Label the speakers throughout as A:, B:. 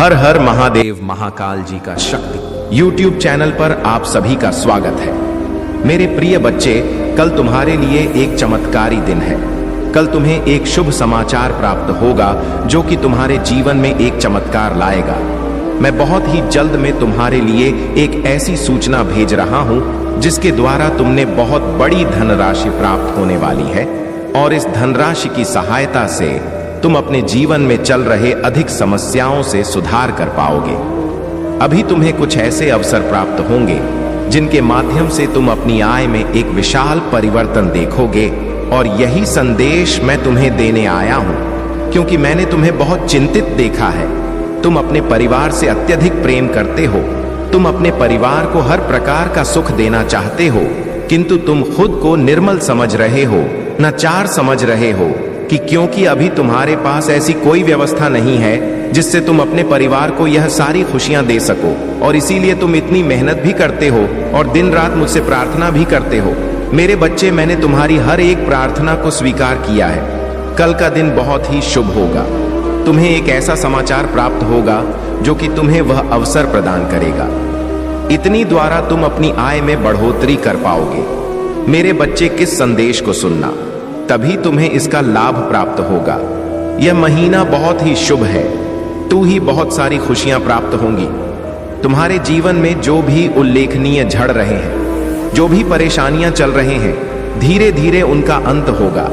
A: हर हर महादेव महाकाल जी का शक्ति YouTube channel पर आप सभी का स्वागत है। मेरे प्रिय बच्चे, कल तुम्हारे लिए एक चमत्कारी दिन है। कल तुम्हें एक शुभ समाचार प्राप्त होगा जो कि तुम्हारे जीवन में एक चमत्कार लाएगा। मैं बहुत ही जल्द में तुम्हारे लिए एक ऐसी सूचना भेज रहा हूं जिसके द्वारा तुमने बहुत बड़ी धनराशि प्राप्त होने वाली है और इस धनराशि की सहायता से तुम अपने जीवन में चल रहे अधिक समस्याओं से सुधार कर पाओगे। अभी तुम्हें कुछ ऐसे अवसर प्राप्त होंगे जिनके माध्यम से तुम अपनी आय में एक विशाल परिवर्तन देखोगे और यही संदेश मैं तुम्हें देने आया हूं, क्योंकि मैंने तुम्हें बहुत चिंतित देखा है। तुम अपने परिवार से अत्यधिक प्रेम करते हो, तुम अपने परिवार को हर प्रकार का सुख देना चाहते हो, किंतु तुम खुद को निर्मल समझ रहे हो, लाचार समझ रहे हो कि क्योंकि अभी तुम्हारे पास ऐसी कोई व्यवस्था नहीं है जिससे तुम अपने परिवार को यह सारी खुशियां दे सको, और इसीलिए तुम इतनी मेहनत भी करते हो और दिन रात मुझसे प्रार्थना भी करते हो। मेरे बच्चे, मैंने तुम्हारी हर एक प्रार्थना को स्वीकार किया है। कल का दिन बहुत ही शुभ होगा। तुम्हें एक ऐसा समाचार प्राप्त होगा जो कि तुम्हें वह अवसर प्रदान करेगा। इतनी द्वारा तुम अपनी आय में बढ़ोतरी कर पाओगे। मेरे बच्चे, किस संदेश को सुनना, तभी तुम्हें इसका लाभ प्राप्त होगा। यह महीना बहुत ही शुभ है। तू ही बहुत सारी खुशियां प्राप्त होंगी। तुम्हारे जीवन में जो भी उल्लेखनीय झड़ रहे हैं, जो भी परेशानियां चल रहे हैं, धीरे धीरे उनका अंत होगा।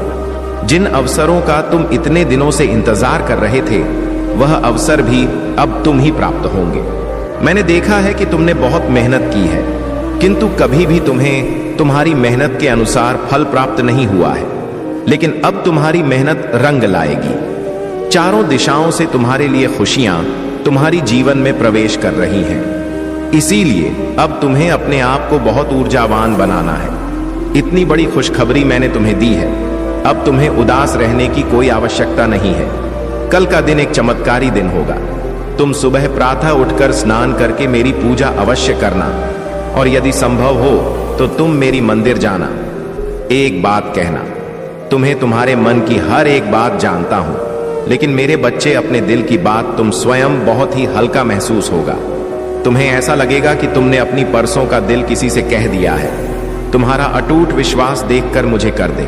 A: जिन अवसरों का तुम इतने दिनों से इंतजार कर रहे थे, वह अवसर भी अब तुम ही प्राप्त होंगे। मैंने देखा है कि तुमने बहुत मेहनत की है, किंतु कभी भी तुम्हें तुम्हारी मेहनत के अनुसार फल प्राप्त नहीं हुआ है, लेकिन अब तुम्हारी मेहनत रंग लाएगी। चारों दिशाओं से तुम्हारे लिए खुशियां तुम्हारी जीवन में प्रवेश कर रही हैं। इसीलिए अब तुम्हें अपने आप को बहुत ऊर्जावान बनाना है। इतनी बड़ी खुशखबरी मैंने तुम्हें दी है। अब तुम्हें उदास रहने की कोई आवश्यकता नहीं है। कल का दिन एक चमत्कारी दिन होगा। तुम सुबह प्रातः उठकर स्नान करके मेरी पूजा अवश्य करना, और यदि संभव हो तो तुम मेरी मंदिर जाना। एक बात कहना, तुम्हें तुम्हारे मन की हर एक बात जानता हूं, लेकिन मेरे बच्चे, अपने दिल की बात तुम स्वयं बहुत ही हल्का महसूस होगा। तुम्हें ऐसा लगेगा कि तुमने अपनी परसों का दिल किसी से कह दिया है। तुम्हारा अटूट विश्वास देखकर मुझे कर दे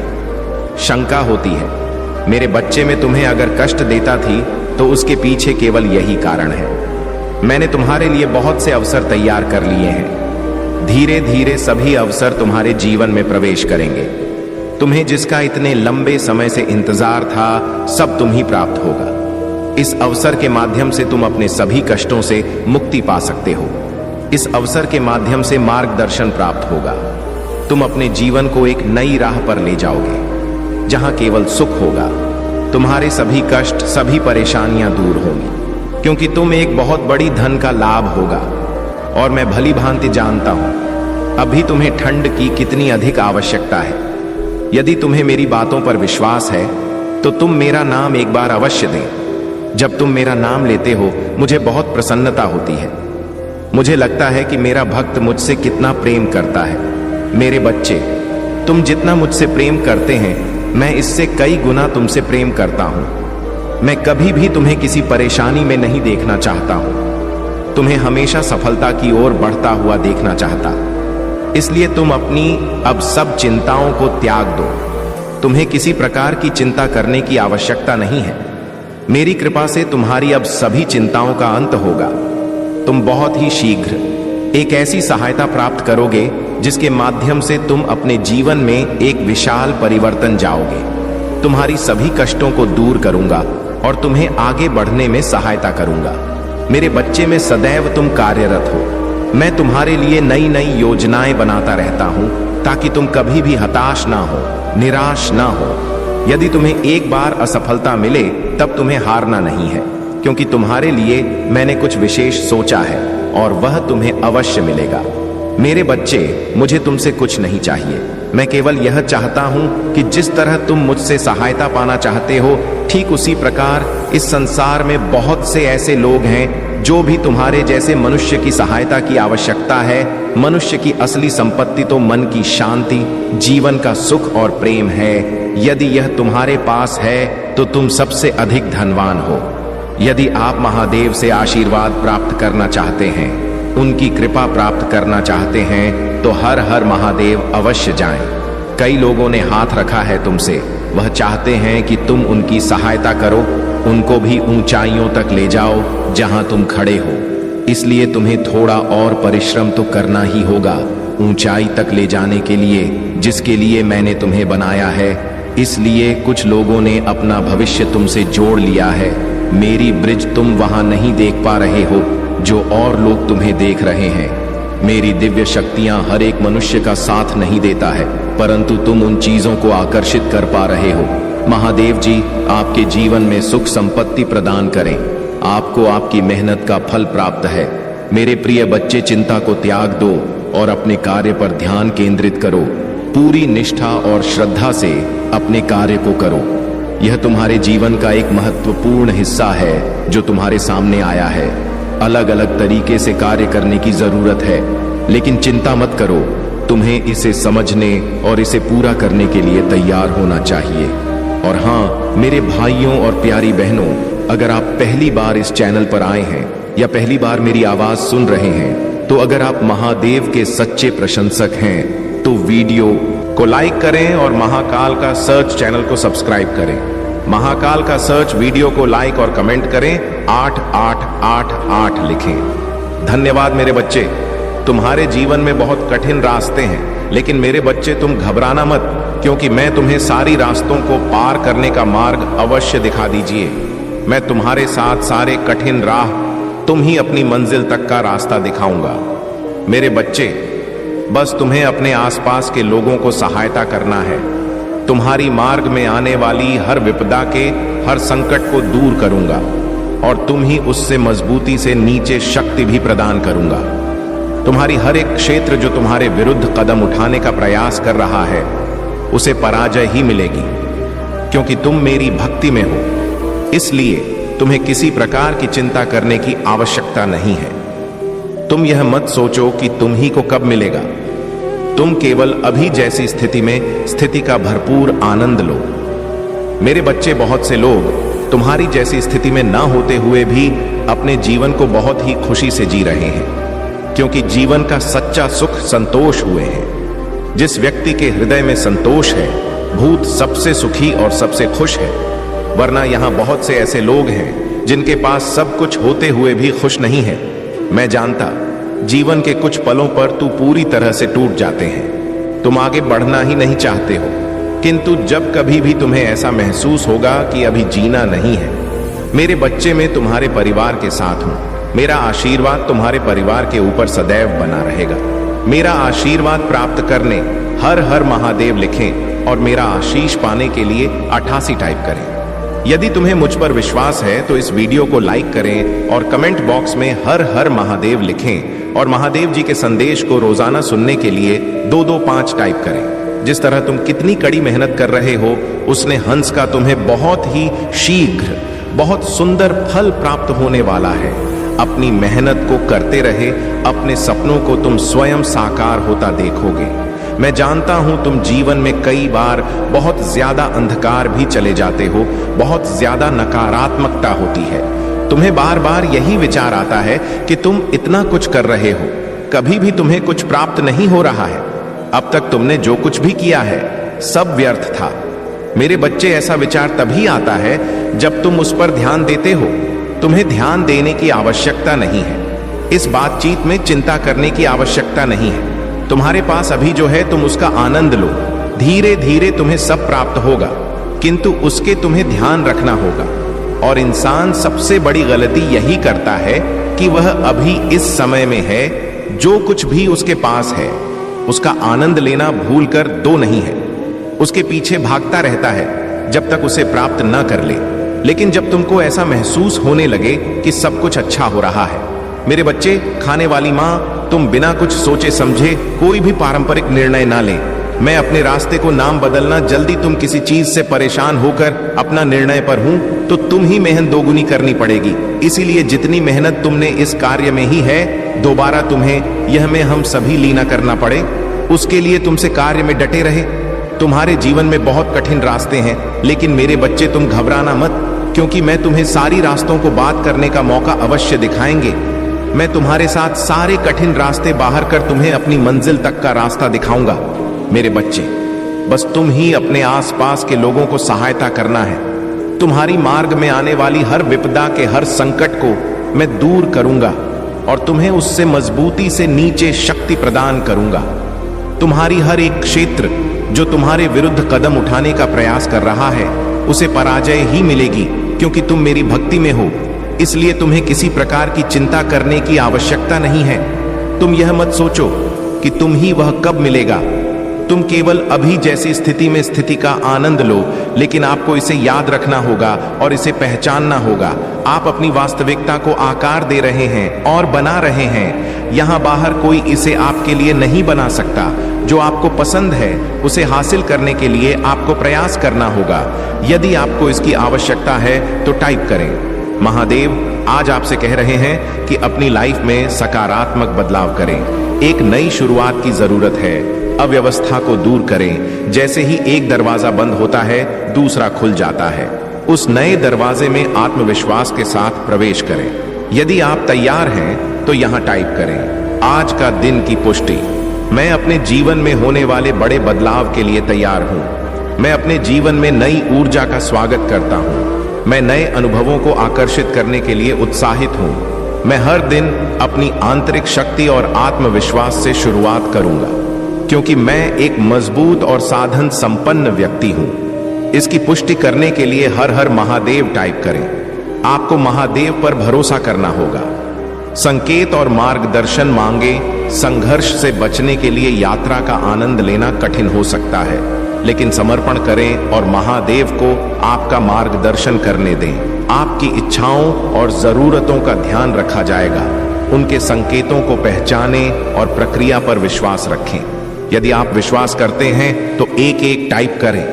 A: शंका होती है। मेरे बच्चे, में तुम्हें अगर कष्ट देता थी तो उसके पीछे केवल यही कारण है। मैंने तुम्हारे लिए बहुत से अवसर तैयार कर लिए हैं। धीरे धीरे सभी अवसर तुम्हारे जीवन में प्रवेश करेंगे। तुम्हें जिसका इतने लंबे समय से इंतजार था, सब तुम ही प्राप्त होगा। इस अवसर के माध्यम से तुम अपने सभी कष्टों से मुक्ति पा सकते हो। इस अवसर के माध्यम से मार्गदर्शन प्राप्त होगा। तुम अपने जीवन को एक नई राह पर ले जाओगे, जहां केवल सुख होगा। तुम्हारे सभी कष्ट, सभी परेशानियां दूर होंगी, क्योंकि तुम एक बहुत बड़ी धन का लाभ होगा। और मैं भली भांति जानता हूं अभी तुम्हें ठंड की कितनी अधिक आवश्यकता है। यदि तुम्हें मेरी बातों पर विश्वास है तो तुम मेरा नाम एक बार अवश्य दें। जब तुम मेरा नाम लेते हो, मुझे बहुत प्रसन्नता होती है। मुझे लगता है कि मेरा भक्त मुझसे कितना प्रेम करता है। मेरे बच्चे, तुम जितना मुझसे प्रेम करते हैं, मैं इससे कई गुना तुमसे प्रेम करता हूं। मैं कभी भी तुम्हें किसी परेशानी में नहीं देखना चाहता हूं। तुम्हें हमेशा सफलता की ओर बढ़ता हुआ देखना चाहता। इसलिए तुम अपनी अब सब चिंताओं को त्याग दो। तुम्हें किसी प्रकार की चिंता करने की आवश्यकता नहीं है। मेरी कृपा से तुम्हारी अब सभी चिंताओं का अंत होगा। तुम बहुत ही शीघ्र एक ऐसी सहायता प्राप्त करोगे जिसके माध्यम से तुम अपने जीवन में एक विशाल परिवर्तन जाओगे। तुम्हारी सभी कष्टों को दूर करूंगा और तुम्हें आगे बढ़ने में सहायता करूंगा। मेरे बच्चे, में सदैव तुम कार्यरत हो। मैं तुम्हारे लिए नई नई योजनाएं बनाता रहता हूं ताकि तुम कभी भी हताश ना हो, निराश ना हो। यदि तुम्हें एक बार असफलता मिले, तब तुम्हें हारना नहीं है, क्योंकि तुम्हारे लिए मैंने कुछ विशेष सोचा है और वह तुम्हें अवश्य मिलेगा। मेरे बच्चे, मुझे तुमसे कुछ नहीं चाहिए। मैं केवल यह चाहता हूं कि जिस तरह तुम मुझसे सहायता पाना चाहते हो, ठीक उसी प्रकार इस संसार में बहुत से ऐसे लोग हैं जो भी तुम्हारे जैसे मनुष्य की सहायता की आवश्यकता है। मनुष्य की असली संपत्ति तो मन की शांति, जीवन का सुख और प्रेम है। यदि यह तुम्हारे पास है तो तुम सबसे अधिक धनवान हो। यदि आप महादेव से आशीर्वाद प्राप्त करना चाहते हैं, उनकी कृपा प्राप्त करना चाहते हैं, तो हर हर महादेव अवश्य जाएं। कई लोगों ने हाथ रखा है तुमसे, वह चाहते हैं कि तुम उनकी सहायता करो, उनको भी ऊंचाइयों तक ले जाओ जहां तुम खड़े हो। इसलिए तुम्हें थोड़ा और परिश्रम तो करना ही होगा ऊंचाई तक ले जाने के लिए, जिसके लिए मैंने तुम्हें बनाया है। इसलिए कुछ लोगों ने अपना भविष्य तुमसे जोड़ लिया है। मेरी ब्रिज तुम वहां नहीं देख पा रहे हो जो और लोग तुम्हें देख रहे हैं। मेरी दिव्य शक्तियां हर एक मनुष्य का साथ नहीं देता है, परंतु तुम उन चीजों को आकर्षित कर पा रहे हो। महादेव जी आपके जीवन में सुख संपत्ति प्रदान करें। आपको आपकी मेहनत का फल प्राप्त है। मेरे प्रिय बच्चे, चिंता को त्याग दो और अपने कार्य पर ध्यान केंद्रित करो। पूरी निष्ठा और श्रद्धा से अपने कार्य को करो। यह तुम्हारे जीवन का एक महत्वपूर्ण हिस्सा है जो तुम्हारे सामने आया है। अलग अलग तरीके से कार्य करने की जरूरत है, लेकिन चिंता मत करो। तुम्हें इसे समझने और इसे पूरा करने के लिए तैयार होना चाहिए। और हाँ मेरे भाइयों और प्यारी बहनों, अगर आप पहली बार इस चैनल पर आए हैं या पहली बार मेरी आवाज सुन रहे हैं, तो अगर आप महादेव के सच्चे प्रशंसक हैं तो वीडियो को लाइक करें और महाकाल का सर्च चैनल को सब्सक्राइब करें। महाकाल का सर्च वीडियो को लाइक और कमेंट करें, 8888 लिखें। धन्यवाद मेरे बच्चे। तुम्हारे जीवन में बहुत कठिन रास्ते हैं, लेकिन मेरे बच्चे तुम घबराना मत, क्योंकि मैं तुम्हें सारी रास्तों को पार करने का मार्ग अवश्य दिखा दीजिए। मैं तुम्हारे साथ सारे कठिन राह, तुम ही अपनी मंजिल तक का रास्ता दिखाऊंगा। मेरे बच्चे, बस तुम्हें अपने आसपास के लोगों को सहायता करना है। तुम्हारी मार्ग में आने वाली हर विपदा के, हर संकट को दूर करूंगा और तुम ही उससे मजबूती से नीचे शक्ति भी प्रदान करूंगा। तुम्हारी हर एक क्षेत्र जो तुम्हारे विरुद्ध कदम उठाने का प्रयास कर रहा है, उसे पराजय ही मिलेगी, क्योंकि तुम मेरी भक्ति में हो। इसलिए तुम्हें किसी प्रकार की चिंता करने की आवश्यकता नहीं है। तुम यह मत सोचो कि तुम ही को कब मिलेगा। तुम केवल अभी जैसी स्थिति में स्थिति का भरपूर आनंद लो। मेरे बच्चे, बहुत से लोग तुम्हारी जैसी स्थिति में ना होते हुए भी अपने जीवन को बहुत ही खुशी से जी रहे हैं, क्योंकि जीवन का सच्चा सुख संतोष हुए हैं। जिस व्यक्ति के हृदय में संतोष है, भूत सबसे सुखी और सबसे खुश है। वरना यहाँ बहुत से ऐसे लोग हैं जिनके पास सब कुछ होते हुए भी खुश नहीं है। मैं जानता, जीवन के कुछ पलों पर तू पूरी तरह से टूट जाते हैं। तुम आगे बढ़ना ही नहीं चाहते हो, किंतु जब कभी भी तुम्हें ऐसा महसूस होगा कि अभी जीना नहीं है, मेरे बच्चे, मैं तुम्हारे परिवार के साथ हूं। मेरा आशीर्वाद तुम्हारे परिवार के ऊपर सदैव बना रहेगा। मेरा आशीर्वाद प्राप्त करने हर हर महादेव लिखें और मेरा आशीष पाने के लिए 88 टाइप करें। यदि तुम्हें मुझ पर विश्वास है तो इस वीडियो को लाइक करें और कमेंट बॉक्स में हर हर महादेव लिखें और महादेव जी के संदेश को रोजाना सुनने के लिए 225 टाइप करें। जिस तरह तुम कितनी कड़ी मेहनत कर रहे हो, उसने हंस का तुम्हें बहुत ही शीघ्र बहुत सुंदर फल प्राप्त होने वाला है। अपनी मेहनत को करते रहे, अपने सपनों को तुम स्वयं साकार होता देखोगे। मैं जानता हूं तुम जीवन में कई बार बहुत ज्यादा अंधकार भी चले जाते हो, बहुत ज्यादा नकारात्मकता होती है। तुम्हें बार बार यही विचार आता है कि तुम इतना कुछ कर रहे हो, कभी भी तुम्हें कुछ प्राप्त नहीं हो रहा है। अब तक तुमने जो कुछ भी किया है सब व्यर्थ था। मेरे बच्चे, ऐसा विचार तभी आता है जब तुम उस पर ध्यान देते हो। तुम्हें ध्यान देने की आवश्यकता नहीं है। इस बातचीत में चिंता करने की आवश्यकता नहीं है। तुम्हारे पास अभी जो है तुम उसका आनंद लो। धीरे धीरे तुम्हें सब प्राप्त होगा, किंतु उसके तुम्हें ध्यान रखना होगा। और इंसान सबसे बड़ी गलती यही करता है कि वह अभी इस समय में है, जो कुछ भी उसके पास है उसका आनंद लेना भूलकर दो नहीं है, उसके पीछे भागता रहता है जब तक उसे प्राप्त न कर ले। लेकिन जब तुमको ऐसा महसूस होने लगे कि सब कुछ अच्छा हो रहा है, मेरे बच्चे, खाने वाली माँ, तुम बिना कुछ सोचे समझे कोई भी पारंपरिक निर्णय ना ले। मैं अपने रास्ते को नाम बदलना, जल्दी तुम किसी चीज से परेशान होकर अपना निर्णय पर हूं तो तुम ही मेहनत दोगुनी करनी पड़ेगी। इसीलिए जितनी मेहनत तुमने इस कार्य में ही है, दोबारा तुम्हें यह में हम सभी लीना करना पड़े, उसके लिए तुमसे कार्य में डटे रहे। तुम्हारे जीवन में बहुत कठिन रास्ते हैं, लेकिन मेरे बच्चे तुम घबराना मत। क्योंकि मैं तुम्हें सारी रास्तों को बात करने का मौका अवश्य दिखाएंगे। मैं तुम्हारे साथ सारे कठिन रास्ते बाहर कर तुम्हें अपनी मंजिल तक का रास्ता दिखाऊंगा। मेरे बच्चे, बस तुम ही अपने आसपास के लोगों को सहायता करना है। तुम्हारी मार्ग में आने वाली हर विपदा के हर संकट को मैं दूर करूंगा और तुम्हें उससे मजबूती से नीचे शक्ति प्रदान करूंगा। तुम्हारी हर एक क्षेत्र जो तुम्हारे विरुद्ध कदम उठाने का प्रयास कर रहा है, उसे पराजय ही मिलेगी, क्योंकि तुम मेरी भक्ति में हो। इसलिए तुम्हें किसी प्रकार की चिंता करने की आवश्यकता नहीं है। तुम यह मत सोचो कि तुम ही वह कब मिलेगा। तुम केवल अभी जैसी स्थिति में स्थिति का आनंद लो, लेकिन आपको इसे याद रखना होगा और इसे पहचानना होगा। आप अपनी वास्तविकता को आकार दे रहे हैं और बना रहे हैं। यहां बाहर कोई इसे आपके लिए नहीं बना सकता। जो आपको पसंद है उसे हासिल करने के लिए आपको प्रयास करना होगा। यदि आपको इसकी आवश्यकता है तो टाइप करें। महादेव आज आपसे कह रहे हैं कि अपनी लाइफ में सकारात्मक बदलाव करें। एक नई शुरुआत की जरूरत है। अव्यवस्था को दूर करें। जैसे ही एक दरवाजा बंद होता है, दूसरा खुल जाता है। उस नए दरवाजे में आत्मविश्वास के साथ प्रवेश करें। यदि आप तैयार हैं तो यहां टाइप करें, आज का दिन की पुष्टि। मैं अपने जीवन में होने वाले बड़े बदलाव के लिए तैयार हूं। मैं अपने जीवन में नई ऊर्जा का स्वागत करता हूं। मैं नए अनुभवों को आकर्षित करने के लिए उत्साहित हूं। मैं हर दिन अपनी आंतरिक शक्ति और आत्मविश्वास से शुरुआत करूंगा, क्योंकि मैं एक मजबूत और साधन संपन्न व्यक्ति हूं। इसकी पुष्टि करने के लिए हर हर महादेव टाइप करें। आपको महादेव पर भरोसा करना होगा। संकेत और मार्गदर्शन मांगे। संघर्ष से बचने के लिए यात्रा का आनंद लेना कठिन हो सकता है, लेकिन समर्पण करें और महादेव को आपका मार्गदर्शन करने दें। आपकी इच्छाओं और जरूरतों का ध्यान रखा जाएगा। उनके संकेतों को पहचानें और प्रक्रिया पर विश्वास रखें। यदि आप विश्वास करते हैं तो एक एक टाइप करें।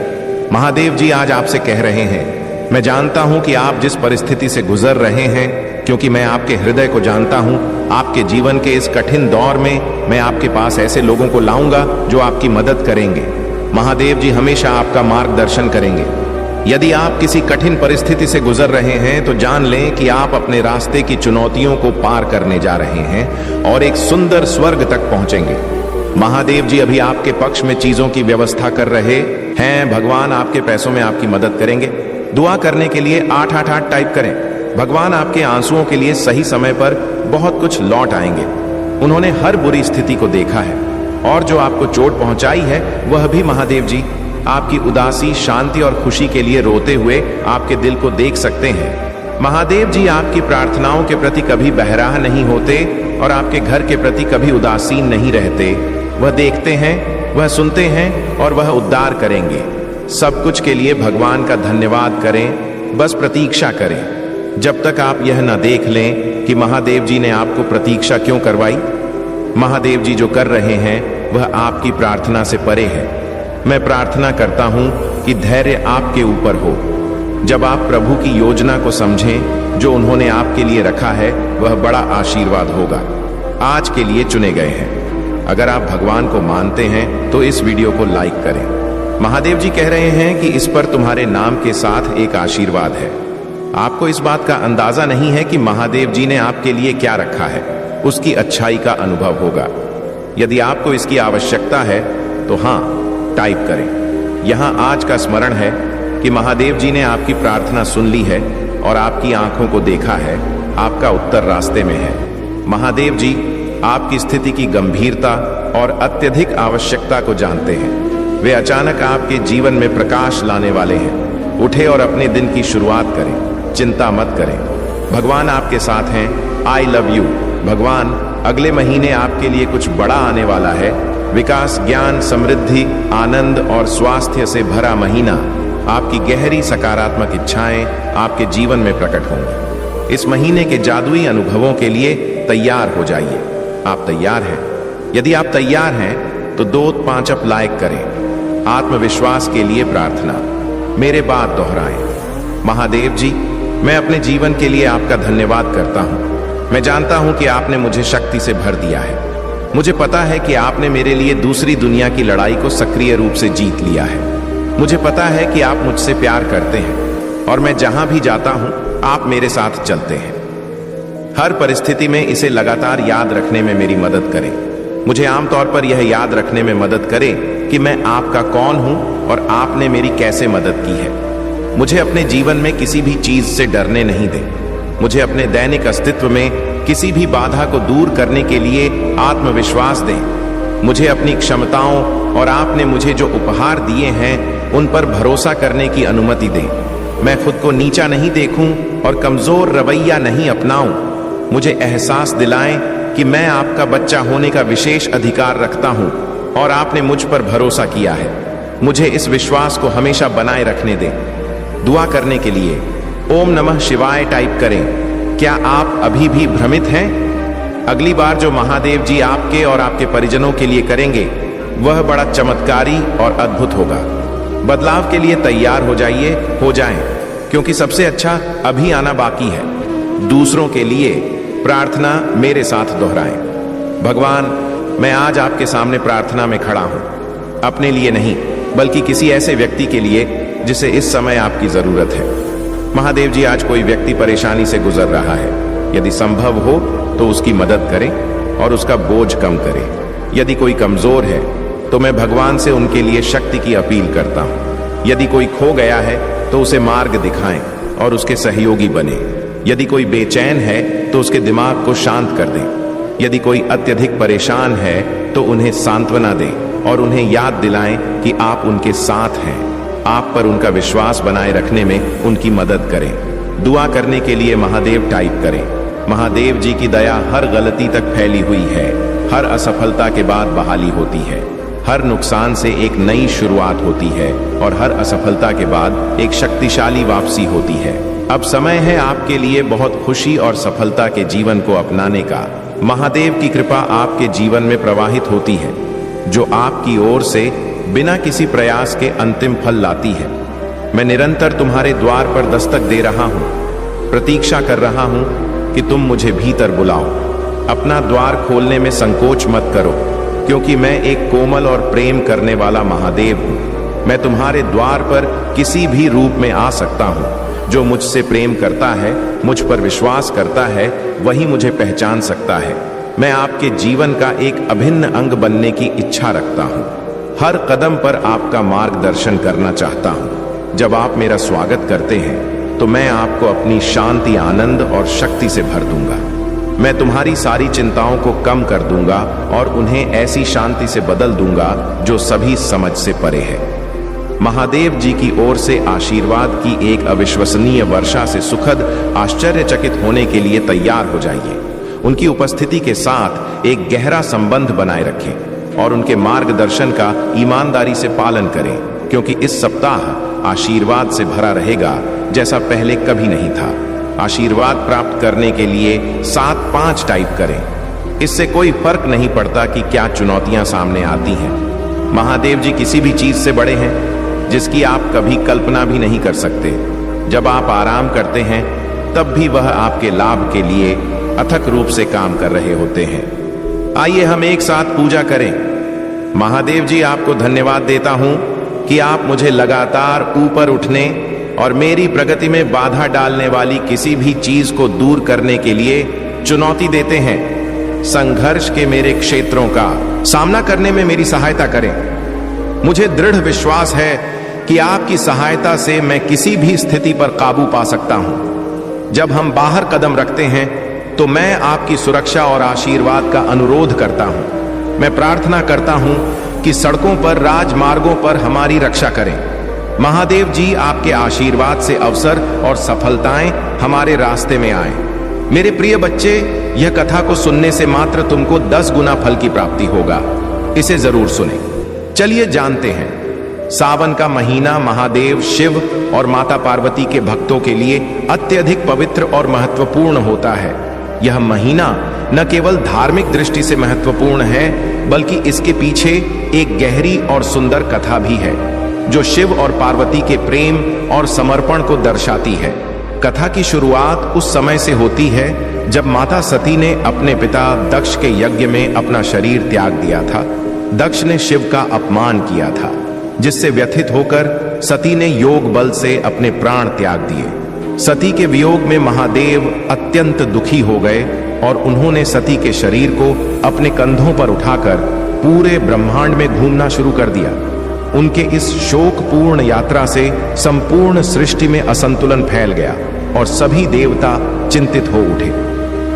A: महादेव जी आज आपसे कह रहे हैं, मैं जानता हूं कि आप जिस परिस्थिति से गुजर रहे हैं, क्योंकि मैं आपके हृदय को जानता हूं। आपके जीवन के इस कठिन दौर में मैं आपके पास ऐसे लोगों को लाऊंगा जो आपकी मदद करेंगे। महादेव जी हमेशा आपका मार्गदर्शन करेंगे। यदि आप किसी कठिन परिस्थिति से गुजर रहे हैं तो जान लें कि आप अपने रास्ते की चुनौतियों को पार करने जा रहे हैं और एक सुंदर स्वर्ग तक पहुंचेंगे। महादेव जी अभी आपके पक्ष में चीजों की व्यवस्था कर रहे हैं। भगवान आपके पैसों में आपकी मदद करेंगे। दुआ करने के लिए 888 टाइप करें। भगवान आपके आंसुओं के लिए सही समय पर बहुत कुछ लौट आएंगे। उन्होंने हर बुरी स्थिति को देखा है और जो आपको चोट पहुंचाई है वह भी महादेव जी आपकी उदासी, शांति और खुशी के लिए रोते हुए आपके दिल को देख सकते हैं। महादेव जी आपकी प्रार्थनाओं के प्रति कभी बहराह नहीं होते और आपके घर के प्रति कभी उदासीन नहीं रहते। वह देखते हैं, वह सुनते हैं और वह उद्धार करेंगे। सब कुछ के लिए भगवान का धन्यवाद करें। बस प्रतीक्षा करें जब तक आप यह न देख लें कि महादेव जी ने आपको प्रतीक्षा क्यों करवाई। महादेव जी जो कर रहे हैं वह आपकी प्रार्थना से परे है। मैं प्रार्थना करता हूं कि धैर्य आपके ऊपर हो। जब आप प्रभु की योजना को समझें जो उन्होंने आपके लिए रखा है, वह बड़ा आशीर्वाद होगा। आज के लिए चुने गए हैं। अगर आप भगवान को मानते हैं तो इस वीडियो को लाइक करें। महादेव जी कह रहे हैं कि इस पर तुम्हारे नाम के साथ एक आशीर्वाद है। आपको इस बात का अंदाजा नहीं है कि महादेव जी ने आपके लिए क्या रखा है। उसकी अच्छाई का अनुभव होगा। यदि आपको इसकी आवश्यकता है तो हाँ टाइप करें। यहाँ आज का स्मरण है कि महादेव जी ने आपकी प्रार्थना सुन ली है और आपकी आंखों को देखा है। आपका उत्तर रास्ते में है। महादेव जी आपकी स्थिति की गंभीरता और अत्यधिक आवश्यकता को जानते हैं। वे अचानक आपके जीवन में प्रकाश लाने वाले हैं। उठे और अपने दिन की शुरुआत करें। चिंता मत करें, भगवान आपके साथ हैं। I love you. भगवान अगले महीने आपके लिए कुछ बड़ा आने वाला है। विकास, ज्ञान, समृद्धि, आनंद और स्वास्थ्य से भरा महीना। आपकी गहरी सकारात्मक इच्छाएं आपके जीवन में प्रकट होंगी। इस महीने के जादुई अनुभवों के लिए तैयार हो जाइए। आप तैयार हैं? यदि आप तैयार हैं तो 2-5 लाइक करें। आत्मविश्वास के लिए प्रार्थना। मेरे बात दोहराएं। महादेव जी, मैं अपने जीवन के लिए आपका धन्यवाद करता हूं। मैं जानता हूं कि आपने मुझे शक्ति से भर दिया है। मुझे पता है कि आपने मेरे लिए दूसरी दुनिया की लड़ाई को सक्रिय रूप से जीत लिया है। मुझे पता है कि आप मुझसे प्यार करते हैं। और मैं जहां भी जाता हूं आप मेरे साथ चलते हैं। हर परिस्थिति में इसे लगातार याद रखने में मेरी मदद करें। मुझे आमतौर पर यह याद रखने में मदद करें कि मैं आपका कौन हूं और आपने मेरी कैसे मदद की है। मुझे अपने जीवन में किसी भी चीज से डरने नहीं दें। मुझे अपने दैनिक अस्तित्व में किसी भी बाधा को दूर करने के लिए आत्मविश्वास दें। मुझे अपनी क्षमताओं और आपने मुझे जो उपहार दिए हैं उन पर भरोसा करने की अनुमति दें। मैं खुद को नीचा नहीं देखूं और कमजोर रवैया नहीं अपनाऊं। मुझे एहसास दिलाएं कि मैं आपका बच्चा होने का विशेष अधिकार रखता हूं और आपने मुझ पर भरोसा किया है। मुझे इस विश्वास को हमेशा बनाए रखने दें। दुआ करने के लिए ओम नमः शिवाय टाइप करें। क्या आप अभी भी भ्रमित हैं? अगली बार जो महादेव जी आपके और आपके परिजनों के लिए करेंगे वह बड़ा चमत्कारी और अद्भुत होगा। बदलाव के लिए तैयार हो जाइए, हो जाएं, क्योंकि सबसे अच्छा अभी आना बाकी है। दूसरों के लिए प्रार्थना मेरे साथ दोहराएं। भगवान, मैं आज आपके सामने प्रार्थना में खड़ा हूं, अपने लिए नहीं बल्कि किसी ऐसे व्यक्ति के लिए जिसे इस समय आपकी जरूरत है। महादेव जी, आज कोई व्यक्ति परेशानी से गुजर रहा है। यदि संभव हो तो उसकी मदद करें और उसका बोझ कम करें। यदि कोई कमजोर है तो मैं भगवान से उनके लिए शक्ति की अपील करता हूं। यदि कोई खो गया है तो उसे मार्ग दिखाएं और उसके सहयोगी बने। यदि कोई बेचैन है तो उसके दिमाग को शांत कर दें। यदि कोई अत्यधिक परेशान है तो उन्हें सांत्वना दें और उन्हें याद दिलाएं कि आप उनके साथ हैं। आप पर उनका विश्वास बनाए रखने में उनकी मदद करें। दुआ करने के लिए महादेव टाइप करें। महादेव जी की दया हर गलती तक फैली हुई है। हर असफलता के बाद बहाली होती है। हर नुकसान से एक नई शुरुआत होती है और हर असफलता के बाद एक शक्तिशाली वापसी होती है। अब समय है आपके लिए बहुत खुशी और सफलता के जीवन को अपनाने का। महादेव की कृपा आपके जीवन में प्रवाहित होती है, जो आपकी ओर से बिना किसी प्रयास के अंतिम फल लाती है। मैं निरंतर तुम्हारे द्वार पर दस्तक दे रहा हूं, प्रतीक्षा कर रहा हूं कि तुम मुझे भीतर बुलाओ। अपना द्वार खोलने में संकोच मत करो, क्योंकि मैं एक कोमल और प्रेम करने वाला महादेव हूं। मैं तुम्हारे द्वार पर किसी भी रूप में आ सकता हूं। जो मुझसे प्रेम करता है, मुझ पर विश्वास करता है, वही मुझे पहचान सकता है। मैं आपके जीवन का एक अभिन्न अंग बनने की इच्छा रखता हूं। हर कदम पर आपका मार्गदर्शन करना चाहता हूं। जब आप मेरा स्वागत करते हैं तो मैं आपको अपनी शांति, आनंद और शक्ति से भर दूंगा। मैं तुम्हारी सारी चिंताओं को कम कर दूंगा और उन्हें ऐसी शांति से बदल दूंगा जो सभी समझ से परे है। महादेव जी की ओर से आशीर्वाद की एक अविश्वसनीय वर्षा से सुखद आश्चर्यचकित होने के लिए तैयार हो जाइए। उनकी उपस्थिति के साथ एक गहरा संबंध बनाए रखें और उनके मार्गदर्शन का ईमानदारी से पालन करें, क्योंकि इस सप्ताह आशीर्वाद से भरा रहेगा जैसा पहले कभी नहीं था। आशीर्वाद प्राप्त करने के लिए 7-5 टाइप करें। इससे कोई फर्क नहीं पड़ता कि क्या चुनौतियां सामने आती हैं। महादेव जी किसी भी चीज से बड़े हैं जिसकी आप कभी कल्पना भी नहीं कर सकते। जब आप आराम करते हैं तब भी वह आपके लाभ के लिए अथक रूप से काम कर रहे होते हैं। आइए हम एक साथ पूजा करें। महादेव जी, आपको धन्यवाद देता हूं कि आप मुझे लगातार ऊपर उठने और मेरी प्रगति में बाधा डालने वाली किसी भी चीज को दूर करने के लिए चुनौती देते हैं। संघर्ष के मेरे क्षेत्रों का सामना करने में मेरी सहायता करें। मुझे दृढ़ विश्वास है कि आपकी सहायता से मैं किसी भी स्थिति पर काबू पा सकता हूं। जब हम बाहर कदम रखते हैं तो मैं आपकी सुरक्षा और आशीर्वाद का अनुरोध करता हूं। मैं प्रार्थना करता हूं कि सड़कों पर, राजमार्गों पर हमारी रक्षा करें। महादेव जी, आपके आशीर्वाद से अवसर और सफलताएं हमारे रास्ते में आए। मेरे प्रिय बच्चे, यह कथा को सुनने से मात्र तुमको 10 गुना फल की प्राप्ति होगा। इसे जरूर सुने। चलिए जानते हैं। सावन का महीना महादेव शिव और माता पार्वती के भक्तों के लिए अत्यधिक पवित्र और महत्वपूर्ण होता है। यह महीना न केवल धार्मिक दृष्टि से महत्वपूर्ण है, बल्कि इसके पीछे एक गहरी और सुंदर कथा भी है, जो शिव और पार्वती के प्रेम और समर्पण को दर्शाती है। कथा की शुरुआत उस समय से होती है जब माता सती ने अपने पिता दक्ष के यज्ञ में अपना शरीर त्याग दिया था। दक्ष ने शिव का अपमान किया था, जिससे व्यथित होकर सती ने योग बल से अपने प्राण त्याग दिए। सती के वियोग में महादेव अत्यंत दुखी हो गए और उन्होंने सती के शरीर को अपने कंधों पर उठाकर पूरे ब्रह्मांड में घूमना शुरू कर दिया। उनके इस शोकपूर्ण यात्रा से संपूर्ण सृष्टि में असंतुलन फैल गया और सभी देवता चिंतित हो उठे।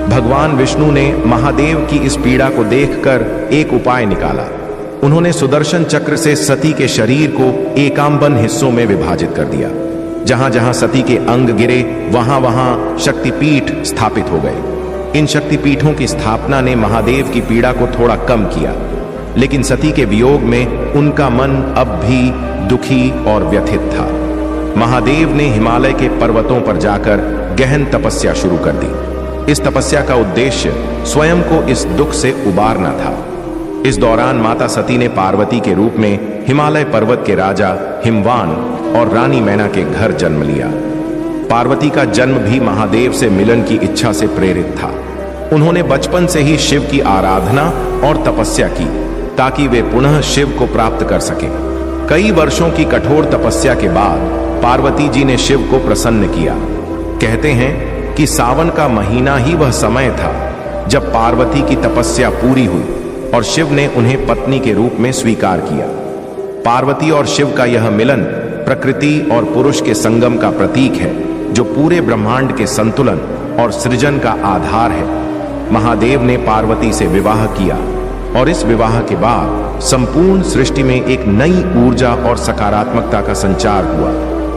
A: भगवान विष्णु ने महादेव की इस पीड़ा को देखकर एक उपाय निकाला। उन्होंने सुदर्शन चक्र से सती के शरीर को एकांबन हिस्सों में विभाजित कर दिया। जहां जहां सती के अंग गिरे वहां वहां शक्तिपीठ स्थापित हो गए। इन शक्तिपीठों की स्थापना ने महादेव की पीड़ा को थोड़ा कम किया, लेकिन सती के वियोग में उनका मन अब भी दुखी और व्यथित था। महादेव ने हिमालय के पर्वतों पर जाकर गहन तपस्या शुरू कर दी। इस तपस्या का उद्देश्य स्वयं को इस दुख से उबारना था। इस दौरान माता सती ने पार्वती के रूप में हिमालय पर्वत के राजा हिमवान और रानी मैना के घर जन्म लिया। पार्वती का जन्म भी महादेव से मिलन की इच्छा से प्रेरित था। उन्होंने बचपन से ही शिव की आराधना और तपस्या की ताकि वे पुनः शिव को प्राप्त कर सके। कई वर्षों की कठोर तपस्या के बाद पार्वती जी ने शिव को प्रसन्न किया। कहते हैं कि सावन का महीना ही वह समय था जब पार्वती की तपस्या पूरी हुई और शिव ने उन्हें पत्नी के रूप में स्वीकार किया। पार्वती और शिव का यह मिलन प्रकृति और पुरुष के संगम का प्रतीक है, जो पूरे ब्रह्मांड के संतुलन और सृजन का आधार है। महादेव ने पार्वती से विवाह किया और इस विवाह के बाद संपूर्ण सृष्टि में एक नई ऊर्जा और सकारात्मकता का संचार हुआ।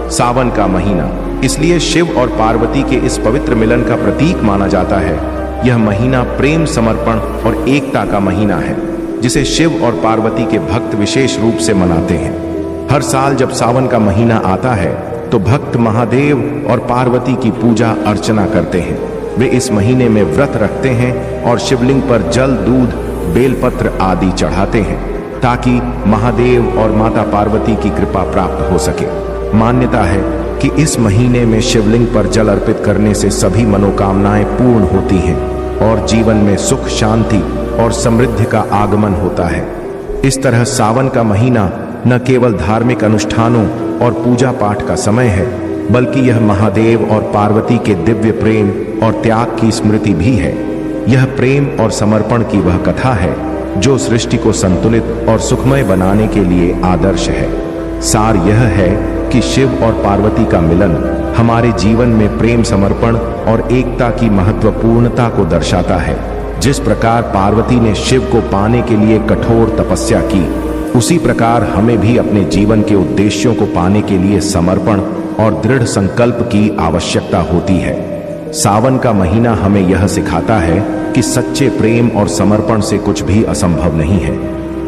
A: सावन का महीना इसलिए शिव और पार्वती के इस पवित्र मिलन का प्रतीक माना जाता है। यह महीना प्रेम, समर्पण और एकता का महीना है, जिसे शिव और पार्वती के भक्त विशेष रूप से मनाते हैं। हर साल जब सावन का महीना आता है तो भक्त महादेव और पार्वती की पूजा अर्चना करते हैं। वे इस महीने में व्रत रखते हैं और शिवलिंग पर जल, दूध, बेलपत्र आदि चढ़ाते हैं ताकि महादेव और माता पार्वती की कृपा प्राप्त हो सके। मान्यता है कि इस महीने में शिवलिंग पर जल अर्पित करने से सभी मनोकामनाएं पूर्ण होती हैं और जीवन में सुख, शांति और समृद्धि का आगमन होता है। इस तरह सावन का महीना न केवल धार्मिक अनुष्ठानों और पूजा पाठ का समय है, बल्कि यह महादेव और पार्वती के दिव्य प्रेम और त्याग की स्मृति भी है। यह प्रेम और समर्पण की वह कथा है जो सृष्टि को संतुलित और सुखमय बनाने के लिए आदर्श है। सार यह है कि शिव और पार्वती का मिलन हमारे जीवन में प्रेम, समर्पण और एकता की महत्वपूर्णता को दर्शाता है। जिस प्रकार पार्वती ने शिव को पाने के लिए कठोर तपस्या की, उसी प्रकार हमें भी अपने जीवन के उद्देश्यों को पाने के लिए समर्पण और दृढ़ संकल्प की आवश्यकता होती है। सावन का महीना हमें यह सिखाता है कि सच्चे प्रेम और समर्पण से कुछ भी असंभव नहीं है।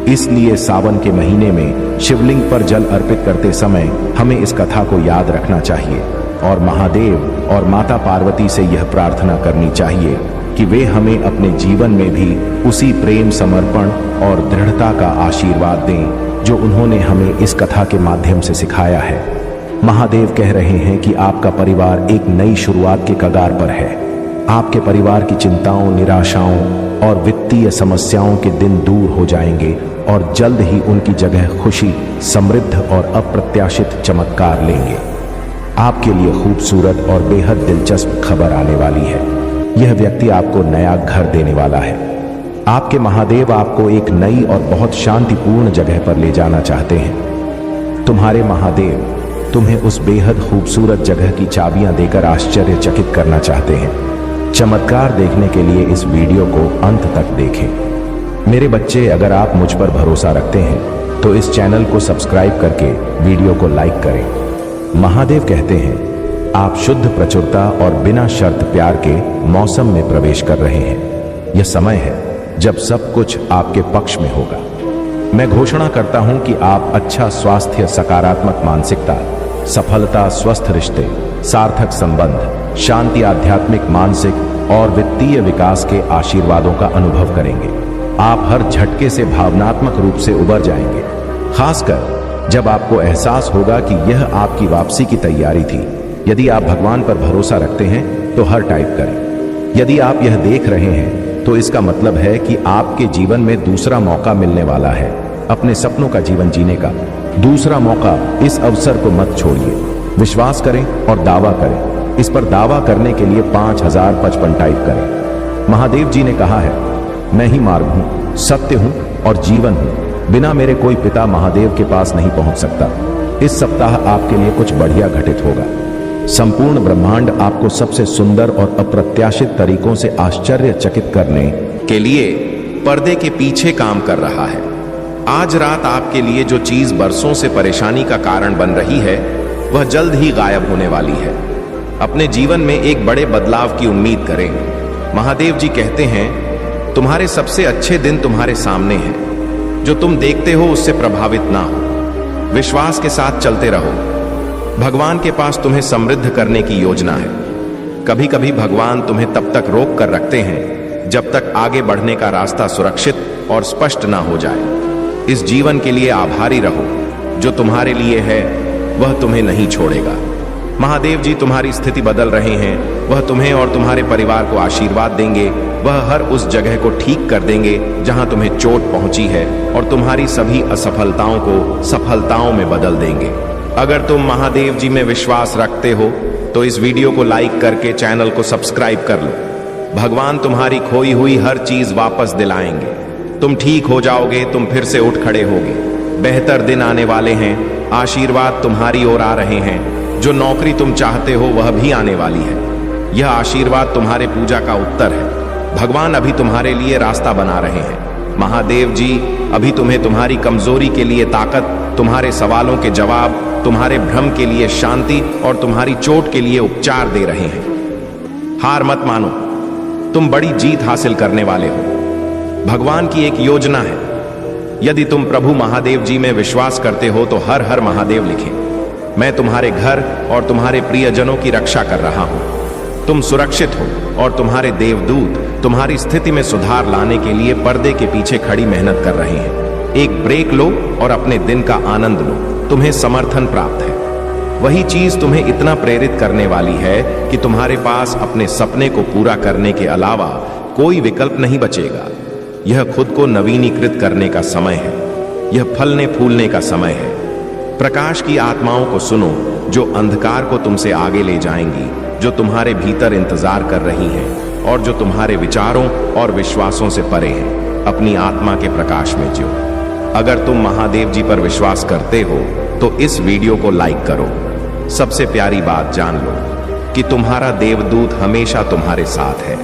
A: इसलिए सावन के महीने में शिवलिंग पर जल अर्पित करते समय हमें इस कथा को याद रखना चाहिए और महादेव और माता पार्वती से यह प्रार्थना करनी चाहिए कि वे हमें अपने जीवन में भी उसी प्रेम, समर्पण और दृढ़ता का आशीर्वाद दें जो उन्होंने हमें इस कथा के माध्यम से सिखाया है। महादेव कह रहे हैं कि आपका परिवार एक नई शुरुआत के कगार पर है। आपके परिवार की चिंताओं, निराशाओं और वित्तीय समस्याओं के दिन दूर हो जाएंगे और जल्द ही उनकी जगह खुशी, समृद्ध और अप्रत्याशित चमत्कार लेंगे। आपके लिए खूबसूरत और बेहद दिलचस्प खबर आने वाली है। यह व्यक्ति आपको नया घर देने वाला है। आपके महादेव आपको एक नई और बहुत शांतिपूर्ण जगह पर ले जाना चाहते हैं। तुम्हारे महादेव तुम्हें उस बेहद खूबसूरत जगह की चाबियां देकर आश्चर्यचकित करना चाहते हैं। चमत्कार देखने के लिए इस वीडियो को अंत तक देखें। मेरे बच्चे, अगर आप मुझ पर भरोसा रखते हैं तो इस चैनल को सब्सक्राइब करके वीडियो को लाइक करें। महादेव कहते हैं, आप शुद्ध, प्रचुरता और बिना शर्त प्यार के मौसम में प्रवेश कर रहे हैं। यह समय है जब सब कुछ आपके पक्ष में होगा। मैं घोषणा करता हूं कि आप अच्छा स्वास्थ्य, सकारात्मक मानसिकता, सफलता, स्वस्थ रिश्ते, सार्थक संबंध, शांति, आध्यात्मिक, मानसिक और वित्तीय विकास के आशीर्वादों का अनुभव करेंगे। आप हर झटके से भावनात्मक रूप से उबर जाएंगे, खासकर जब आपको एहसास होगा कि यह आपकी वापसी की तैयारी थी। यदि आप भगवान पर भरोसा रखते हैं तो हर टाइप करें। यदि आप यह देख रहे हैं तो इसका मतलब है कि आपके जीवन में दूसरा मौका मिलने वाला है। अपने सपनों का जीवन जीने का दूसरा मौका। इस अवसर को मत छोड़िए। विश्वास करें और दावा करें। इस पर दावा करने के लिए 5055 टाइप करें। महादेव जी ने कहा है, मैं ही मार्ग हूं, सत्य हूं और जीवन हूं। बिना मेरे कोई पिता महादेव के पास नहीं पहुंच सकता। इस सप्ताह आपके लिए कुछ बढ़िया घटित होगा। संपूर्ण ब्रह्मांड आपको सबसे सुंदर और अप्रत्याशित तरीकों से आश्चर्यचकित करने के लिए पर्दे के पीछे काम कर रहा है। आज रात आपके लिए जो चीज बरसों से परेशानी का कारण बन रही है, वह जल्द ही गायब होने वाली है। अपने जीवन में एक बड़े बदलाव की उम्मीद करें। महादेव जी कहते हैं, तुम्हारे सबसे अच्छे दिन तुम्हारे सामने हैं। जो तुम देखते हो उससे प्रभावित ना हो। विश्वास के साथ चलते रहो। भगवान के पास तुम्हें समृद्ध करने की योजना है। कभी कभी भगवान तुम्हें तब तक रोक कर रखते हैं जब तक आगे बढ़ने का रास्ता सुरक्षित और स्पष्ट ना हो जाए। इस जीवन के लिए आभारी रहो। जो तुम्हारे लिए है वह तुम्हें नहीं छोड़ेगा। महादेव जी तुम्हारी स्थिति बदल रहे हैं। वह तुम्हें और तुम्हारे परिवार को आशीर्वाद देंगे। वह हर उस जगह को ठीक कर देंगे जहां तुम्हें चोट पहुंची है और तुम्हारी सभी असफलताओं को सफलताओं में बदल देंगे। अगर तुम महादेव जी में विश्वास रखते हो तो इस वीडियो को लाइक करके चैनल को सब्सक्राइब कर लो। भगवान तुम्हारी खोई हुई हर चीज वापस दिलाएंगे। तुम ठीक हो जाओगे। तुम फिर से उठ खड़े होगे। बेहतर दिन आने वाले हैं। आशीर्वाद तुम्हारी ओर आ रहे हैं। जो नौकरी तुम चाहते हो वह भी आने वाली है। यह आशीर्वाद तुम्हारे पूजा का उत्तर है। भगवान अभी तुम्हारे लिए रास्ता बना रहे हैं। महादेव जी अभी तुम्हें तुम्हारी कमजोरी के लिए ताकत, तुम्हारे सवालों के जवाब, तुम्हारे भ्रम के लिए शांति और तुम्हारी चोट के लिए उपचार दे रहे हैं। हार मत मानो। तुम बड़ी जीत हासिल करने वाले हो। भगवान की एक योजना है। यदि तुम प्रभु महादेव जी में विश्वास करते हो तो हर हर महादेव लिखें। मैं तुम्हारे घर और तुम्हारे प्रियजनों की रक्षा कर रहा हूं। तुम सुरक्षित हो और तुम्हारे देवदूत तुम्हारी स्थिति में सुधार लाने के लिए पर्दे के पीछे खड़ी मेहनत कर रहे हैं। एक ब्रेक लो और अपने दिन का आनंद लो। तुम्हें समर्थन प्राप्त है। वही चीज तुम्हें इतना प्रेरित करने वाली है कि तुम्हारे पास अपने सपने को पूरा करने के अलावा कोई विकल्प नहीं बचेगा। यह खुद को नवीनीकृत करने का समय है। यह फलने फूलने का समय है। प्रकाश की आत्माओं को सुनो जो अंधकार को तुमसे आगे ले जाएंगी, जो तुम्हारे भीतर इंतजार कर रही हैं और जो तुम्हारे विचारों और विश्वासों से परे हैं। अपनी आत्मा के प्रकाश में जियो। अगर तुम महादेव जी पर विश्वास करते हो तो इस वीडियो को लाइक करो। सबसे प्यारी बात जान लो कि तुम्हारा देवदूत हमेशा तुम्हारे साथ है।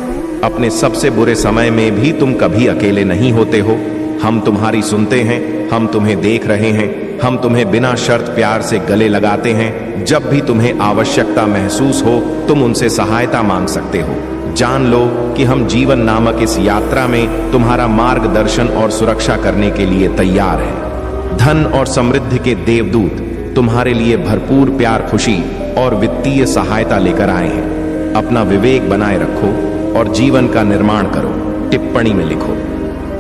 A: अपने सबसे बुरे समय में भी तुम कभी अकेले नहीं होते हो। हम तुम्हारी सुनते हैं। हम तुम्हें देख रहे हैं। हम तुम्हें बिना शर्त प्यार से गले लगाते हैं। जब भी तुम्हें आवश्यकता महसूस हो तुम उनसे सहायता मांग सकते हो। जान लो कि हम जीवन नामक इस यात्रा में तुम्हारा मार्गदर्शन और सुरक्षा करने के लिए तैयार हैं। धन और समृद्धि के देवदूत तुम्हारे लिए भरपूर प्यार, खुशी और वित्तीय सहायता लेकर आए हैं। अपना विवेक बनाए रखो और जीवन का निर्माण करो। टिप्पणी में लिखो,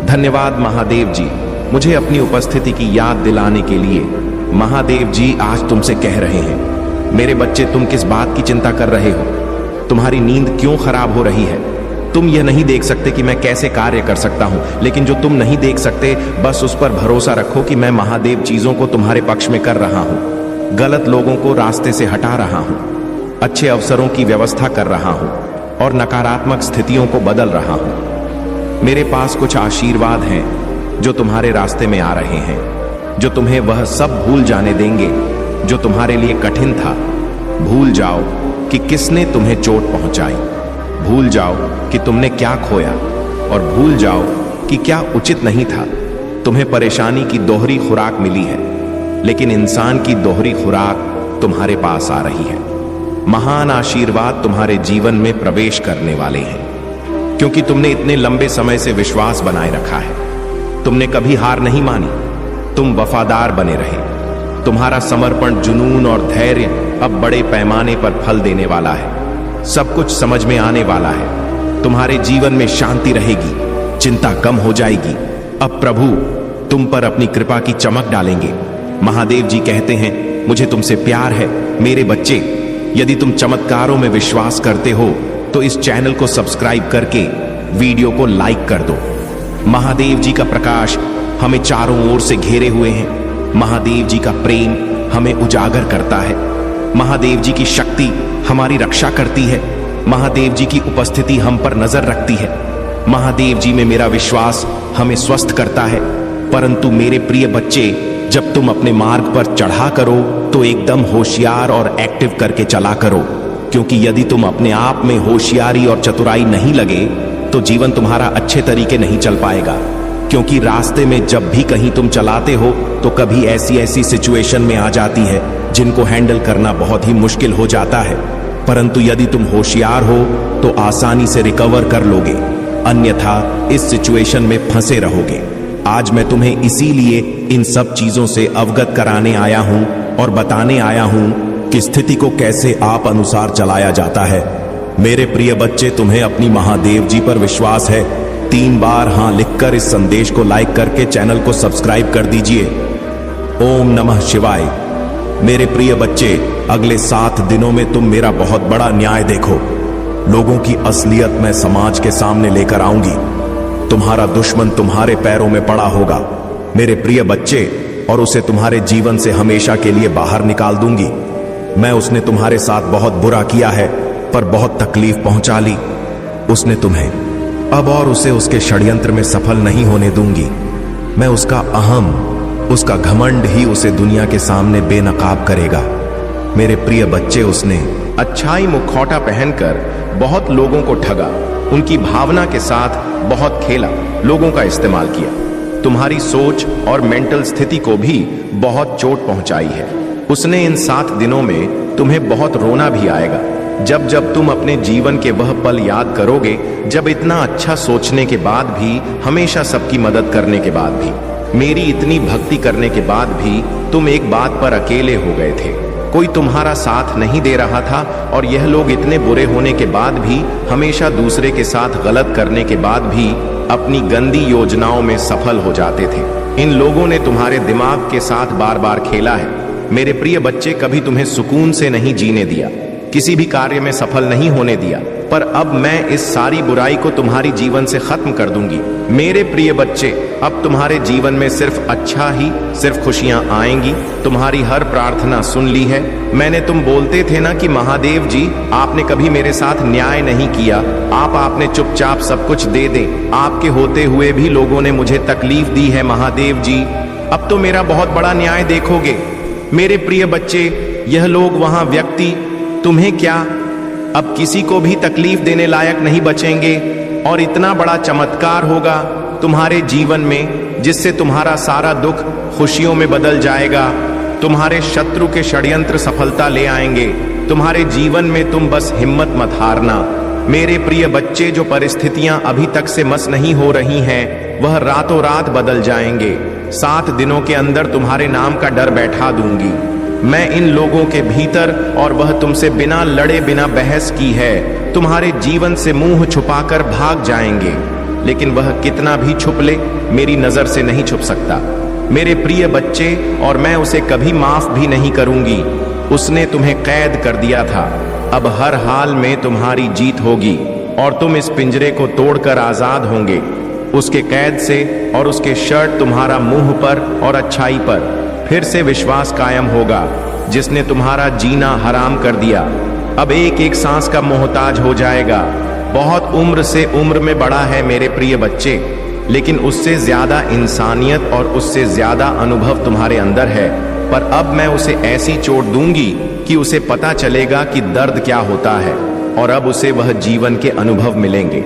A: धन्यवाद महादेव जी, मुझे अपनी उपस्थिति की याद दिलाने के लिए। महादेव जी आज तुमसे कह रहे हैं, मेरे बच्चे तुम किस बात की चिंता कर रहे हो? तुम्हारी नींद क्यों खराब हो रही है? तुम यह नहीं देख सकते कि मैं कैसे कार्य कर सकता हूं, लेकिन जो तुम नहीं देख सकते बस उस पर भरोसा रखो कि मैं महादेव चीजों को तुम्हारे पक्ष में कर रहा हूं। गलत लोगों को रास्ते से हटा रहा हूं, अच्छे अवसरों की व्यवस्था कर रहा हूं और नकारात्मक स्थितियों को बदल रहा हूं। मेरे पास कुछ आशीर्वाद हैं जो तुम्हारे रास्ते में आ रहे हैं, जो तुम्हें वह सब भूल जाने देंगे जो तुम्हारे लिए कठिन था। भूल जाओ कि किसने तुम्हें चोट पहुंचाई। भूल जाओ कि तुमने क्या खोया और भूल जाओ कि क्या उचित नहीं था। तुम्हें परेशानी की दोहरी खुराक मिली है, लेकिन इंसान की दोहरी खुराक तुम्हारे पास आ रही है। महान आशीर्वाद तुम्हारे जीवन में प्रवेश करने वाले हैं, क्योंकि तुमने इतने लंबे समय से विश्वास बनाए रखा है। तुमने कभी हार नहीं मानी। तुम वफादार बने रहे। तुम्हारा समर्पण, जुनून और धैर्य अब बड़े पैमाने पर फल देने वाला है। सब कुछ समझ में आने वाला है। तुम्हारे जीवन में शांति रहेगी, चिंता कम हो जाएगी। अब प्रभु तुम पर अपनी कृपा की चमक डालेंगे। महादेव जी कहते हैं, मुझे तुमसे प्यार है मेरे बच्चे। यदि तुम चमत्कारों में विश्वास करते हो तो इस चैनल को सब्सक्राइब करके वीडियो को लाइक कर दो। महादेव जी का प्रकाश हमें चारों ओर से घेरे हुए हैं। महादेव जी का प्रेम हमें उजागर करता है। महादेव जी की शक्ति हमारी रक्षा करती है। महादेव जी की उपस्थिति हम पर नजर रखती है। महादेव जी में मेरा विश्वास हमें स्वस्थ करता है। परंतु मेरे प्रिय बच्चे, जब तुम अपने मार्ग पर चढ़ा करो तो एकदम होशियार और एक्टिव करके चला करो, क्योंकि यदि तुम अपने आप में होशियारी और चतुराई नहीं लगे तो जीवन तुम्हारा अच्छे तरीके नहीं चल पाएगा। क्योंकि रास्ते में जब भी कहीं तुम चलाते हो तो कभी ऐसी ऐसी सिचुएशन में आ जाती है जिनको हैंडल करना बहुत ही मुश्किल हो जाता है। परंतु यदि तुम होशियार हो तो आसानी से रिकवर कर लोगे, अन्यथा इस सिचुएशन में फंसे रहोगे। आज मैं तुम्हें इसीलिए इन सब चीजों से अवगत कराने आया हूं और बताने आया हूं कि स्थिति को कैसे आप अनुसार चलाया जाता है। मेरे प्रिय बच्चे, तुम्हें अपनी महादेव जी पर विश्वास है? 3 बार हां लिखकर इस संदेश को लाइक करके चैनल को सब्सक्राइब कर दीजिए। ओम नमः शिवाय। मेरे प्रिय बच्चे, अगले 7 दिनों में तुम मेरा बहुत बड़ा न्याय देखो। लोगों की असलियत मैं समाज के सामने लेकर आऊंगी। तुम्हारा दुश्मन तुम्हारे पैरों में पड़ा होगा मेरे प्रिय बच्चे, और उसे तुम्हारे जीवन से हमेशा के लिए बाहर निकाल दूंगी। मैं उसने तुम्हारे साथ बहुत बुरा किया है, पर बहुत तकलीफ पहुंचा ली उसने तुम्हें। अब और उसे उसके षड्यंत्र में सफल नहीं होने दूंगी। मैं उसका अहम, उसका घमंड ही उसे दुनिया के सामने बेनकाब करेगा। मेरे प्रिय बच्चे, उसने अच्छाई मुखौटा पहनकर बहुत लोगों को ठगा, उनकी भावना के साथ बहुत खेला, लोगों का इस्तेमाल किया। तुम्हारी सोच और मेंटल स्थिति को भी बहुत चोट पहुंचाई है। उसने इन 7 दिनों में तुम्हें बहुत रोना भी आएगा। जब जब तुम अपने जीवन के वह पल याद करोगे जब इतना अच्छा सोचने के बाद भी, हमेशा सबकी मदद करने के बाद भी, मेरी इतनी भक्ति करने के बाद भी तुम एक बात पर अकेले हो गए थे। कोई तुम्हारा साथ नहीं दे रहा था, और यह लोग इतने बुरे होने के बाद भी, हमेशा दूसरे के साथ गलत करने के बाद भी अपनी गंदी योजनाओं में सफल हो जाते थे। इन लोगों ने तुम्हारे दिमाग के साथ बार बार खेला है। मेरे प्रिय बच्चे, कभी तुम्हें सुकून से नहीं जीने दिया, किसी भी कार्य में सफल नहीं होने दिया। पर अब मैं इस सारी बुराई को तुम्हारी जीवन से खत्म कर दूंगी। मेरे प्रिय बच्चे, अब तुम्हारे जीवन में सिर्फ अच्छा ही, सिर्फ खुशियां आएंगी। तुम्हारी हर प्रार्थना सुन ली है मैंने। तुम बोलते थे ना कि महादेव जी, आपने कभी मेरे साथ न्याय नहीं किया, आपने चुपचाप सब कुछ दे दें। आपके होते हुए भी लोगों ने मुझे तकलीफ दी है महादेव जी। अब तो मेरा बहुत बड़ा न्याय देखोगे। मेरे प्रिय बच्चे, यह लोग, वहां व्यक्ति, तुम्हें क्या अब किसी को भी तकलीफ देने लायक नहीं बचेंगे, और इतना बड़ा चमत्कार होगा तुम्हारे जीवन में जिससे तुम्हारा सारा दुख खुशियों में बदल जाएगा। तुम्हारे शत्रु के षड्यंत्र सफलता ले आएंगे तुम्हारे जीवन में। तुम बस हिम्मत मत हारना। मेरे प्रिय बच्चे, जो परिस्थितियां अभी तक से मस नहीं हो रही हैं, वह रातों रात बदल जाएंगे। 7 दिनों के अंदर तुम्हारे नाम का डर बैठा दूंगी मैं इन लोगों के भीतर, और वह तुमसे बिना लड़े, बिना बहस की है, तुम्हारे जीवन से मुंह छुपाकर भाग जाएंगे। लेकिन वह कितना भी छुप ले, मेरी नजर से नहीं छुप सकता मेरे प्रिय बच्चे, और मैं उसे कभी माफ भी नहीं करूंगी। उसने तुम्हें कैद कर दिया था, अब हर हाल में तुम्हारी जीत होगी, और तुम इस पिंजरे को तोड़कर आजाद होंगे उसके कैद से। और उसके शर्ट तुम्हारा मुंह पर और अच्छाई पर फिर से विश्वास कायम होगा, जिसने तुम्हारा जीना हराम कर दिया। अब एक एक सांस का मोहताज हो जाएगा। बहुत उम्र से उम्र में बड़ा है मेरे प्रिय बच्चे, लेकिन उससे ज्यादा इंसानियत और उससे ज्यादा अनुभव तुम्हारे अंदर है। पर अब मैं उसे ऐसी चोट दूंगी कि उसे पता चलेगा कि दर्द क्या होता है, और अब उसे वह जीवन के अनुभव मिलेंगे।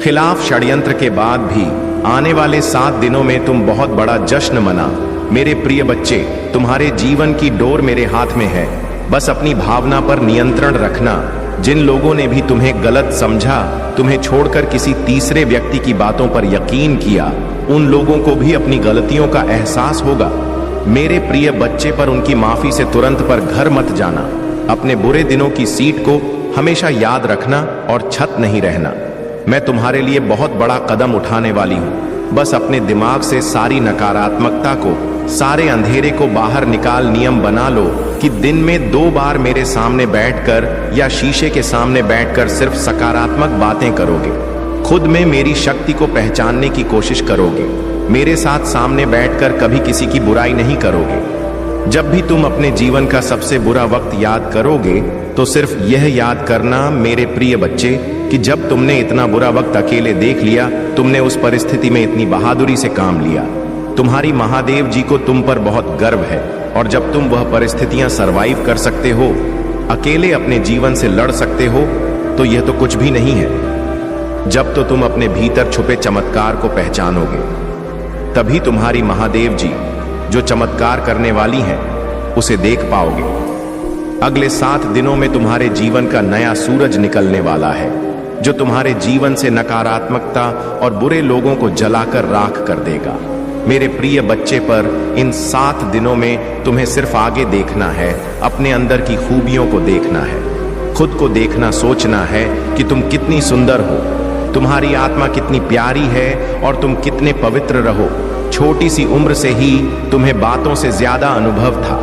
A: खिलाफ षड्यंत्र के बाद भी आने वाले 7 दिनों में तुम बहुत बड़ा जश्न मना। मेरे प्रिय बच्चे, तुम्हारे जीवन की डोर मेरे हाथ में है। बस अपनी भावना पर नियंत्रण रखना। जिन लोगों ने भी तुम्हें गलत समझा, तुम्हें छोड़कर किसी तीसरे व्यक्ति की बातों पर यकीन किया, उन लोगों को भी अपनी गलतियों का एहसास होगा। मेरे प्रिय बच्चे, पर उनकी माफी से तुरंत पर घर मत जाना। अपने बुरे दिनों की सीट को हमेशा याद रखना और छत नहीं रहना। मैं तुम्हारे लिए बहुत बड़ा कदम उठाने वाली हूँ। बस अपने दिमाग से सारी नकारात्मकता को, सारे अंधेरे को बाहर निकाल नियम बना लो कि दिन में 2 बार मेरे सामने बैठकर या शीशे के सामने बैठकर सिर्फ सकारात्मक बातें करोगे। खुद में मेरी शक्ति को पहचानने की कोशिश करोगे। मेरे साथ सामने बैठकर कभी किसी की बुराई नहीं करोगे। जब भी तुम अपने जीवन का सबसे बुरा वक्त याद करोगे तो सिर्फ यह याद करना मेरे प्रिय बच्चे कि जब तुमने इतना बुरा वक्त अकेले देख लिया, तुमने उस परिस्थिति में इतनी बहादुरी से काम लिया। तुम्हारी महादेव जी को तुम पर बहुत गर्व है, और जब तुम वह परिस्थितियां सरवाइव कर सकते हो, अकेले अपने जीवन से लड़ सकते हो, तो यह तो कुछ भी नहीं है। जब तो तुम अपने भीतर छुपे चमत्कार को पहचानोगे, तभी तुम्हारी महादेव जी जो चमत्कार करने वाली हैं उसे देख पाओगे। अगले 7 दिनों में तुम्हारे जीवन का नया सूरज निकलने वाला है, जो तुम्हारे जीवन से नकारात्मकता और बुरे लोगों को जलाकर राख कर देगा। मेरे प्रिय बच्चे, पर इन 7 दिनों में तुम्हें सिर्फ आगे देखना है, अपने अंदर की खूबियों को देखना है, खुद को देखना, सोचना है कि तुम कितनी सुंदर हो, तुम्हारी आत्मा कितनी प्यारी है और तुम कितने पवित्र रहो। छोटी सी उम्र से ही तुम्हें बातों से ज्यादा अनुभव था,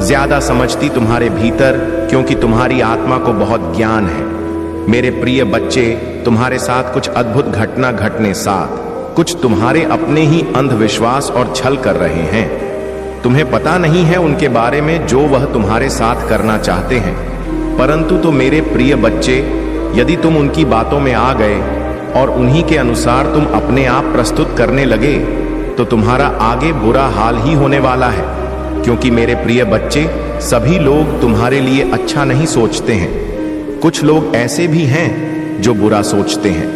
A: ज्यादा समझती तुम्हारे भीतर, क्योंकि तुम्हारी आत्मा को बहुत ज्ञान है। मेरे प्रिय बच्चे, तुम्हारे साथ कुछ अद्भुत घटना घटने साथ कुछ तुम्हारे अपने ही अंधविश्वास और छल कर रहे हैं। तुम्हें पता नहीं है उनके बारे में जो वह तुम्हारे साथ करना चाहते हैं, परंतु तो मेरे प्रिय बच्चे, यदि तुम उनकी बातों में आ गए और उन्हीं के अनुसार तुम अपने आप प्रस्तुत करने लगे, तो तुम्हारा आगे बुरा हाल ही होने वाला है। क्योंकि मेरे प्रिय बच्चे, सभी लोग तुम्हारे लिए अच्छा नहीं सोचते हैं। कुछ लोग ऐसे भी हैं जो बुरा सोचते हैं।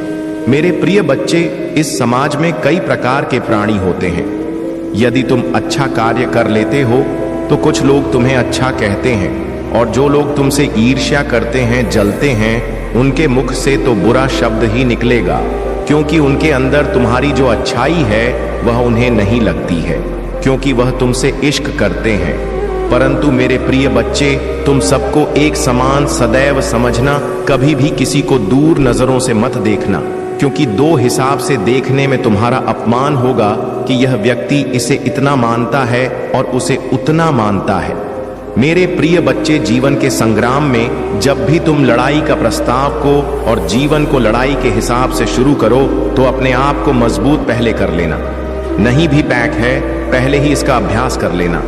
A: मेरे प्रिय बच्चे, इस समाज में कई प्रकार के प्राणी होते हैं। यदि तुम अच्छा कार्य कर लेते हो तो कुछ लोग तुम्हें अच्छा कहते हैं, और जो लोग तुमसे ईर्ष्या करते हैं, जलते हैं, उनके मुख से तो बुरा शब्द ही निकलेगा, क्योंकि उनके अंदर तुम्हारी जो अच्छाई है वह उन्हें नहीं लगती है, क्योंकि वह तुमसे इश्क करते हैं। परंतु मेरे प्रिय बच्चे, तुम सबको एक समान सदैव समझना, कभी भी किसी को दूर नजरों से मत देखना, क्योंकि 2 हिसाब से देखने में तुम्हारा अपमान होगा कि यह व्यक्ति इसे इतना मानता है और उसे उतना मानता है। मेरे प्रिय बच्चे, जीवन के संग्राम में जब भी तुम लड़ाई का प्रस्ताव को और जीवन को लड़ाई के हिसाब से शुरू करो, तो अपने आप को मजबूत पहले कर लेना। नहीं भी पैक है, पहले ही इसका अभ्यास कर लेना,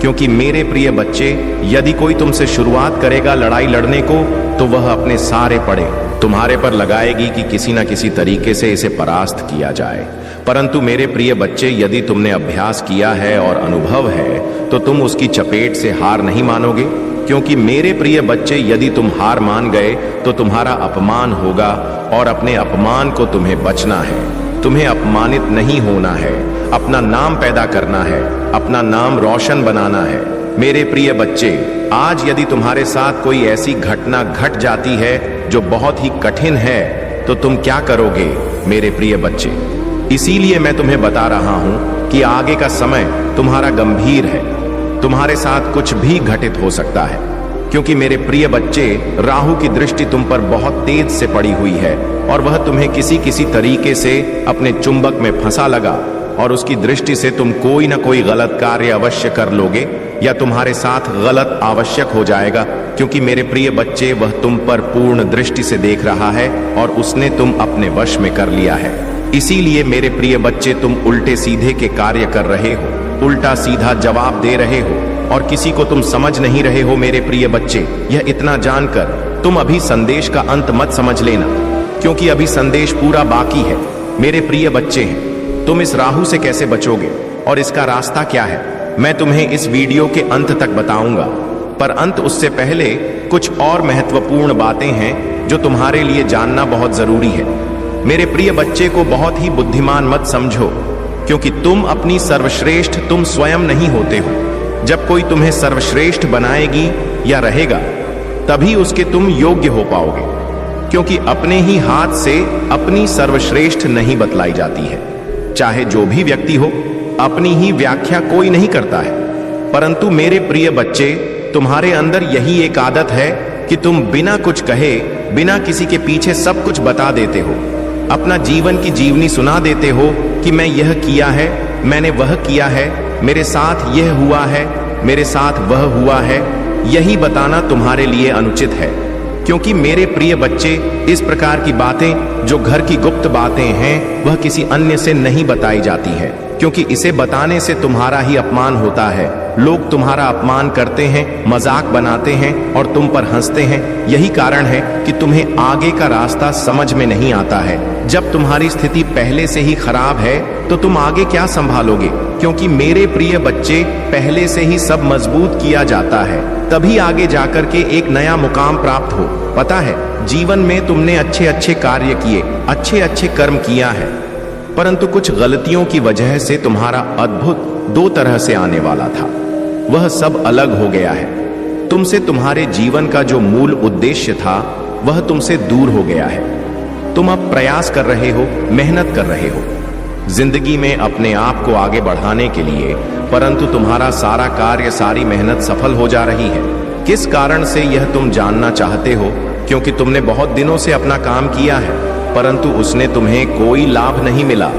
A: क्योंकि मेरे प्रिय बच्चे, यदि कोई तुमसे शुरुआत करेगा लड़ाई लड़ने को, तो वह अपने सारे पड़े तुम्हारे पर लगाएगी कि किसी न किसी तरीके से इसे परास्त किया जाए। परंतु मेरे प्रिय बच्चे, यदि तुमने अभ्यास किया है और अनुभव है, तो तुम उसकी चपेट से हार नहीं मानोगे। क्योंकि मेरे प्रिय बच्चे, यदि तुम हार मान गए तो तुम्हारा अपमान होगा, और अपने अपमान को तुम्हें बचना है। तुम्हें अपमानित नहीं होना है, अपना नाम पैदा करना है, अपना नाम रोशन बनाना है। मेरे प्रिय बच्चे, आज यदि तुम्हारे साथ कोई ऐसी घटना घट जाती है जो बहुत ही कठिन है, तो तुम क्या करोगे मेरे प्रिय बच्चे? इसीलिए मैं तुम्हें बता रहा हूं कि आगे का समय तुम्हारा गंभीर है, तुम्हारे साथ कुछ भी घटित हो सकता है। क्योंकि मेरे प्रिय बच्चे, राहु की दृष्टि तुम पर बहुत तेज से पड़ी हुई है, और वह तुम्हें किसी तरीके से अपने चुंबक में फंसा लगा, और उसकी दृष्टि से तुम कोई ना कोई गलत कार्य अवश्य कर लोगे, या तुम्हारे साथ गलत आवश्यक हो जाएगा। क्योंकि मेरे प्रिय बच्चे, वह तुम पर पूर्ण दृष्टि से देख रहा है, और उसने तुम अपने वश में कर लिया है। इसीलिए मेरे प्रिय बच्चे, तुम उल्टे सीधे के कार्य कर रहे हो, उल्टा सीधा जवाब दे रहे हो, और किसी को तुम समझ नहीं रहे हो। मेरे प्रिय बच्चे, यह इतना जानकर तुम अभी संदेश का अंत मत समझ लेना, क्योंकि अभी संदेश पूरा बाकी है। मेरे प्रिय बच्चे हैं, तुम इस राहु से कैसे बचोगे और इसका रास्ता क्या है, मैं तुम्हें इस वीडियो के अंत तक बताऊंगा। पर अंत उससे पहले कुछ और महत्वपूर्ण बातें हैं जो तुम्हारे लिए जानना बहुत जरूरी है। मेरे प्रिय बच्चे को बहुत ही बुद्धिमान मत समझो, क्योंकि तुम अपनी सर्वश्रेष्ठ तुम स्वयं नहीं होते हो। जब कोई तुम्हें सर्वश्रेष्ठ बनाएगी या रहेगा, तभी उसके तुम योग्य हो पाओगे, क्योंकि अपने ही हाथ से अपनी सर्वश्रेष्ठ नहीं बतलाई जाती है। चाहे जो भी व्यक्ति हो, अपनी ही व्याख्या कोई नहीं करता है। परंतु मेरे प्रिय बच्चे, तुम्हारे अंदर यही एक आदत है कि तुम बिना कुछ कहे, बिना किसी के पीछे सब कुछ बता देते हो, अपना जीवन की जीवनी सुना देते हो कि मैं यह किया है, मैंने वह किया है, मेरे साथ यह हुआ है, मेरे साथ वह हुआ है। यही बताना तुम्हारे लिए अनुचित है, क्योंकि मेरे प्रिय बच्चे, इस प्रकार की बातें जो घर की गुप्त बातें हैं, वह किसी अन्य से नहीं बताई जाती है, क्योंकि इसे बताने से तुम्हारा ही अपमान होता है। लोग तुम्हारा अपमान करते हैं, मजाक बनाते हैं और तुम पर हंसते हैं। यही कारण है कि तुम्हें आगे का रास्ता समझ में नहीं आता है। जब तुम्हारी स्थिति पहले से ही खराब है तो तुम आगे क्या संभालोगे? क्योंकि मेरे प्रिय बच्चे, पहले से ही सब मजबूत किया जाता है, तभी आगे जाकर के एक नया मुकाम प्राप्त हो। पता है, जीवन में तुमने अच्छे अच्छे कार्य किए, अच्छे अच्छे कर्म किया है, परंतु कुछ गलतियों की वजह से तुम्हारा अद्भुत दो तरह से आने वाला था, वह सब अलग हो गया है। तुमसे तुम्हारे जीवन का जो मूल उद्देश्य था वह तुमसे दूर हो गया है। तुम अब प्रयास कर रहे हो, मेहनत कर रहे हो जिंदगी में अपने आप को आगे बढ़ाने के लिए, परंतु तुम्हारा सारा कार्य, सारी मेहनत सफल हो जा रही है। किस कारण से यह तुम जानना चाहते हो? क्योंकि तुमने बहुत दिनों से अपना काम किया है, परंतु उसने तुम्हें कोई लाभ नहीं मिला।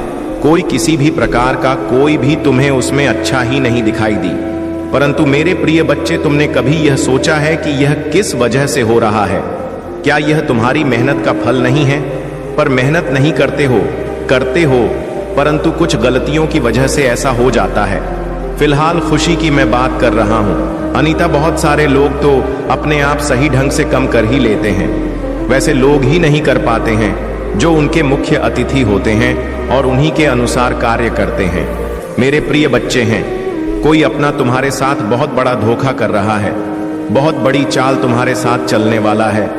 A: कोई किसी भी प्रकार का कोई भी तुम्हें उसमें अच्छा ही नहीं दिखाई दी। परंतु मेरे प्रिय बच्चे, तुमने कभी यह सोचा है कि यह किस वजह से हो रहा है? क्या यह तुम्हारी मेहनत का फल नहीं है? पर मेहनत नहीं करते हो, परंतु कुछ गलतियों की वजह से ऐसा हो जाता है। फिलहाल खुशी की मैं बात कर रहा हूँ अनीता। बहुत सारे लोग तो अपने आप सही ढंग से कम कर ही लेते हैं। वैसे लोग ही नहीं कर पाते हैं जो उनके मुख्य अतिथि होते हैं और उन्हीं के अनुसार कार्य करते हैं। मेरे प्रिय बच्चे हैं, कोई अपना तुम्हारे साथ बहुत बड़ा धोखा कर रहा है, बहुत बड़ी चाल तुम्हारे साथ चलने वाला है।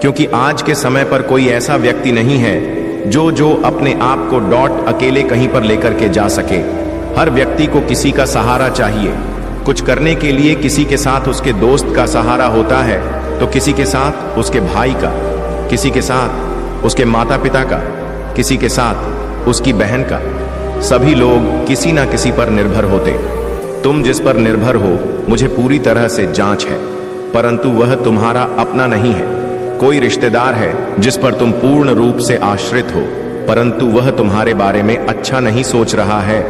A: क्योंकि आज के समय पर कोई ऐसा व्यक्ति नहीं है जो अपने आप को अकेले कहीं पर लेकर के जा सके। हर व्यक्ति को किसी का सहारा चाहिए। कुछ करने के लिए किसी के साथ उसके दोस्त का सहारा होता है, तो किसी के साथ उसके भाई का, किसी के साथ उसके माता पिता का, किसी के साथ उसकी बहन का। सभी लोग किसी ना किसी पर निर्भर होते। तुम जिस पर निर्भर हो मुझे पूरी तरह से जांच है, परंतु वह तुम्हारा अपना नहीं है। कोई रिश्तेदार है जिस पर तुम पूर्ण रूप से आश्रित हो, परंतु वह तुम्हारे बारे में अच्छा नहीं सोच रहा है।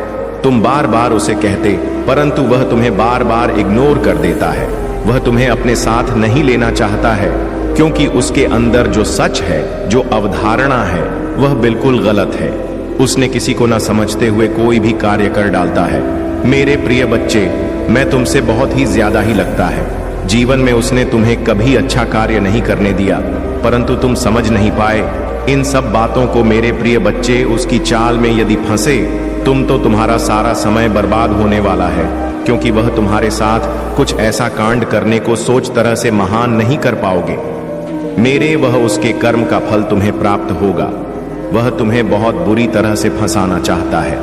A: तुम बार बार उसे कहते, परंतु वह तुम्हें बार बार इग्नोर कर देता है। वह तुम्हें अपने साथ नहीं लेना चाहता है, क्योंकि उसके अंदर जो सच है, जो अवधारणा है, वह बिल्कुल गलत है। उसने किसी को न समझते हुए कोई भी कार्य कर डालता है। मेरे प्रिय बच्चे, मैं तुमसे बहुत ही ज्यादा ही लगता है। जीवन में उसने तुम्हें कभी अच्छा कार्य नहीं करने दिया, परंतु तुम समझ नहीं पाए। इन सब बातों को मेरे प्रिय बच्चे, उसकी चाल में यदि फंसे तुम तो तुम्हारा सारा समय बर्बाद होने वाला है, क्योंकि वह तुम्हारे साथ कुछ ऐसा कांड करने को सोच तरह से महान नहीं कर पाओगे। मेरे वह उसके कर्म का फल तुम्हें प्राप्त होगा। वह तुम्हें बहुत बुरी तरह से फंसाना चाहता है,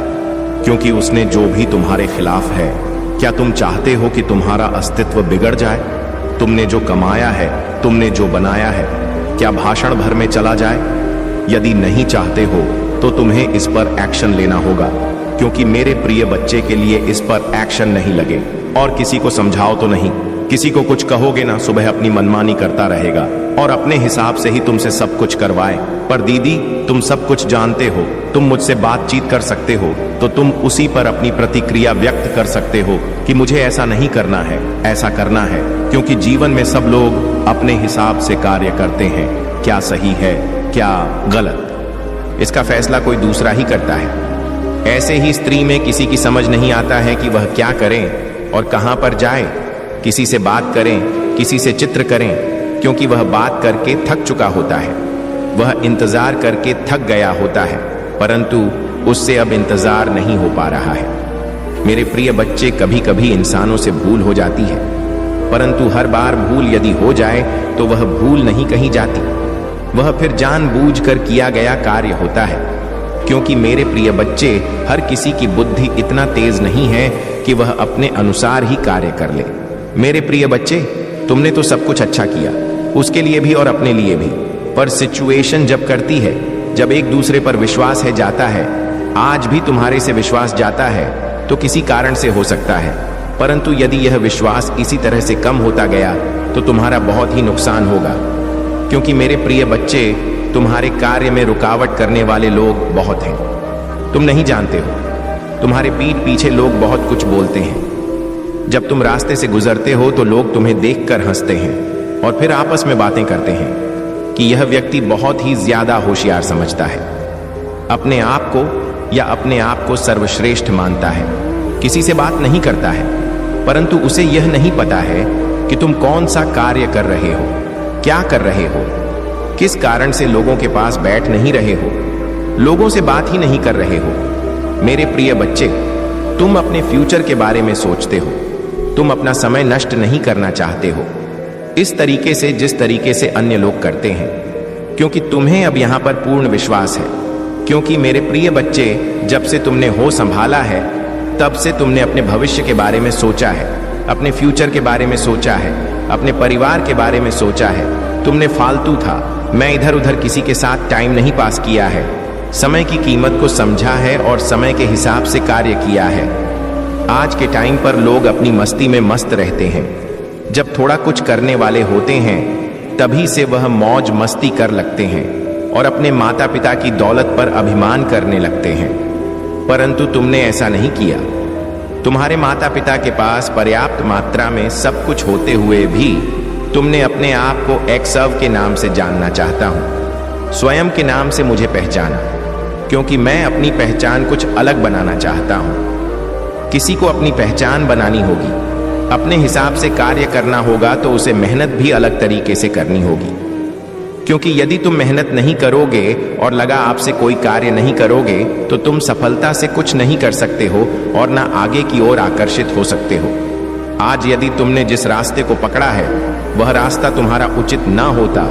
A: क्योंकि उसने जो भी तुम्हारे खिलाफ है। क्या तुम चाहते हो कि तुम्हारा अस्तित्व बिगड़ जाए? तुमने जो कमाया है, तुमने जो बनाया है, क्या भाषण भर में चला जाए? यदि नहीं चाहते हो तो तुम्हें इस पर एक्शन लेना होगा, क्योंकि मेरे प्रिय बच्चे के लिए इस पर एक्शन नहीं लगे। और किसी को समझाओ तो नहीं, किसी को कुछ कहोगे ना, सुबह अपनी मनमानी करता रहेगा और अपने हिसाब से ही तुमसे सब कुछ करवाए। पर दीदी, तुम सब कुछ जानते हो, तुम मुझसे बातचीत कर सकते हो, तो तुम उसी पर अपनी प्रतिक्रिया व्यक्त कर सकते हो कि मुझे ऐसा नहीं करना है, ऐसा करना है। क्योंकि जीवन में सब लोग अपने हिसाब से कार्य करते हैं। क्या सही है, क्या गलत, इसका फैसला कोई दूसरा ही करता है। ऐसे ही स्त्री में किसी की समझ नहीं आता है कि वह क्या करें और कहां पर जाए। किसी से बात करें, किसी से चित्र करें, क्योंकि वह बात करके थक चुका होता है, वह इंतजार करके थक गया होता है, परंतु उससे अब इंतजार नहीं हो पा रहा है। मेरे प्रिय बच्चे, कभी कभी इंसानों से भूल हो जाती है, परंतु हर बार भूल यदि हो जाए तो वह भूल नहीं कही जाती, वह फिर जानबूझकर किया गया कार्य होता है। क्योंकि मेरे प्रिय बच्चे, हर किसी की बुद्धि इतना तेज नहीं है कि वह अपने अनुसार ही कार्य कर ले। मेरे प्रिय बच्चे, तुमने तो सब कुछ अच्छा किया, उसके लिए भी और अपने लिए भी, पर सिचुएशन जब करती है, जब एक दूसरे पर विश्वास है जाता है, आज भी तुम्हारे से विश्वास जाता है तो किसी कारण से हो सकता है, परंतु यदि यह विश्वास इसी तरह से कम होता गया तो तुम्हारा बहुत ही नुकसान होगा। क्योंकि मेरे प्रिय बच्चे, तुम्हारे कार्य में रुकावट करने वाले लोग बहुत हैं। तुम नहीं जानते हो, तुम्हारे पीठ पीछे लोग बहुत कुछ बोलते हैं। जब तुम रास्ते से गुजरते हो तो लोग तुम्हें देखकर हंसते हैं और फिर आपस में बातें करते हैं कि यह व्यक्ति बहुत ही ज्यादा होशियार समझता है। अपने आप को या अपने आप को सर्वश्रेष्ठ मानता है, किसी से बात नहीं करता है, परंतु उसे यह नहीं पता है कि तुम कौन सा कार्य कर रहे हो, क्या कर रहे हो, किस कारण से लोगों के पास बैठ नहीं रहे हो, लोगों से बात ही नहीं कर रहे हो। मेरे प्रिय बच्चे, तुम अपने फ्यूचर के बारे में सोचते हो, तुम अपना समय नष्ट नहीं करना चाहते हो इस तरीके से जिस तरीके से अन्य लोग करते हैं, क्योंकि तुम्हें अब यहां पर पूर्ण विश्वास है। क्योंकि मेरे प्रिय बच्चे, जब से तुमने होश संभाला है तब से तुमने अपने भविष्य के बारे में सोचा है, अपने फ्यूचर के बारे में सोचा है, अपने परिवार के बारे में सोचा है। तुमने फालतू था, मैं इधर उधर किसी के साथ टाइम नहीं पास किया है, समय की कीमत को समझा है और समय के हिसाब से कार्य किया है। आज के टाइम पर लोग अपनी मस्ती में मस्त रहते हैं। जब थोड़ा कुछ करने वाले होते हैं तभी से वह मौज मस्ती कर लगते हैं और अपने माता पिता की दौलत पर अभिमान करने लगते हैं, परंतु तुमने ऐसा नहीं किया। तुम्हारे माता पिता के पास पर्याप्त मात्रा में सब कुछ होते हुए भी तुमने अपने आप को एक सर्व के नाम से जानना चाहता हूं, स्वयं के नाम से मुझे पहचाना, क्योंकि मैं अपनी पहचान कुछ अलग बनाना चाहता हूं। किसी को अपनी पहचान बनानी होगी, अपने हिसाब से कार्य करना होगा, तो उसे मेहनत भी अलग तरीके से करनी होगी। क्योंकि यदि तुम मेहनत नहीं करोगे और लगा आपसे कोई कार्य नहीं करोगे तो तुम सफलता से कुछ नहीं कर सकते हो और ना आगे की ओर आकर्षित हो सकते हो। आज यदि तुमने जिस रास्ते को पकड़ा है वह रास्ता तुम्हारा उचित ना होता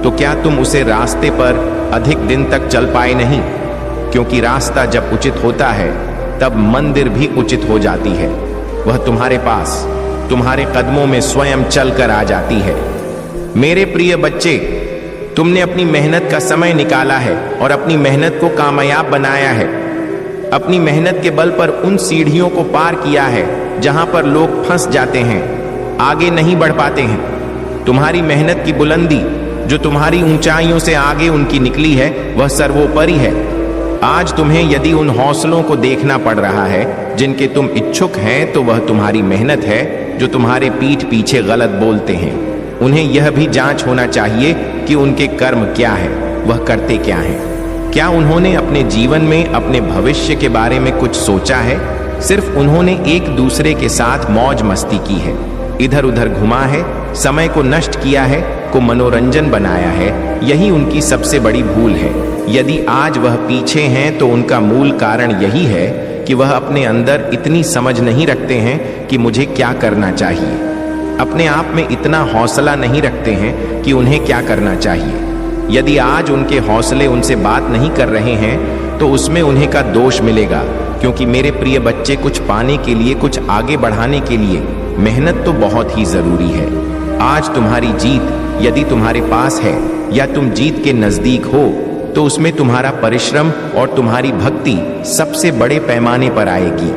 A: तो क्या तुम उसे रास्ते पर अधिक दिन तक चल पाए नहीं? क्योंकि रास्ता जब उचित होता है तब मंदिर भी उचित हो जाती है। वह तुम्हारे पास, तुम्हारे कदमों में स्वयं चलकर आ जाती है। मेरे प्रिय बच्चे, तुमने अपनी मेहनत का समय निकाला है और अपनी मेहनत को कामयाब बनाया है। अपनी मेहनत के बल पर उन सीढ़ियों को पार किया है जहां पर लोग फंस जाते हैं, आगे नहीं बढ़ पाते हैं। तुम्हारी मेहनत की बुलंदी जो तुम्हारी ऊंचाइयों से आगे उनकी निकली है वह सर्वोपरि है। आज तुम्हें यदि उन हौसलों को देखना पड़ रहा है जिनके तुम इच्छुक हैं, तो वह तुम्हारी मेहनत है जो तुम्हारे पीठ पीछे गलत बोलते हैं। उन्हें यह भी जांच होना चाहिए कि उनके कर्म क्या है, वह करते क्या हैं। क्या उन्होंने अपने जीवन में अपने भविष्य के बारे में कुछ सोचा है? सिर्फ उन्होंने एक दूसरे के साथ मौज मस्ती की है, इधर उधर घुमा है, समय को नष्ट किया है, को मनोरंजन बनाया है। यही उनकी सबसे बड़ी भूल है। यदि आज वह पीछे हैं तो उनका मूल कारण यही है कि वह अपने अंदर इतनी समझ नहीं रखते हैं कि मुझे क्या करना चाहिए, अपने आप में इतना हौसला नहीं रखते हैं कि उन्हें क्या करना चाहिए। यदि आज उनके हौसले उनसे बात नहीं कर रहे हैं तो उसमें उन्हें का दोष मिलेगा, क्योंकि मेरे प्रिय बच्चे, कुछ पाने के लिए, कुछ आगे बढ़ाने के लिए मेहनत तो बहुत ही जरूरी है। आज तुम्हारी जीत यदि तुम्हारे पास है या तुम जीत के नजदीक हो तो उसमें तुम्हारा परिश्रम और तुम्हारी भक्ति सबसे बड़े पैमाने पर आएगी,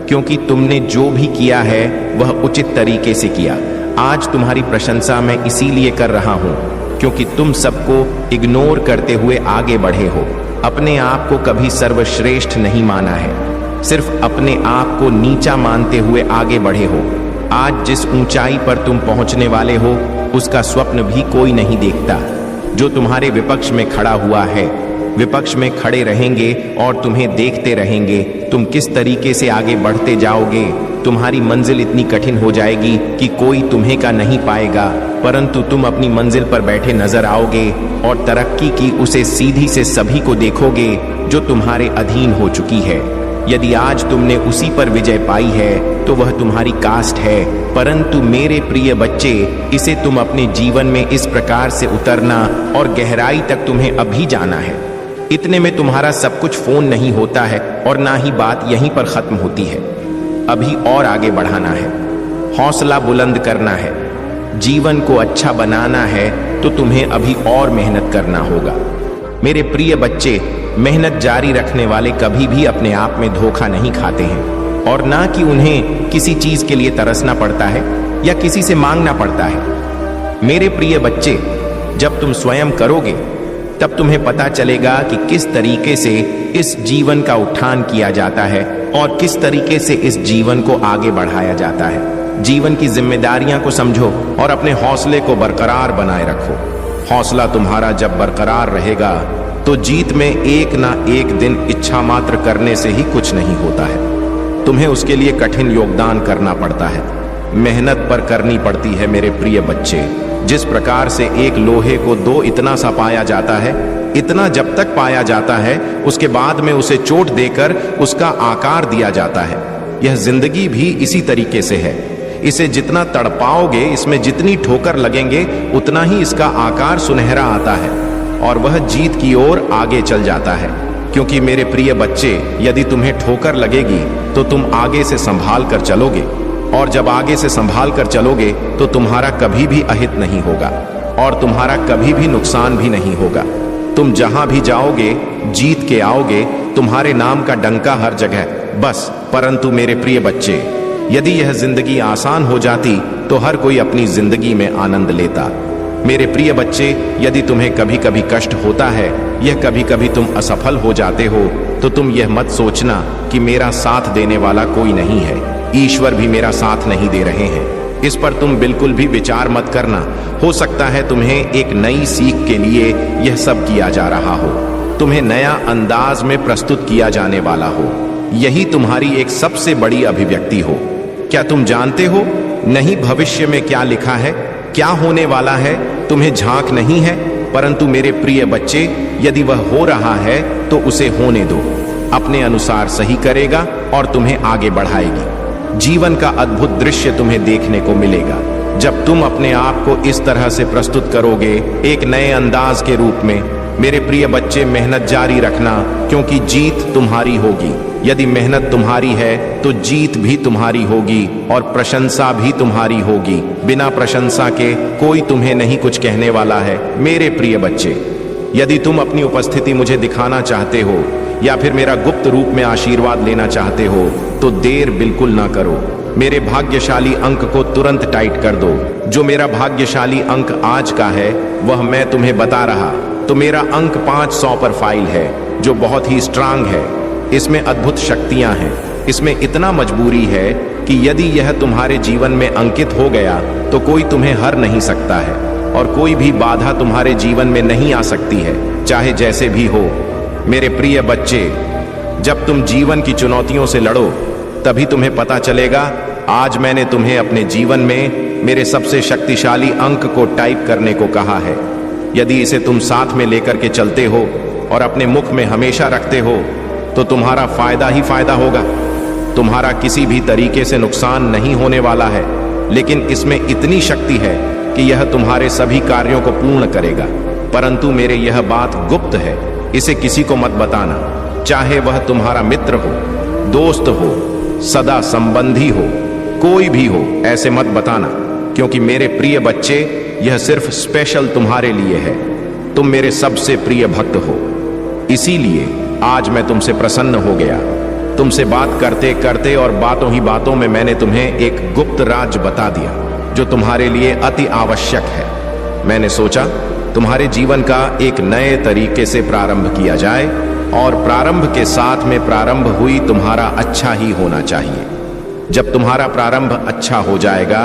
A: क्योंकि तुमने जो भी किया है वह उचित तरीके से किया। आज तुम्हारी प्रशंसा मैं इसीलिए कर रहा हूं क्योंकि तुम सबको इग्नोर करते हुए आगे बढ़े हो। अपने आप को कभी सर्वश्रेष्ठ नहीं माना है, सिर्फ अपने आप को नीचा मानते हुए आगे बढ़े हो। आज जिस ऊंचाई पर तुम पहुंचने वाले हो उसका स्वप्न भी कोई नहीं देखता। जो तुम्हारे विपक्ष में खड़ा हुआ है, विपक्ष में खड़े रहेंगे और तुम्हें देखते रहेंगे तुम किस तरीके से आगे बढ़ते जाओगे। तुम्हारी मंजिल इतनी कठिन हो जाएगी कि कोई तुम्हें का नहीं पाएगा, परंतु तुम अपनी मंजिल पर बैठे नजर आओगे और तरक्की की उसे सीधी से सभी को देखोगे जो तुम्हारे अधीन हो चुकी है। यदि आज तुमने उसी पर विजय पाई है तो वह तुम्हारी कास्ट है, परंतु मेरे प्रिय बच्चे, इसे तुम अपने जीवन में इस प्रकार से उतरना और गहराई तक तुम्हें अभी जाना है। इतने में तुम्हारा सब कुछ फोन नहीं होता है और ना ही बात यहीं पर खत्म होती है। अभी और आगे बढ़ाना है, हौसला बुलंद करना है, जीवन को अच्छा बनाना है तो तुम्हें अभी और मेहनत करना होगा। मेरे प्रिय बच्चे, मेहनत जारी रखने वाले कभी भी अपने आप में धोखा नहीं खाते हैं और ना कि उन्हें किसी चीज के लिए तरसना पड़ता है या किसी से मांगना पड़ता है। मेरे प्रिय बच्चे, जब तुम स्वयं करोगे तब तुम्हें पता चलेगा कि किस तरीके से इस जीवन का उत्थान किया जाता है और किस तरीके से इस जीवन को आगे बढ़ाया जाता है। जीवन की जिम्मेदारियां को समझो और अपने हौसले को बरकरार बनाए रखो। हौसला तुम्हारा जब बरकरार रहेगा तो जीत में एक ना एक दिन इच्छा मात्र करने से ही कुछ नहीं होता है। तुम्हें उसके लिए कठिन योगदान करना पड़ता है, मेहनत पर करनी पड़ती है मेरे प्रिय बच्चे। जिस प्रकार से एक लोहे को दो इतना सा पाया जाता है, इतना जब तक पाया जाता है उसके बाद में उसे चोट देकर उसका आकार दिया जाता है। यह जिंदगी भी इसी तरीके से है। इसे जितना तड़पाओगे, इसमें जितनी ठोकर लगेंगे, उतना ही इसका आकार सुनहरा आता है और वह जीत की ओर आगे चल जाता है। क्योंकि मेरे प्रिय बच्चे, यदि तुम्हें ठोकर लगेगी तो तुम आगे से संभाल कर चलोगे, और जब आगे से संभाल कर चलोगे तो तुम्हारा कभी भी अहित नहीं होगा और तुम्हारा कभी भी नुकसान भी नहीं होगा। तुम जहां भी जाओगे जीत के आओगे, तुम्हारे नाम का डंका हर जगह। बस परंतु मेरे प्रिय बच्चे, यदि यह जिंदगी आसान हो जाती तो हर कोई अपनी जिंदगी में आनंद लेता। मेरे प्रिय बच्चे, यदि तुम्हें कभी कभी कष्ट होता है, यह कभी कभी तुम असफल हो जाते हो, तो तुम यह मत सोचना कि मेरा साथ देने वाला कोई नहीं है, ईश्वर भी मेरा साथ नहीं दे रहे हैं। इस पर तुम बिल्कुल भी विचार मत करना। हो सकता है तुम्हें एक नई सीख के लिए यह सब किया जा रहा हो, तुम्हें नया अंदाज में प्रस्तुत किया जाने वाला हो। यही तुम्हारी एक सबसे बड़ी अभिव्यक्ति हो। क्या तुम जानते हो नहीं भविष्य में क्या लिखा है, क्या होने वाला है, तुम्हें झांक नहीं है। परंतु मेरे प्रिय बच्चे, यदि वह हो रहा है तो उसे होने दो। अपने अनुसार सही करेगा और तुम्हें आगे बढ़ाएगी। जीवन का अद्भुत दृश्य तुम्हें देखने को मिलेगा जब तुम अपने आप को इस तरह से प्रस्तुत करोगे, एक नए अंदाज के रूप में। मेरे प्रिय बच्चे, मेहनत जारी रखना, क्योंकि जीत तुम्हारी होगी। यदि मेहनत तुम्हारी है तो जीत भी तुम्हारी होगी और प्रशंसा भी तुम्हारी होगी। बिना प्रशंसा के कोई तुम्हें नहीं कुछ कहने वाला है। मेरे प्रिय बच्चे, यदि तुम अपनी उपस्थिति मुझे दिखाना चाहते हो या फिर मेरा गुप्त रूप में आशीर्वाद लेना चाहते हो तो देर बिल्कुल ना करो। मेरे भाग्यशाली अंक को तुरंत टाइट कर दो। जो मेरा भाग्यशाली अंक आज का है वह मैं तुम्हें बता रहा। तो मेरा अंक 500 पर फाइल है, जो बहुत ही स्ट्रांग है। इसमें अद्भुत शक्तियां हैं। इसमें इतना मजबूरी है कि यदि यह तुम्हारे जीवन में अंकित हो गया तो कोई तुम्हें हर नहीं सकता है और कोई भी बाधा तुम्हारे जीवन में नहीं आ सकती है, चाहे जैसे भी हो। मेरे प्रिय बच्चे, जब तुम जीवन की चुनौतियों से लड़ो तभी तुम्हें पता चलेगा। आज मैंने तुम्हें अपने जीवन में मेरे सबसे शक्तिशाली अंक को टाइप करने को कहा है। यदि इसे तुम साथ में लेकर के चलते हो और अपने मुख में हमेशा रखते हो तो तुम्हारा फायदा ही फायदा होगा। तुम्हारा किसी भी तरीके से नुकसान नहीं होने वाला है, लेकिन इसमें इतनी शक्ति है कि यह तुम्हारे सभी कार्यों को पूर्ण करेगा। परंतु मेरे यह बात गुप्त है, इसे किसी को मत बताना, चाहे वह तुम्हारा मित्र हो, दोस्त हो, सदा संबंधी हो, कोई भी हो, ऐसे मत बताना। क्योंकि मेरे प्रिय बच्चे, यह सिर्फ स्पेशल तुम्हारे लिए है। तुम मेरे सबसे प्रिय भक्त हो, इसीलिए आज मैं तुमसे प्रसन्न हो गया। तुमसे बात करते करते और बातों ही बातों में मैंने तुम्हें एक गुप्त राज बता दिया जो तुम्हारे लिए अति आवश्यक है। मैंने सोचा तुम्हारे जीवन का एक नए तरीके से प्रारंभ किया जाए, और प्रारंभ के साथ में प्रारंभ हुई तुम्हारा अच्छा ही होना चाहिए। जब तुम्हारा प्रारंभ अच्छा हो जाएगा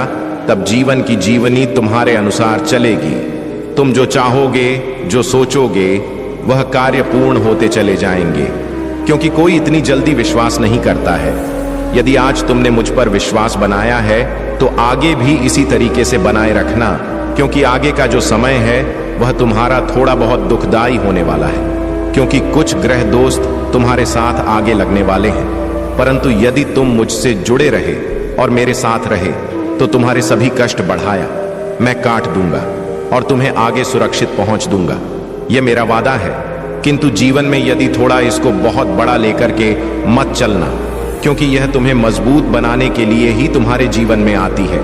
A: तब जीवन की जीवनी तुम्हारे अनुसार चलेगी। तुम जो चाहोगे, जो सोचोगे, वह कार्य पूर्ण होते चले जाएंगे, क्योंकि कोई इतनी जल्दी विश्वास नहीं करता है। यदि आज तुमने मुझ पर विश्वास बनाया है तो आगे भी इसी तरीके से बनाए रखना, क्योंकि आगे का जो समय है वह तुम्हारा थोड़ा बहुत दुखदाई होने वाला है। क्योंकि कुछ ग्रह दोस्त तुम्हारे साथ आगे लगने वाले हैं, परंतु यदि तुम मुझसे जुड़े रहे और मेरे साथ रहे तो तुम्हारे सभी कष्ट बढ़ाया मैं काट दूंगा और तुम्हें आगे सुरक्षित पहुंच दूंगा। यह मेरा वादा है। किंतु जीवन में यदि थोड़ा इसको बहुत बड़ा लेकर के मत चलना, क्योंकि यह तुम्हें मजबूत बनाने के लिए ही तुम्हारे जीवन में आती है।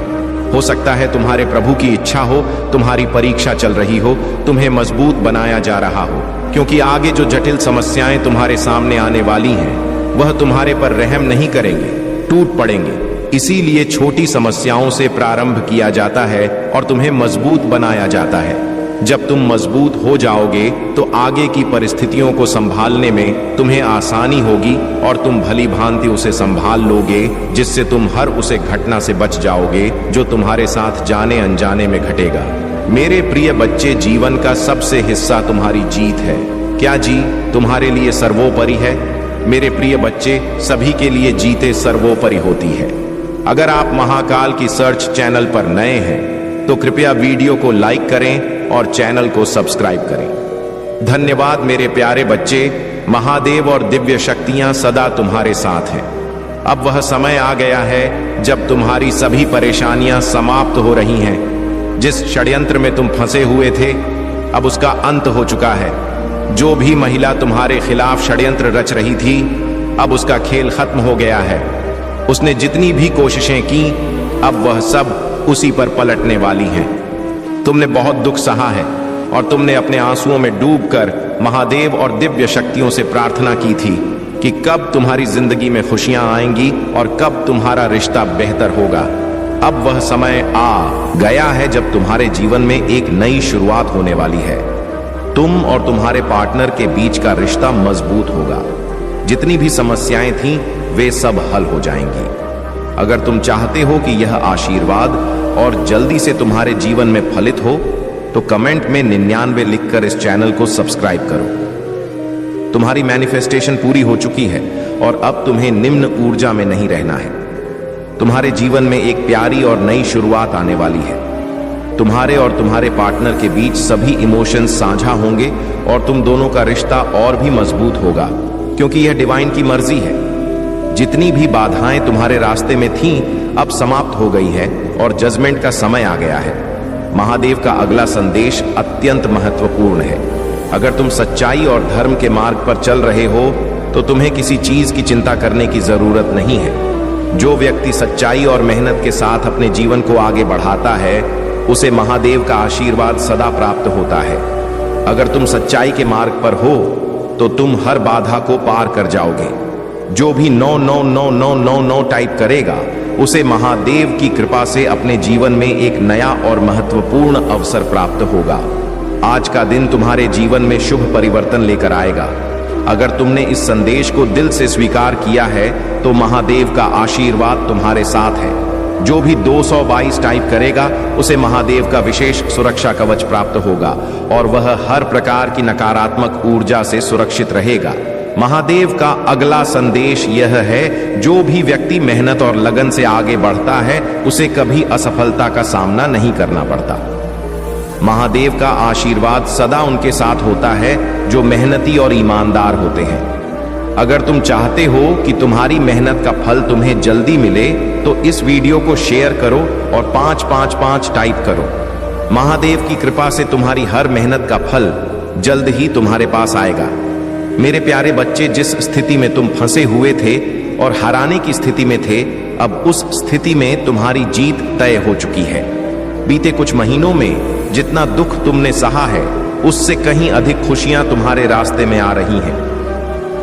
A: हो सकता है तुम्हारे प्रभु की इच्छा हो, तुम्हारी परीक्षा चल रही हो, तुम्हें मजबूत बनाया जा रहा हो, क्योंकि आगे जो जटिल समस्याएं तुम्हारे सामने आने वाली हैं वह तुम्हारे पर रहम नहीं करेंगे, टूट पड़ेंगे। इसीलिए छोटी समस्याओं से प्रारंभ किया जाता है और तुम्हें मजबूत बनाया जाता है। जब तुम मजबूत हो जाओगे तो आगे की परिस्थितियों को संभालने में तुम्हें आसानी होगी और तुम भली भांति उसे संभाल लोगे, जिससे तुम हर उसे घटना से बच जाओगे जो तुम्हारे साथ जाने अनजाने में घटेगा। मेरे प्रिय बच्चे, जीवन का सबसे हिस्सा तुम्हारी जीत है। क्या जी तुम्हारे लिए सर्वोपरि है? मेरे प्रिय बच्चे, सभी के लिए जीते सर्वोपरि होती है। अगर आप महाकाल की सर्च चैनल पर नए हैं तो कृपया वीडियो को लाइक करें और चैनल को सब्सक्राइब करें। धन्यवाद मेरे प्यारे बच्चे। महादेव और दिव्य शक्तियां सदा तुम्हारे साथ हैं। अब वह समय आ गया है जब तुम्हारी सभी परेशानियां समाप्त हो रही हैं। जिस षड्यंत्र में तुम फंसे हुए थे, अब उसका अंत हो चुका है। जो भी महिला तुम्हारे खिलाफ षड्यंत्र रच रही थी, अब उसका खेल खत्म हो गया है। उसने जितनी भी कोशिशें की, अब वह सब उसी पर पलटने वाली हैं। तुमने बहुत दुख सहा है और तुमने अपने आंसुओं में डूबकर महादेव और दिव्य शक्तियों से प्रार्थना की थी कि कब तुम्हारी जिंदगी में खुशियां आएंगी और कब तुम्हारा रिश्ता बेहतर होगा। अब वह समय आ गया है जब तुम्हारे जीवन में एक नई शुरुआत होने वाली है। तुम और तुम्हारे पार्टनर के बीच का रिश्ता मजबूत होगा। जितनी भी समस्याएं थीं, वे सब हल हो जाएंगी। अगर तुम चाहते हो कि यह आशीर्वाद और जल्दी से तुम्हारे जीवन में फलित हो, तो कमेंट में 99 लिखकर इस चैनल को सब्सक्राइब करो। तुम्हारी मैनिफेस्टेशन पूरी हो चुकी है और अब तुम्हें निम्न ऊर्जा में नहीं रहना है। तुम्हारे जीवन में एक प्यारी और नई शुरुआत आने वाली है। तुम्हारे और तुम्हारे पार्टनर के बीच सभी इमोशंस साझा होंगे और तुम दोनों का रिश्ता और भी मजबूत होगा, क्योंकि यह डिवाइन की मर्जी है। जितनी भी बाधाएं तुम्हारे रास्ते में थीं, अब समाप्त हो गई है और जजमेंट का समय आ गया है। महादेव का अगला संदेश अत्यंत महत्वपूर्ण है। अगर तुम सच्चाई और धर्म के मार्ग पर चल रहे हो, तो तुम्हें किसी चीज की चिंता करने की जरूरत नहीं है। जो व्यक्ति सच्चाई और मेहनत के साथ अपने जीवन को आगे बढ़ाता है, उसे महादेव का आशीर्वाद सदा प्राप्त होता है। अगर तुम सच्चाई के मार्ग पर हो, तो तुम हर बाधा को पार कर जाओगे। जो भी 99999 टाइप करेगा, उसे महादेव की कृपा से अपने जीवन में एक नया और महत्वपूर्ण अवसर प्राप्त होगा। आज का दिन तुम्हारे जीवन में शुभ परिवर्तन लेकर आएगा। अगर तुमने इस संदेश को दिल से स्वीकार किया है, तो महादेव का आशीर्वाद तुम्हारे साथ है। जो भी 222 टाइप करेगा, उसे महादेव का विशेष सुरक्षा कवच प्राप्त होगा और वह हर प्रकार की नकारात्मक ऊर्जा से सुरक्षित रहेगा। महादेव का अगला संदेश यह है, जो भी व्यक्ति मेहनत और लगन से आगे बढ़ता है, उसे कभी असफलता का सामना नहीं करना पड़ता। महादेव का आशीर्वाद सदा उनके साथ होता है जो मेहनती और ईमानदार होते हैं। अगर तुम चाहते हो कि तुम्हारी मेहनत का फल तुम्हें जल्दी मिले, तो इस वीडियो को शेयर करो और 555 टाइप करो। महादेव की कृपा से तुम्हारी हर मेहनत का फल जल्द ही तुम्हारे पास आएगा। मेरे प्यारे बच्चे, जिस स्थिति में तुम फंसे हुए थे और हराने की स्थिति में थे, अब उस स्थिति में तुम्हारी जीत तय हो चुकी है। बीते कुछ महीनों में जितना दुख तुमने सहा है, उससे कहीं अधिक खुशियां तुम्हारे रास्ते में आ रही हैं।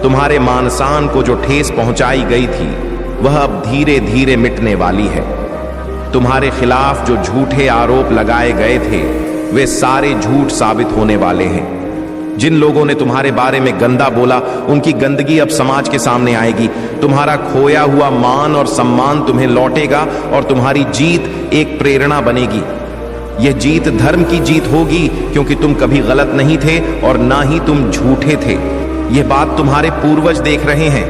A: तुम्हारे मान-शान को जो ठेस पहुंचाई गई थी, वह अब धीरे धीरे मिटने वाली है। तुम्हारे खिलाफ जो झूठे आरोप लगाए गए थे, वे सारे झूठ साबित होने वाले हैं। जिन लोगों ने तुम्हारे बारे में गंदा बोला, उनकी गंदगी अब समाज के सामने आएगी। तुम्हारा खोया हुआ मान और सम्मान तुम्हें लौटेगा और तुम्हारी जीत एक प्रेरणा बनेगी। यह जीत धर्म की जीत होगी, क्योंकि तुम कभी गलत नहीं थे और ना ही तुम झूठे थे। यह बात तुम्हारे पूर्वज देख रहे हैं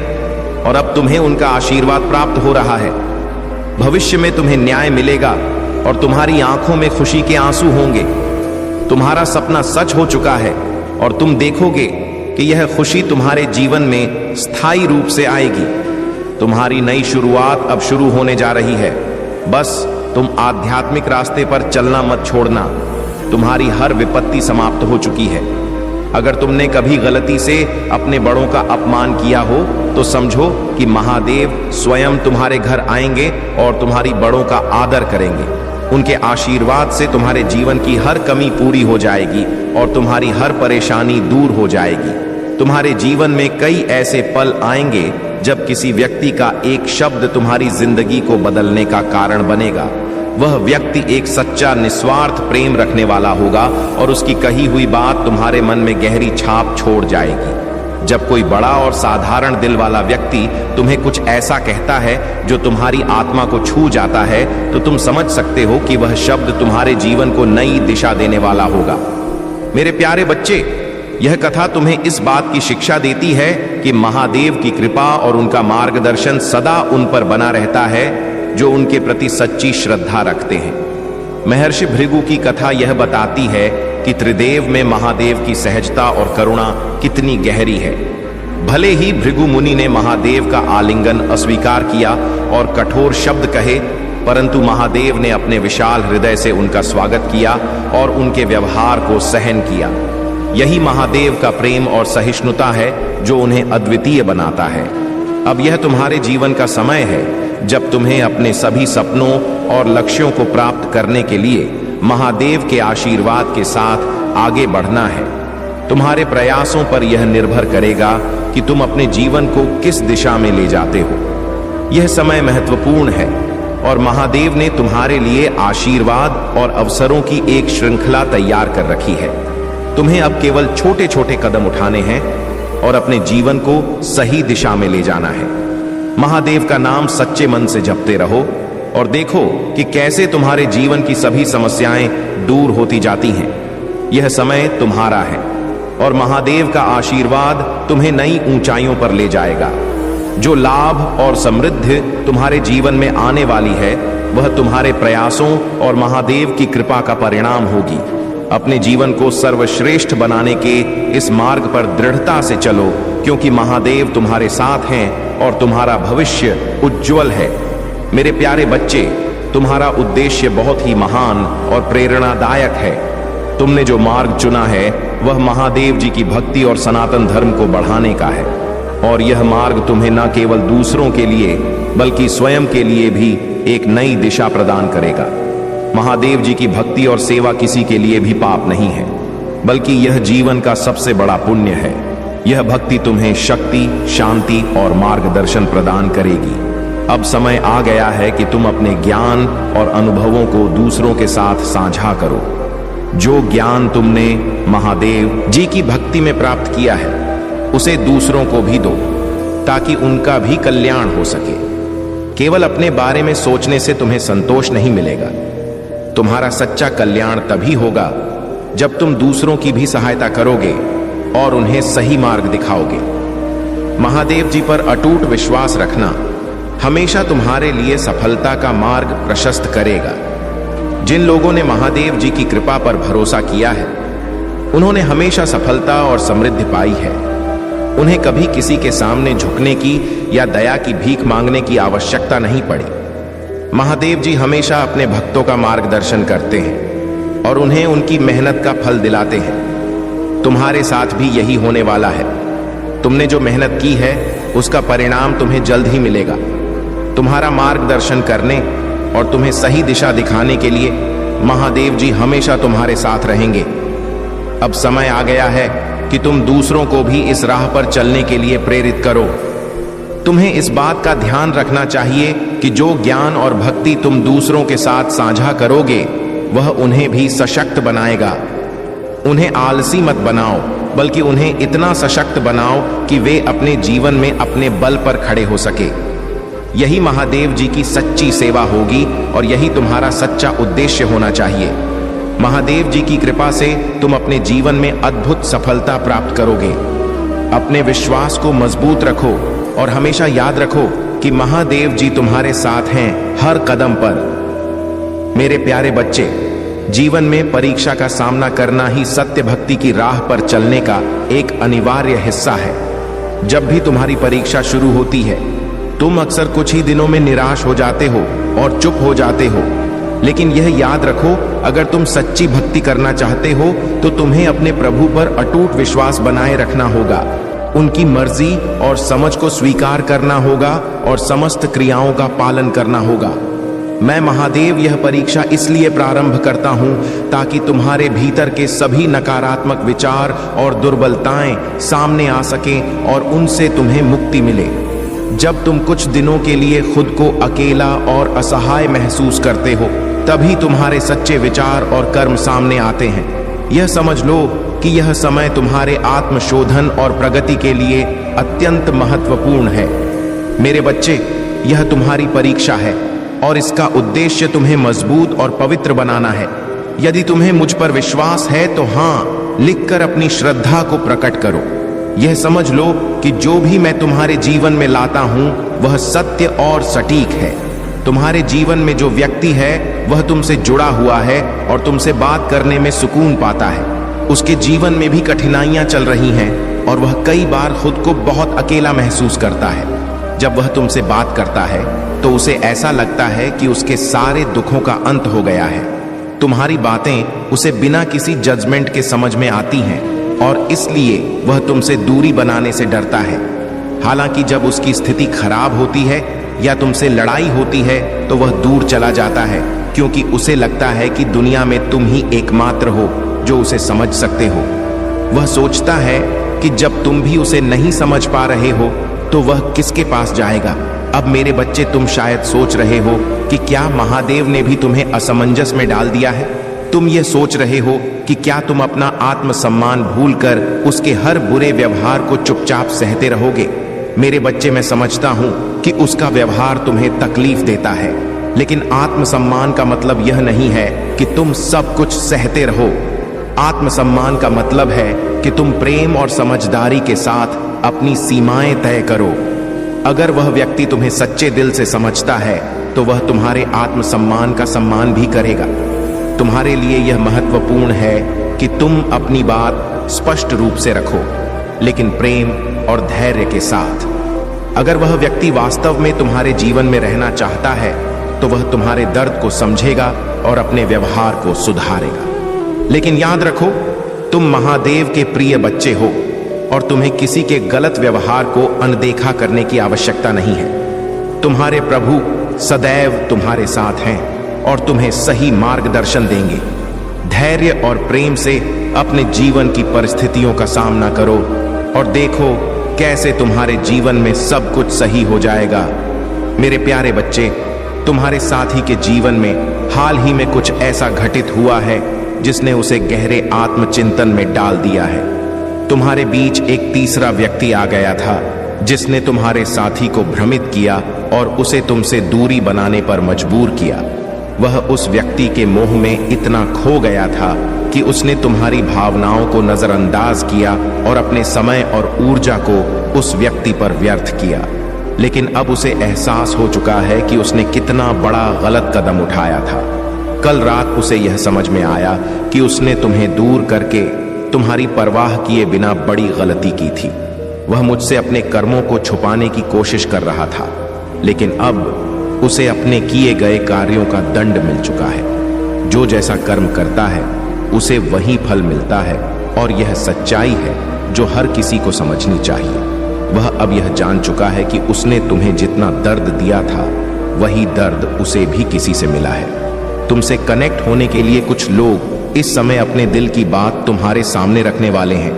A: और अब तुम्हें उनका आशीर्वाद प्राप्त हो रहा है। भविष्य में तुम्हें न्याय मिलेगा और तुम्हारी आंखों में खुशी के आंसू होंगे। तुम्हारा सपना सच हो चुका है और तुम देखोगे कि यह खुशी तुम्हारे जीवन में स्थायी रूप से आएगी। तुम्हारी नई शुरुआत अब शुरू होने जा रही है। बस तुम आध्यात्मिक रास्ते पर चलना मत छोड़ना। तुम्हारी हर विपत्ति समाप्त हो चुकी है। अगर तुमने कभी गलती से अपने बड़ों का अपमान किया हो, तो समझो कि महादेव स्वयं तुम्हारे घर आएंगे और तुम्हारी बड़ों का आदर करेंगे। उनके आशीर्वाद से तुम्हारे जीवन की हर कमी पूरी हो जाएगी और तुम्हारी हर परेशानी दूर हो जाएगी। तुम्हारे जीवन में कई ऐसे पल आएंगे जब किसी व्यक्ति का एक शब्द तुम्हारी जिंदगी को बदलने का कारण बनेगा। वह व्यक्ति एक सच्चा निस्वार्थ प्रेम रखने वाला होगा और उसकी कही हुई बात तुम्हारे मन में गहरी छाप छोड़ जाएगी। जब कोई बड़ा और साधारण दिल वाला व्यक्ति तुम्हें कुछ ऐसा कहता है जो तुम्हारी आत्मा को छू जाता है, तो तुम समझ सकते हो कि वह शब्द तुम्हारे जीवन को नई दिशा देने वाला होगा। मेरे प्यारे बच्चे, यह कथा तुम्हें इस बात की शिक्षा देती है कि महादेव की कृपा और उनका मार्गदर्शन सदा उन पर बना रहता है जो उनके प्रति सच्ची श्रद्धा रखते हैं। महर्षि भृगु की कथा यह बताती है कि त्रिदेव में महादेव की सहजता और करुणा कितनी गहरी है। भले ही भृगु मुनि ने महादेव का आलिंगन अस्वीकार किया और कठोर शब्द कहे, परंतु महादेव ने अपने विशाल हृदय से उनका स्वागत किया और उनके व्यवहार को सहन किया। यही महादेव का प्रेम और सहिष्णुता है जो उन्हें अद्वितीय बनाता है। अब यह तुम्हारे जीवन का समय है जब तुम्हें अपने सभी सपनों और लक्ष्यों को प्राप्त करने के लिए महादेव के आशीर्वाद के साथ आगे बढ़ना है। तुम्हारे प्रयासों पर यह निर्भर करेगा कि तुम अपने जीवन को किस दिशा में ले जाते हो। यह समय महत्वपूर्ण है और महादेव ने तुम्हारे लिए आशीर्वाद और अवसरों की एक श्रृंखला तैयार कर रखी है। तुम्हें अब केवल छोटे छोटे कदम उठाने हैं और अपने जीवन को सही दिशा में ले जाना है। महादेव का नाम सच्चे मन से जपते रहो और देखो कि कैसे तुम्हारे जीवन की सभी समस्याएं दूर होती जाती हैं। यह समय तुम्हारा है और महादेव का आशीर्वाद तुम्हें नई ऊंचाइयों पर ले जाएगा। जो लाभ और समृद्धि तुम्हारे जीवन में आने वाली है वह तुम्हारे प्रयासों और महादेव की कृपा का परिणाम होगी। अपने जीवन को सर्वश्रेष्ठ बनाने के इस मार्ग पर दृढ़ता से चलो, क्योंकि महादेव तुम्हारे साथ हैं और तुम्हारा भविष्य उज्जवल है। मेरे प्यारे बच्चे, तुम्हारा उद्देश्य बहुत ही महान और प्रेरणादायक है। तुमने जो मार्ग चुना है वह महादेव जी की भक्ति और सनातन धर्म को बढ़ाने का है, और यह मार्ग तुम्हें न केवल दूसरों के लिए बल्कि स्वयं के लिए भी एक नई दिशा प्रदान करेगा। महादेव जी की भक्ति और सेवा किसी के लिए भी पाप नहीं है, बल्कि यह जीवन का सबसे बड़ा पुण्य है। यह भक्ति तुम्हें शक्ति, शांति और मार्गदर्शन प्रदान करेगी। अब समय आ गया है कि तुम अपने ज्ञान और अनुभवों को दूसरों के साथ साझा करो। जो ज्ञान तुमने महादेव जी की भक्ति में प्राप्त किया है उसे दूसरों को भी दो, ताकि उनका भी कल्याण हो सके। केवल अपने बारे में सोचने से तुम्हें संतोष नहीं मिलेगा। तुम्हारा सच्चा कल्याण तभी होगा जब तुम दूसरों की भी सहायता करोगे और उन्हें सही मार्ग दिखाओगे। महादेव जी पर अटूट विश्वास रखना हमेशा तुम्हारे लिए सफलता का मार्ग प्रशस्त करेगा। जिन लोगों ने महादेव जी की कृपा पर भरोसा किया है उन्होंने हमेशा सफलता और समृद्धि पाई है। उन्हें कभी किसी के सामने झुकने की या दया की भीख मांगने की आवश्यकता नहीं पड़ी। महादेव जी हमेशा अपने भक्तों का मार्गदर्शन करते हैं और उन्हें उनकी मेहनत का फल दिलाते हैं। तुम्हारे साथ भी यही होने वाला है। तुमने जो मेहनत की है उसका परिणाम तुम्हें जल्द ही मिलेगा। तुम्हारा मार्गदर्शन करने और तुम्हें सही दिशा दिखाने के लिए महादेव जी हमेशा तुम्हारे साथ रहेंगे। अब समय आ गया है कि तुम दूसरों को भी इस राह पर चलने के लिए प्रेरित करो। तुम्हें इस बात का ध्यान रखना चाहिए कि जो ज्ञान और भक्ति तुम दूसरों के साथ साझा करोगे वह उन्हें भी सशक्त बनाएगा। उन्हें आलसी मत बनाओ, बल्कि उन्हें इतना सशक्त बनाओ कि वे अपने जीवन में अपने बल पर खड़े हो सके। यही महादेव जी की सच्ची सेवा होगी और यही तुम्हारा सच्चा उद्देश्य होना चाहिए। महादेव जी की कृपा से तुम अपने जीवन में अद्भुत सफलता प्राप्त करोगे। अपने विश्वास को मजबूत रखो और हमेशा याद रखो कि महादेव जी तुम्हारे साथ हैं हर कदम पर। मेरे प्यारे बच्चे, जीवन में परीक्षा का सामना करना ही सत्य भक्ति की राह पर चलने का एक अनिवार्य हिस्सा है। जब भी तुम्हारी परीक्षा शुरू होती है तुम अक्सर कुछ ही दिनों में निराश हो जाते हो और चुप हो जाते हो, लेकिन यह याद रखो, अगर तुम सच्ची भक्ति करना चाहते हो तो तुम्हें अपने प्रभु पर अटूट विश्वास बनाए रखना होगा। उनकी मर्जी और समझ को स्वीकार करना होगा और समस्त क्रियाओं का पालन करना होगा। मैं महादेव यह परीक्षा इसलिए प्रारंभ करता हूं ताकि तुम्हारे भीतर के सभी नकारात्मक विचार और दुर्बलताएं सामने आ सकें और उनसे तुम्हें मुक्ति मिले। जब तुम कुछ दिनों के लिए खुद को अकेला और असहाय महसूस करते हो तभी तुम्हारे सच्चे विचार और कर्म सामने आते हैं। यह समझ लो कि यह समय तुम्हारे आत्मशोधन और प्रगति के लिए अत्यंत महत्वपूर्ण है। मेरे बच्चे, यह तुम्हारी परीक्षा है और इसका उद्देश्य तुम्हें मजबूत और पवित्र बनाना है। यदि तुम्हें मुझ पर विश्वास है तो हाँ, लिखकर अपनी श्रद्धा को प्रकट करो। यह समझ लो कि जो भी मैं तुम्हारे जीवन में लाता हूं वह सत्य और सटीक है। तुम्हारे जीवन में जो व्यक्ति है वह तुमसे जुड़ा हुआ है और तुमसे बात करने में सुकून पाता है। उसके जीवन में भी कठिनाइयां चल रही हैं और वह कई बार खुद को बहुत अकेला महसूस करता है। जब वह तुमसे बात करता है तो उसे ऐसा लगता है कि उसके सारे दुखों का अंत हो गया है। तुम्हारी बातें उसे बिना किसी जजमेंट के समझ में आती हैं और इसलिए वह तुमसे दूरी बनाने से डरता है। हालांकि जब उसकी स्थिति खराब होती है या तुमसे लड़ाई होती है तो वह दूर चला जाता है, क्योंकि उसे लगता है कि दुनिया में तुम ही एकमात्र हो जो उसे समझ सकते हो। वह सोचता है कि जब तुम भी उसे नहीं समझ पा रहे हो तो वह किसके पास जाएगा। अब मेरे बच्चे, तुम शायद सोच रहे हो कि क्या महादेव ने भी तुम्हें असमंजस में डाल दिया है। तुम ये सोच रहे हो कि क्या तुम अपना आत्मसम्मान भूलकर उसके हर बुरे व्यवहार को चुपचाप सहते रहोगे। मेरे बच्चे, मैं समझता हूं कि उसका व्यवहार तुम्हें तकलीफ देता है, लेकिन आत्मसम्मान का मतलब यह नहीं है कि तुम सब कुछ सहते रहो। आत्मसम्मान का मतलब है कि तुम प्रेम और समझदारी के साथ अपनी सीमाएं तय करो। अगर वह व्यक्ति तुम्हें सच्चे दिल से समझता है तो वह तुम्हारे आत्मसम्मान का सम्मान भी करेगा। तुम्हारे लिए यह महत्वपूर्ण है कि तुम अपनी बात स्पष्ट रूप से रखो, लेकिन प्रेम और धैर्य के साथ। अगर वह व्यक्ति वास्तव में तुम्हारे जीवन में रहना चाहता है तो वह तुम्हारे दर्द को समझेगा और अपने व्यवहार को सुधारेगा। लेकिन याद रखो, तुम महादेव के प्रिय बच्चे हो और तुम्हें किसी के गलत व्यवहार को अनदेखा करने की आवश्यकता नहीं है। तुम्हारे प्रभु सदैव तुम्हारे साथ हैं और तुम्हें सही मार्गदर्शन देंगे। धैर्य और प्रेम से अपने जीवन की परिस्थितियों का सामना करो और देखो कैसे तुम्हारे जीवन में सब कुछ सही हो जाएगा। मेरे प्यारे बच्चे, तुम्हारे साथी के जीवन में हाल ही में कुछ ऐसा घटित हुआ है जिसने उसे गहरे आत्मचिंतन में डाल दिया है। तुम्हारे बीच एक तीसरा व्यक्ति आ गया था जिसने तुम्हारे साथी को भ्रमित किया और उसे तुमसे दूरी बनाने पर मजबूर किया। वह उस व्यक्ति के मोह में इतना खो गया था कि उसने तुम्हारी भावनाओं को नजरअंदाज किया और अपने समय और ऊर्जा को उस व्यक्ति पर व्यर्थ किया। लेकिन अब उसे एहसास हो चुका है कि उसने कितना बड़ा गलत कदम उठाया था। कल रात उसे यह समझ में आया कि उसने तुम्हें दूर करके तुम्हारी परवाह किए बिना बड़ी गलती की थी। वह मुझसे अपने कर्मों को छुपाने की कोशिश कर रहा था, लेकिन अब उसे अपने किए गए कार्यों का दंड मिल चुका है। जो जैसा कर्म करता है उसे वही फल मिलता है और यह सच्चाई है जो हर किसी को समझनी चाहिए। वह अब यह जान चुका है कि उसने तुम्हें जितना दर्द दिया था वही दर्द उसे भी किसी से मिला है। तुमसे कनेक्ट होने के लिए कुछ लोग इस समय अपने दिल की बात तुम्हारे सामने रखने वाले हैं।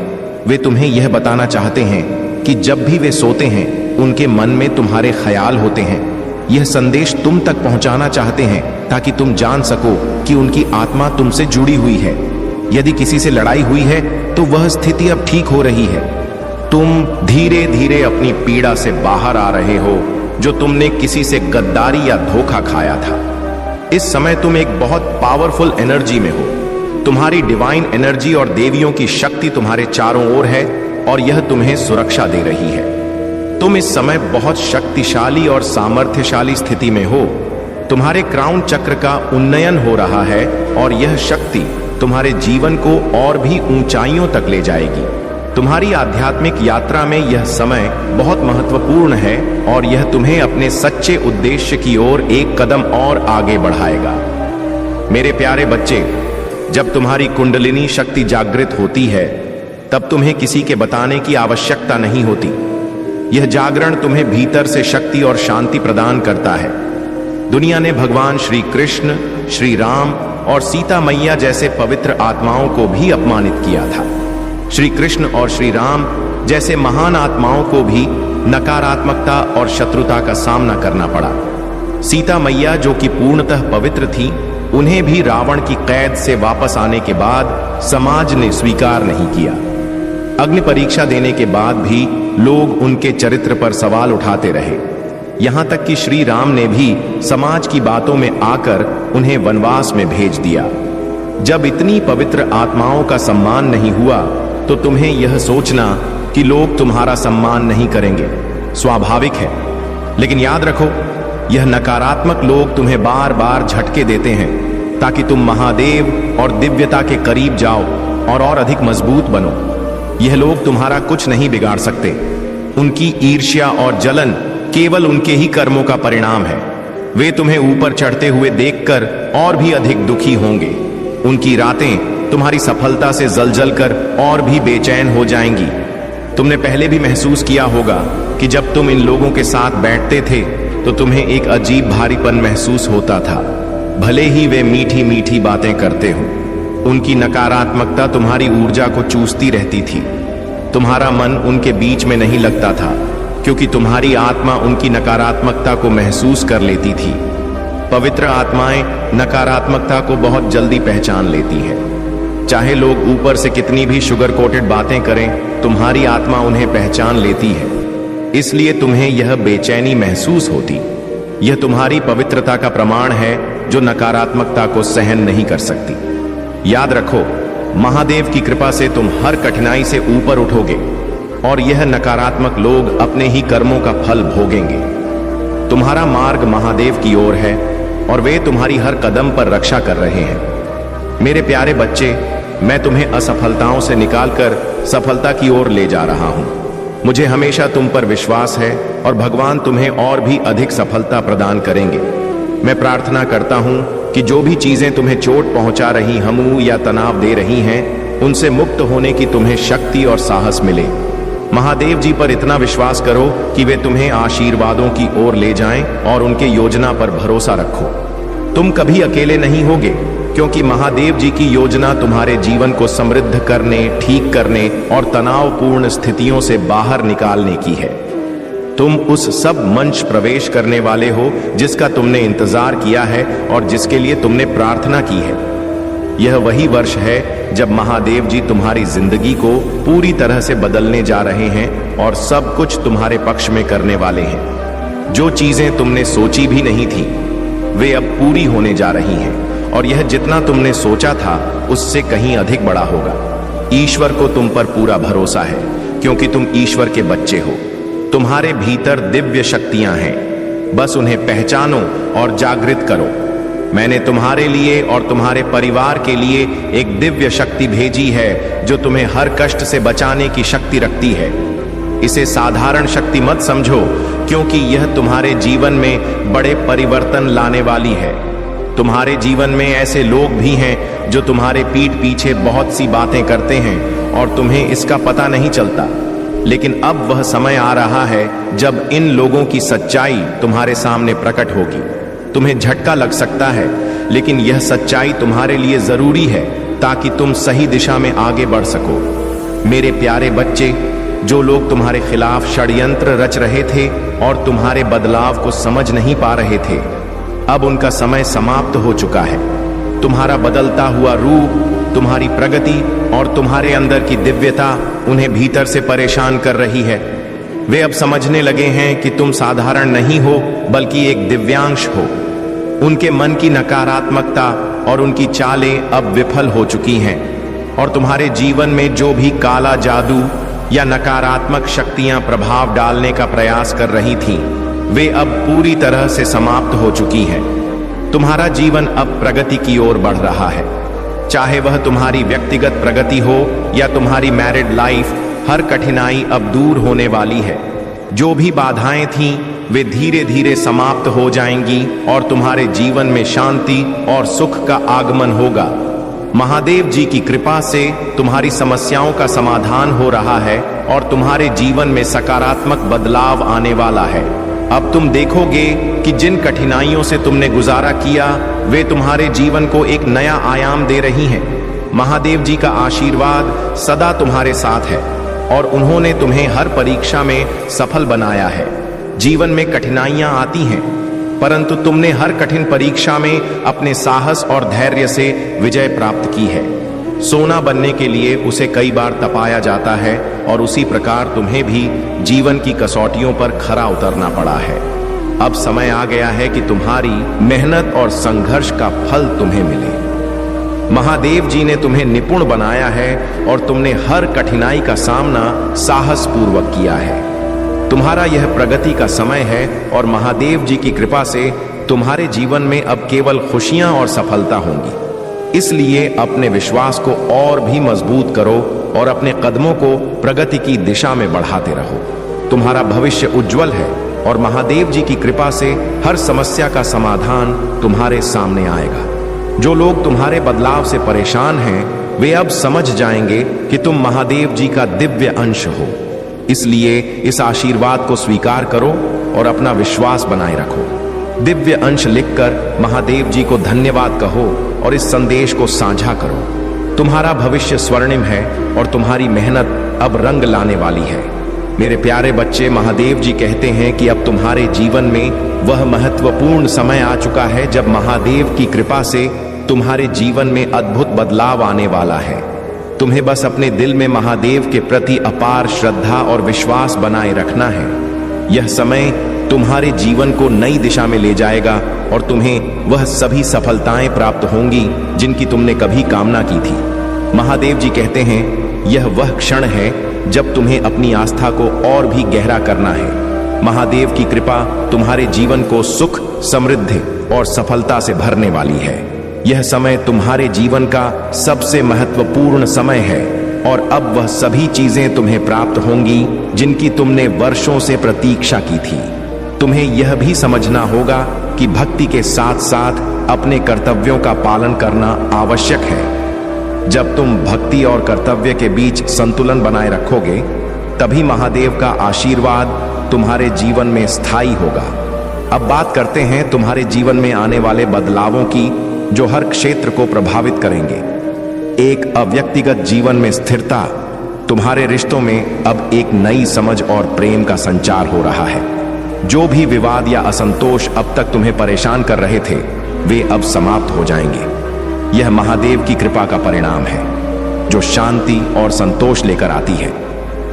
A: वे तुम्हें यह बताना चाहते हैं कि जब भी वे सोते हैं उनके मन में तुम्हारे ख्याल होते हैं। यह संदेश तुम तक पहुंचाना चाहते हैं ताकि तुम जान सको कि उनकी आत्मा तुमसे जुड़ी हुई है। यदि किसी से लड़ाई हुई है तो वह स्थिति अब ठीक हो रही है। तुम धीरे धीरे अपनी पीड़ा से बाहर आ रहे हो जो तुमने किसी से गद्दारी या धोखा खाया था। इस समय तुम एक बहुत पावरफुल एनर्जी में हो। तुम्हारी डिवाइन एनर्जी और देवियों की शक्ति तुम्हारे चारों ओर है और यह तुम्हें सुरक्षा दे रही है। तुम इस समय बहुत शक्तिशाली और सामर्थ्यशाली स्थिति में हो। तुम्हारे क्राउन चक्र का उन्नयन हो रहा है और यह शक्ति तुम्हारे जीवन को और भी ऊंचाइयों तक ले जाएगी। तुम्हारी आध्यात्मिक यात्रा में यह समय बहुत महत्वपूर्ण है और यह तुम्हें अपने सच्चे उद्देश्य की ओर एक कदम और आगे बढ़ाएगा। मेरे प्यारे बच्चे, जब तुम्हारी कुंडलिनी शक्ति जागृत होती है तब तुम्हें किसी के बताने की आवश्यकता नहीं होती। यह जागरण तुम्हें भीतर से शक्ति और शांति प्रदान करता है। दुनिया ने भगवान श्री कृष्ण, श्री राम और सीता मैया जैसे पवित्र आत्माओं को भी अपमानित किया था। श्री कृष्ण और श्री राम जैसे महान आत्माओं को भी नकारात्मकता और शत्रुता का सामना करना पड़ा। सीता मैया जो कि पूर्णतः पवित्र थी, उन्हें भी रावण की कैद से वापस आने के बाद समाज ने स्वीकार नहीं किया। अग्नि परीक्षा देने के बाद भी लोग उनके चरित्र पर सवाल उठाते रहे। यहां तक कि श्री राम ने भी समाज की बातों में आकर उन्हें वनवास में भेज दिया। जब इतनी पवित्र आत्माओं का सम्मान नहीं हुआ तो तुम्हें यह सोचना कि लोग तुम्हारा सम्मान नहीं करेंगे स्वाभाविक है। लेकिन याद रखो, यह नकारात्मक लोग तुम्हें बार बार झटके देते हैं ताकि तुम महादेव और दिव्यता के करीब जाओ और अधिक मजबूत बनो। यह लोग तुम्हारा कुछ नहीं बिगाड़ सकते। उनकी ईर्ष्या और जलन केवल उनके ही कर्मों का परिणाम है। वे तुम्हें ऊपर चढ़ते हुए देखकर और भी अधिक दुखी होंगे। उनकी रातें तुम्हारी सफलता से जल कर और भी बेचैन हो जाएंगी। तुमने पहले भी महसूस किया होगा कि जब तुम इन लोगों के साथ बैठते थे तो तुम्हें एक अजीब भारीपन महसूस होता था, भले ही वे मीठी मीठी बातें करते हो। उनकी नकारात्मकता तुम्हारी ऊर्जा को चूसती रहती थी। तुम्हारा मन उनके बीच में नहीं लगता था क्योंकि तुम्हारी आत्मा उनकी नकारात्मकता को महसूस कर लेती थी। पवित्र आत्माएं नकारात्मकता को बहुत जल्दी पहचान लेती है। चाहे लोग ऊपर से कितनी भी शुगर कोटेड बातें करें, तुम्हारी आत्मा उन्हें पहचान लेती है। इसलिए तुम्हें यह बेचैनी महसूस होती। यह तुम्हारी पवित्रता का प्रमाण है जो नकारात्मकता को सहन नहीं कर सकती। याद रखो, महादेव की कृपा से तुम हर कठिनाई से ऊपर उठोगे और यह नकारात्मक लोग अपने ही कर्मों का फल भोगेंगे। तुम्हारा मार्ग महादेव की ओर है और वे तुम्हारी हर कदम पर रक्षा कर रहे हैं। मेरे प्यारे बच्चे, मैं तुम्हें असफलताओं से निकालकर सफलता की ओर ले जा रहा हूं। मुझे हमेशा तुम पर विश्वास है और भगवान तुम्हें और भी अधिक सफलता प्रदान करेंगे। मैं प्रार्थना करता हूं कि जो भी चीजें तुम्हें चोट पहुंचा रही हमू या तनाव दे रही हैं, उनसे मुक्त होने की तुम्हें शक्ति और साहस मिले। महादेव जी पर इतना विश्वास करो कि वे तुम्हें आशीर्वादों की ओर ले जाएं और उनके योजना पर भरोसा रखो। तुम कभी अकेले नहीं होगे क्योंकि महादेव जी की योजना तुम्हारे जीवन को समृद्ध करने, ठीक करने और तनावपूर्ण स्थितियों से बाहर निकालने की है। तुम उस सब मंच प्रवेश करने वाले हो जिसका तुमने इंतजार किया है और जिसके लिए तुमने प्रार्थना की है। यह वही वर्ष है जब महादेव जी तुम्हारी जिंदगी को पूरी तरह से बदलने जा रहे हैं और सब कुछ तुम्हारे पक्ष में करने वाले हैं। जो चीजें तुमने सोची भी नहीं थी, वे अब पूरी होने जा रही हैं और यह जितना तुमने सोचा था उससे कहीं अधिक बड़ा होगा। ईश्वर को तुम पर पूरा भरोसा है क्योंकि तुम ईश्वर के बच्चे हो। तुम्हारे भीतर दिव्य शक्तियां हैं, बस उन्हें पहचानो और जागृत करो। मैंने तुम्हारे लिए और तुम्हारे परिवार के लिए एक दिव्य शक्ति भेजी है जो तुम्हें हर कष्ट से बचाने की शक्ति रखती है। इसे साधारण शक्ति मत समझो क्योंकि यह तुम्हारे जीवन में बड़े परिवर्तन लाने वाली है। तुम्हारे जीवन में ऐसे लोग भी हैं जो तुम्हारे पीठ पीछे बहुत सी बातें करते हैं और तुम्हें इसका पता नहीं चलता। लेकिन अब वह समय आ रहा है जब इन लोगों की सच्चाई तुम्हारे सामने प्रकट होगी। तुम्हें झटका लग सकता है, लेकिन यह सच्चाई तुम्हारे लिए जरूरी है ताकि तुम सही दिशा में आगे बढ़ सको। मेरे प्यारे बच्चे, जो लोग तुम्हारे खिलाफ षड्यंत्र रच रहे थे और तुम्हारे बदलाव को समझ नहीं पा रहे थे, अब उनका समय समाप्त हो चुका है। तुम्हारा बदलता हुआ रूप, तुम्हारी प्रगति और तुम्हारे अंदर की दिव्यता उन्हें भीतर से परेशान कर रही है। वे अब समझने लगे हैं कि तुम साधारण नहीं हो बल्कि एक दिव्यांश हो। उनके मन की नकारात्मकता और उनकी चालें अब विफल हो चुकी हैं और तुम्हारे जीवन में जो भी काला जादू या नकारात्मक शक्तियां प्रभाव डालने का प्रयास कर रही थीं, वे अब पूरी तरह से समाप्त हो चुकी हैं। तुम्हारा जीवन अब प्रगति की ओर बढ़ रहा है। चाहे वह तुम्हारी व्यक्तिगत प्रगति हो या तुम्हारी मैरिड लाइफ, हर कठिनाई अब दूर होने वाली है। जो भी बाधाएं थीं, वे धीरे धीरे समाप्त हो जाएंगी और तुम्हारे जीवन में शांति और सुख का आगमन होगा। महादेव जी की कृपा से तुम्हारी समस्याओं का समाधान हो रहा है और तुम्हारे जीवन में सकारात्मक बदलाव आने वाला है। अब तुम देखोगे कि जिन कठिनाइयों से तुमने गुजारा किया, वे तुम्हारे जीवन को एक नया आयाम दे रही हैं। महादेव जी का आशीर्वाद सदा तुम्हारे साथ है और उन्होंने तुम्हें हर परीक्षा में सफल बनाया है। जीवन में कठिनाइयां आती हैं, परंतु तुमने हर कठिन परीक्षा में अपने साहस और धैर्य से विजय प्राप्त की है। सोना बनने के लिए उसे कई बार तपाया जाता है और उसी प्रकार तुम्हें भी जीवन की कसौटियों पर खरा उतरना पड़ा है। अब समय आ गया है कि तुम्हारी मेहनत और संघर्ष का फल तुम्हें मिले। महादेव जी ने तुम्हें निपुण बनाया है और तुमने हर कठिनाई का सामना साहस पूर्वक किया है। तुम्हारा यह प्रगति का समय है और महादेव जी की कृपा से तुम्हारे जीवन में अब केवल खुशियां और सफलता होंगी। इसलिए अपने विश्वास को और भी मजबूत करो और अपने कदमों को प्रगति की दिशा में बढ़ाते रहो। तुम्हारा भविष्य उज्जवल है और महादेव जी की कृपा से हर समस्या का समाधान तुम्हारे सामने आएगा। जो लोग तुम्हारे बदलाव से परेशान हैं, वे अब समझ जाएंगे कि तुम महादेव जी का दिव्य अंश हो। इसलिए इस आशीर्वाद को स्वीकार करो और अपना विश्वास बनाए रखो। दिव्य अंश लिखकर महादेव जी को धन्यवाद कहो और इस संदेश को साझा करो। तुम्हारा भविष्य स्वर्णिम है और तुम्हारी मेहनत अब रंग लाने वाली है। मेरे प्यारे बच्चे, महादेव जी कहते हैं कि अब तुम्हारे जीवन में वह महत्वपूर्ण समय आ चुका है जब महादेव की कृपा से तुम्हारे जीवन में अद्भुत बदलाव आने वाला है। तुम्हें बस अपने दिल में महादेव के प्रति अपार श्रद्धा और विश्वास बनाए रखना है। यह समय तुम्हारे जीवन को नई दिशा में ले जाएगा और तुम्हें वह सभी सफलताएं प्राप्त होंगी जिनकी तुमने कभी कामना की थी। महादेव जी कहते हैं, यह वह क्षण है जब तुम्हें अपनी आस्था को और भी गहरा करना है। महादेव की कृपा तुम्हारे जीवन को सुख, समृद्धि और सफलता से भरने वाली है। यह समय तुम्हारे जीवन का सबसे महत्वपूर्ण समय है और अब वह सभी चीजें तुम्हें प्राप्त होंगी जिनकी तुमने वर्षों से प्रतीक्षा की थी। तुम्हें यह भी समझना होगा कि भक्ति के साथ साथ अपने कर्तव्यों का पालन करना आवश्यक है। जब तुम भक्ति और कर्तव्य के बीच संतुलन बनाए रखोगे, तभी महादेव का आशीर्वाद तुम्हारे जीवन में स्थायी होगा। अब बात करते हैं तुम्हारे जीवन में आने वाले बदलावों की, जो हर क्षेत्र को प्रभावित करेंगे। एक अव्यक्तिगत जीवन में स्थिरता। तुम्हारे रिश्तों में अब एक नई समझ और प्रेम का संचार हो रहा है। जो भी विवाद या असंतोष अब तक तुम्हें परेशान कर रहे थे, वे अब समाप्त हो जाएंगे। यह महादेव की कृपा का परिणाम है जो शांति और संतोष लेकर आती है।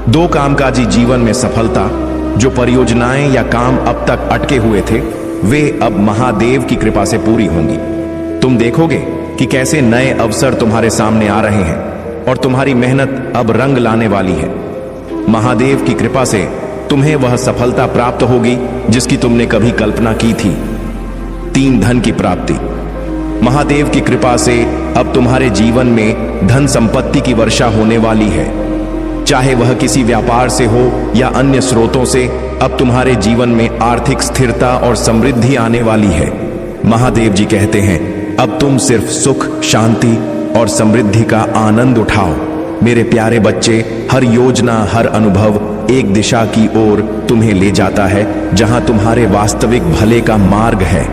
A: दो कामकाजी जीवन में सफलता। जो परियोजनाएं या काम अब तक अटके हुए थे, वे अब महादेव की कृपा से पूरी होंगी। तुम देखोगे कि कैसे नए अवसर तुम्हारे सामने आ रहे हैं और तुम्हारी मेहनत अब रंग लाने वाली है। महादेव की कृपा से तुम्हें वह सफलता प्राप्त होगी जिसकी तुमने कभी कल्पना की थी। 3 धन की प्राप्ति। महादेव की कृपा से अब तुम्हारे जीवन में धन संपत्ति की वर्षा होने वाली है। चाहे वह किसी व्यापार से हो या अन्य स्रोतों से, अब तुम्हारे जीवन में आर्थिक स्थिरता और समृद्धि आने वाली है। महादेव जी कहते हैं, अब तुम सिर्फ सुख, शांति और समृद्धि का आनंद उठाओ। मेरे प्यारे बच्चे, हर योजना, हर अनुभव एक दिशा की ओर तुम्हें ले जाता है जहां तुम्हारे वास्तविक भले का मार्ग है।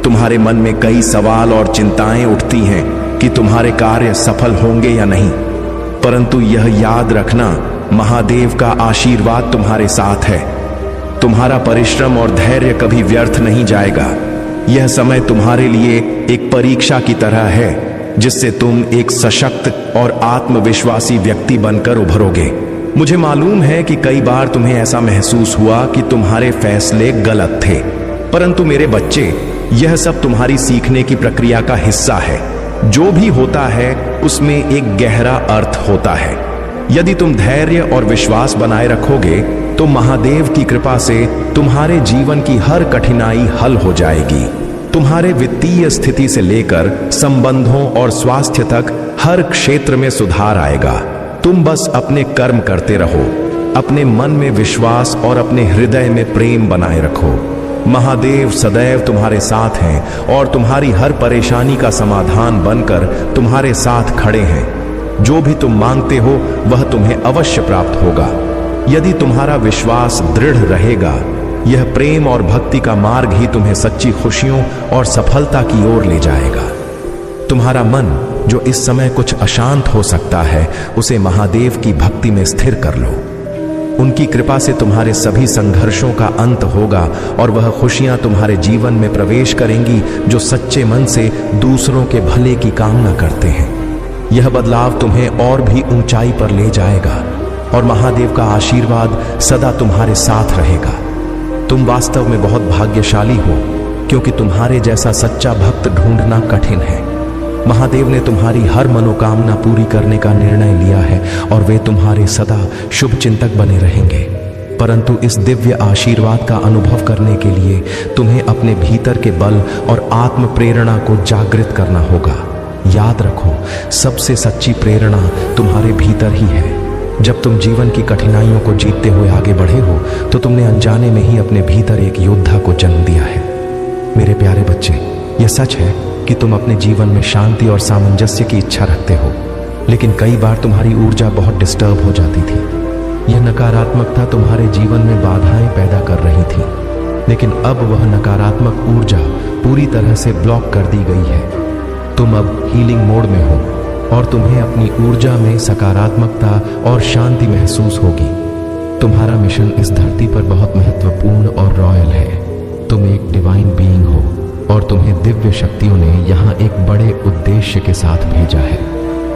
A: तुम्हारे मन में कई सवाल और चिंताएं उठती हैं कि तुम्हारे कार्य सफल होंगे या नहीं, परंतु यह याद रखना, महादेव का आशीर्वाद तुम्हारे साथ है। तुम्हारा परिश्रम और धैर्य कभी व्यर्थ नहीं जाएगा। यह समय तुम्हारे लिए एक परीक्षा की तरह है जिससे तुम एक सशक्त और आत्मविश्वासी व्यक्ति बनकर उभरोगे। मुझे मालूम है कि कई बार तुम्हें ऐसा महसूस हुआ कि तुम्हारे फैसले गलत थे, परंतु मेरे बच्चे, यह सब तुम्हारी सीखने की प्रक्रिया का हिस्सा है। जो भी होता है उसमें एक गहरा अर्थ होता है। यदि तुम धैर्य और विश्वास बनाए रखोगे तो महादेव की कृपा से तुम्हारे जीवन की हर कठिनाई हल हो जाएगी। तुम्हारे वित्तीय स्थिति से लेकर संबंधों और स्वास्थ्य तक हर क्षेत्र में सुधार आएगा। तुम बस अपने कर्म करते रहो, अपने मन में विश्वास और अपने हृदय में प्रेम बनाए रखो। महादेव सदैव तुम्हारे साथ हैं और तुम्हारी हर परेशानी का समाधान बनकर तुम्हारे साथ खड़े हैं। जो भी तुम मांगते हो वह तुम्हें अवश्य प्राप्त होगा। यदि तुम्हारा विश्वास दृढ़ रहेगा, यह प्रेम और भक्ति का मार्ग ही तुम्हें सच्ची खुशियों और सफलता की ओर ले जाएगा। तुम्हारा मन जो इस समय कुछ अशांत हो सकता है, उसे महादेव की भक्ति में स्थिर कर लो। उनकी कृपा से तुम्हारे सभी संघर्षों का अंत होगा और वह खुशियां तुम्हारे जीवन में प्रवेश करेंगी जो सच्चे मन से दूसरों के भले की कामना करते हैं। यह बदलाव तुम्हें और भी ऊंचाई पर ले जाएगा और महादेव का आशीर्वाद सदा तुम्हारे साथ रहेगा। तुम वास्तव में बहुत भाग्यशाली हो, क्योंकि तुम्हारे जैसा सच्चा भक्त ढूंढना कठिन है। महादेव ने तुम्हारी हर मनोकामना पूरी करने का निर्णय लिया है और वे तुम्हारे सदा शुभ चिंतक बने रहेंगे। परंतु इस दिव्य आशीर्वाद का अनुभव करने के लिए तुम्हें अपने भीतर के बल और आत्म प्रेरणा को जागृत करना होगा। याद रखो, सबसे सच्ची प्रेरणा तुम्हारे भीतर ही है। जब तुम जीवन की कठिनाइयों को जीतते हुए आगे बढ़े हो तो तुमने अनजाने में ही अपने भीतर एक योद्धा को जन्म दिया है। मेरे प्यारे बच्चे, यह सच है कि तुम अपने जीवन में शांति और सामंजस्य की इच्छा रखते हो, लेकिन कई बार तुम्हारी ऊर्जा बहुत डिस्टर्ब हो जाती थी। यह नकारात्मकता तुम्हारे जीवन में बाधाएं पैदा कर रही थी, लेकिन अब वह नकारात्मक ऊर्जा पूरी तरह से ब्लॉक कर दी गई है। तुम अब हीलिंग मोड में हो और तुम्हें अपनी ऊर्जा में सकारात्मकता और शांति महसूस होगी। तुम्हारा मिशन इस धरती पर बहुत महत्वपूर्ण और रॉयल है। तुम एक डिवाइन बीइंग हो और तुम्हें दिव्य शक्तियों ने यहाँ एक बड़े उद्देश्य के साथ भेजा है।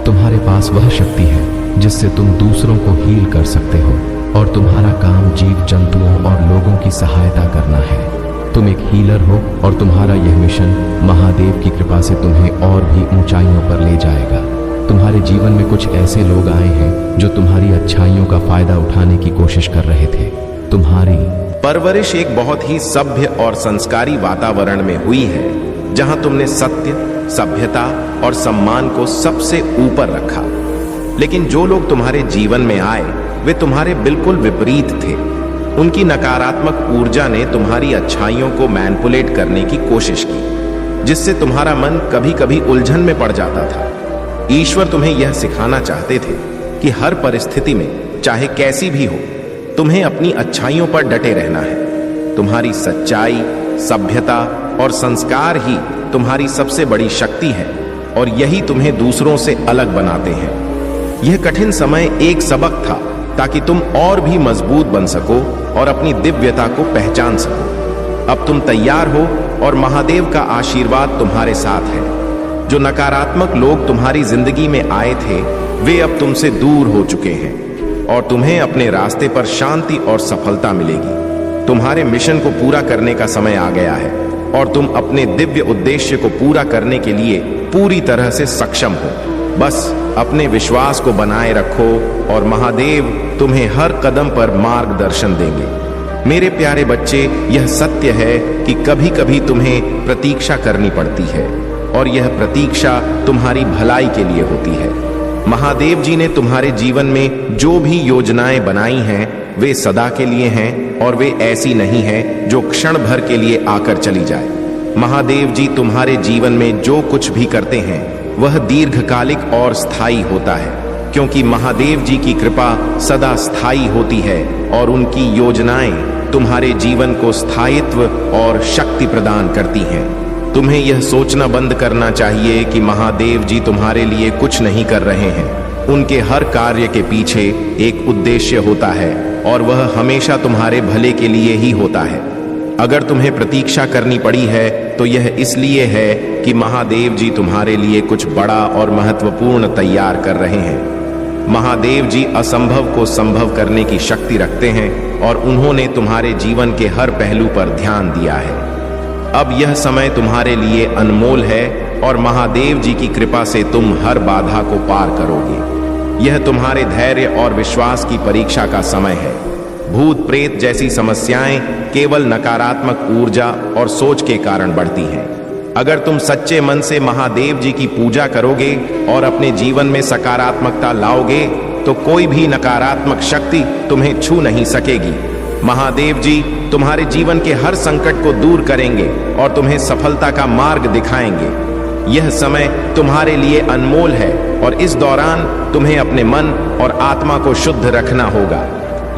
A: तुम्हारे पास वह शक्ति है जिससे तुम दूसरों को हील कर सकते हो और तुम्हारा काम जीव जंतुओं और लोगों की सहायता करना है। तुम एक हीलर हो और तुम्हारा यह मिशन महादेव की कृपा से तुम्हें और भी ऊंचाइयों पर ले जाएगा। तुम्हारे जीवन में कुछ ऐसे लोग आए हैं जो तुम्हारी अच्छाइयों का फायदा उठाने की कोशिश कर रहे थे। तुम्हारी
B: परवरिश एक बहुत ही सभ्य और संस्कारी वातावरण में हुई है, जहां तुमने सत्य, सभ्यता और सम्मान को सबसे ऊपर रखा। लेकिन जो लोग तुम्हारे जीवन में आए वे तुम्हारे बिल्कुल विपरीत थे। उनकी नकारात्मक ऊर्जा ने तुम्हारी अच्छाइयों को मैनिपुलेट करने की कोशिश की, जिससे तुम्हारा मन कभी कभी उलझन में पड़ जाता था। ईश्वर तुम्हें यह सिखाना चाहते थे कि हर परिस्थिति में, चाहे कैसी भी हो, तुम्हें अपनी अच्छाइयों पर डटे रहना है। तुम्हारी सच्चाई, सभ्यता और संस्कार ही तुम्हारी सबसे बड़ी शक्ति है और यही तुम्हें दूसरों से अलग बनाते हैं। यह कठिन समय एक सबक था ताकि तुम और भी मजबूत बन सको और अपनी दिव्यता को पहचान सको। अब तुम तैयार हो और महादेव का आशीर्वाद तुम्हारे साथ है। जो नकारात्मक लोग तुम्हारी जिंदगी में आए थे वे अब तुमसे दूर हो चुके हैं और तुम्हें अपने रास्ते पर शांति और सफलता मिलेगी। तुम्हारे मिशन को पूरा करने का समय आ गया है और तुम अपने दिव्य उद्देश्य को पूरा करने के लिए पूरी तरह से सक्षम हो। बस अपने विश्वास को बनाए रखो और महादेव तुम्हें हर कदम पर मार्गदर्शन देंगे। मेरे प्यारे बच्चे, यह सत्य है कि कभी कभी तुम्हें प्रतीक्षा करनी पड़ती है और यह प्रतीक्षा तुम्हारी भलाई के लिए होती है। महादेव जी ने तुम्हारे जीवन में जो भी योजनाएं बनाई हैं वे सदा के लिए हैं और वे ऐसी नहीं हैं जो क्षण भर के लिए आकर चली जाए। महादेव जी तुम्हारे जीवन में जो कुछ भी करते हैं वह दीर्घकालिक और स्थायी होता है, क्योंकि महादेव जी की कृपा सदा स्थायी होती है और उनकी योजनाएं तुम्हारे जीवन को स्थायित्व और शक्ति प्रदान करती हैं। तुम्हें यह सोचना बंद करना चाहिए कि महादेव जी तुम्हारे लिए कुछ नहीं कर रहे हैं। उनके हर कार्य के पीछे एक उद्देश्य होता है और वह हमेशा तुम्हारे भले के लिए ही होता है। अगर तुम्हें प्रतीक्षा करनी पड़ी है तो यह इसलिए है कि महादेव जी तुम्हारे लिए कुछ बड़ा और महत्वपूर्ण तैयार कर रहे हैं। महादेव जी असंभव को संभव करने की शक्ति रखते हैं और उन्होंने तुम्हारे जीवन के हर पहलू पर ध्यान दिया है। अब यह समय तुम्हारे लिए अनमोल है और महादेव जी की कृपा से तुम हर बाधा को पार करोगे। यह तुम्हारे धैर्य और विश्वास की परीक्षा का समय है। भूत प्रेत जैसी समस्याएं केवल नकारात्मक ऊर्जा और सोच के कारण बढ़ती हैं। अगर तुम सच्चे मन से महादेव जी की पूजा करोगे और अपने जीवन में सकारात्मकता लाओगे तो कोई भी नकारात्मक शक्ति तुम्हें छू नहीं सकेगी। महादेव जी तुम्हारे जीवन के हर संकट को दूर करेंगे और तुम्हें सफलता का मार्ग दिखाएंगे। यह समय तुम्हारे लिए अनमोल है और इस दौरान तुम्हें अपने मन और आत्मा को शुद्ध रखना होगा।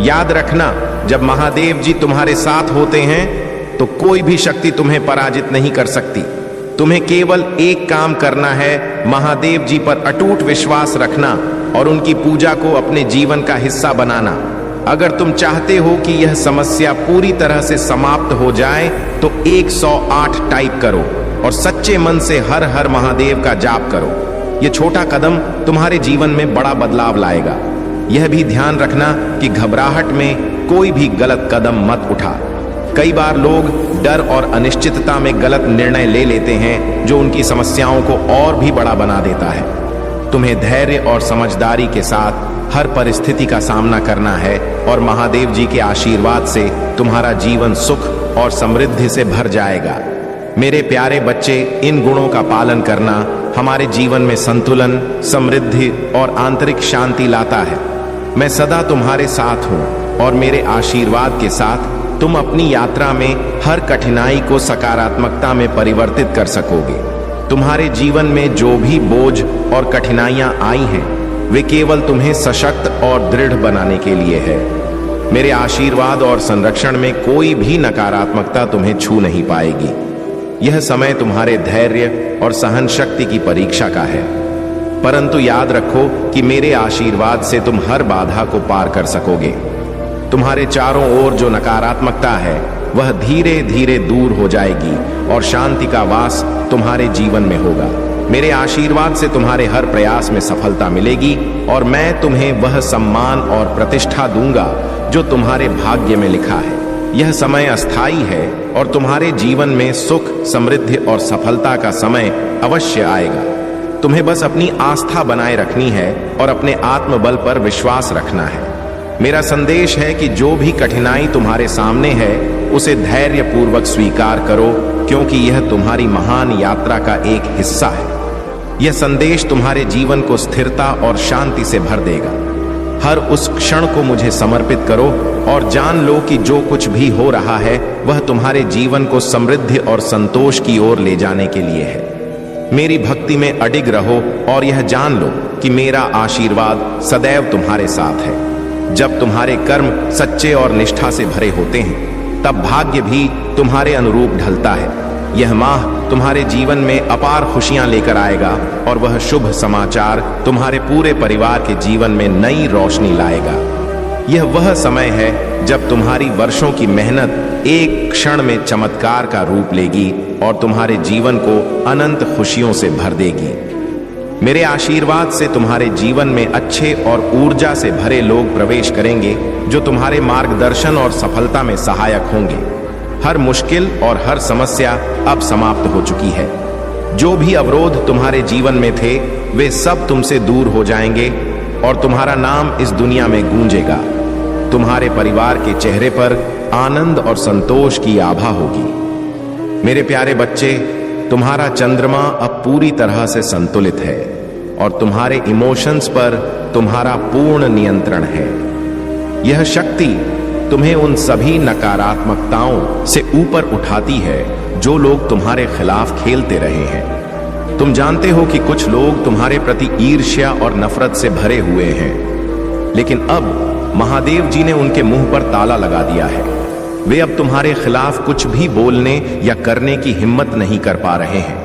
B: याद रखना, जब महादेव जी तुम्हारे साथ होते हैं तो कोई भी शक्ति तुम्हें पराजित नहीं कर सकती। तुम्हें केवल एक काम करना है, महादेव जी पर अटूट विश्वास रखना और उनकी पूजा को अपने जीवन का हिस्सा बनाना। अगर तुम चाहते हो कि यह समस्या पूरी तरह से समाप्त हो जाए तो 108 टाइप करो और सच्चे मन से हर हर महादेव का जाप करो। यह छोटा कदम तुम्हारे जीवन में बड़ा बदलाव लाएगा। यह भी ध्यान रखना कि घबराहट में कोई भी गलत कदम मत उठा। कई बार लोग डर और अनिश्चितता में गलत निर्णय ले लेते हैं जो उनकी समस्याओं को और भी बड़ा बना देता है। तुम्हें धैर्य और समझदारी के साथ हर परिस्थिति का सामना करना है और महादेव जी के आशीर्वाद से तुम्हारा जीवन सुख और समृद्धि से भर जाएगा। मेरे प्यारे बच्चे, इन गुणों का पालन करना हमारे जीवन में संतुलन, समृद्धि और आंतरिक शांति लाता है। मैं सदा तुम्हारे साथ हूँ और मेरे आशीर्वाद के साथ तुम अपनी यात्रा में हर कठिनाई को सकारात्मकता में परिवर्तित कर सकोगे। तुम्हारे जीवन में जो भी बोझ और कठिनाइयां आई हैं, वे केवल तुम्हें सशक्त और दृढ़ बनाने के लिए है। मेरे आशीर्वाद और संरक्षण में कोई भी नकारात्मकता तुम्हें छू नहीं पाएगी। यह समय तुम्हारे धैर्य और सहन शक्ति की परीक्षा का है, परंतु याद रखो कि मेरे आशीर्वाद से तुम हर बाधा को पार कर सकोगे। तुम्हारे चारों ओर जो नकारात्मकता है वह धीरे धीरे दूर हो जाएगी और शांति का वास तुम्हारे जीवन में होगा। मेरे आशीर्वाद से तुम्हारे हर प्रयास में सफलता मिलेगी और मैं तुम्हें वह सम्मान और प्रतिष्ठा दूंगा जो तुम्हारे भाग्य में लिखा है। यह समय अस्थाई है और तुम्हारे जीवन में सुख, समृद्धि और सफलता का समय अवश्य आएगा। तुम्हें बस अपनी आस्था बनाए रखनी है और अपने आत्मबल पर विश्वास रखना है। मेरा संदेश है कि जो भी कठिनाई तुम्हारे सामने है उसे धैर्य पूर्वक स्वीकार करो, क्योंकि यह तुम्हारी महान यात्रा का एक हिस्सा है। यह संदेश तुम्हारे जीवन को स्थिरता और शांति से भर देगा। हर उस क्षण को मुझे समर्पित करो और जान लो कि जो कुछ भी हो रहा है वह तुम्हारे जीवन को समृद्धि और संतोष की ओर ले जाने के लिए है। मेरी भक्ति में अडिग रहो और यह जान लो कि मेरा आशीर्वाद सदैव तुम्हारे साथ है। जब तुम्हारे कर्म सच्चे और निष्ठा से भरे होते हैं, तब भाग्य भी तुम्हारे अनुरूप ढलता है। यह माह तुम्हारे जीवन में अपार खुशियां लेकर आएगा और वह शुभ समाचार तुम्हारे पूरे परिवार के जीवन में नई रोशनी लाएगा। यह वह समय है जब तुम्हारी वर्षों की मेहनत एक क्षण में चमत्कार का रूप लेगी और तुम्हारे जीवन को अनंत खुशियों से भर देगी। मेरे आशीर्वाद से तुम्हारे जीवन में अच्छे और ऊर्जा से भरे लोग प्रवेश करेंगे जो तुम्हारे मार्गदर्शन और सफलता में सहायक होंगे। हर मुश्किल और हर समस्या अब समाप्त हो चुकी है। जो भी अवरोध तुम्हारे जीवन में थे वे सब तुमसे दूर हो जाएंगे और तुम्हारा नाम इस दुनिया में गूंजेगा। तुम्हारे परिवार के चेहरे पर आनंद और संतोष की आभा होगी। मेरे प्यारे बच्चे, तुम्हारा चंद्रमा अब पूरी तरह से संतुलित है और तुम्हारे इमोशंस पर तुम्हारा पूर्ण नियंत्रण है। यह शक्ति तुम्हें उन सभी नकारात्मकताओं से ऊपर उठाती है जो लोग तुम्हारे खिलाफ खेलते रहे हैं। तुम जानते हो कि कुछ लोग तुम्हारे प्रति ईर्ष्या और नफरत से भरे हुए हैं, लेकिन अब महादेव जी ने उनके मुंह पर ताला लगा दिया है। वे अब तुम्हारे खिलाफ कुछ भी बोलने या करने की हिम्मत नहीं कर पा रहे हैं।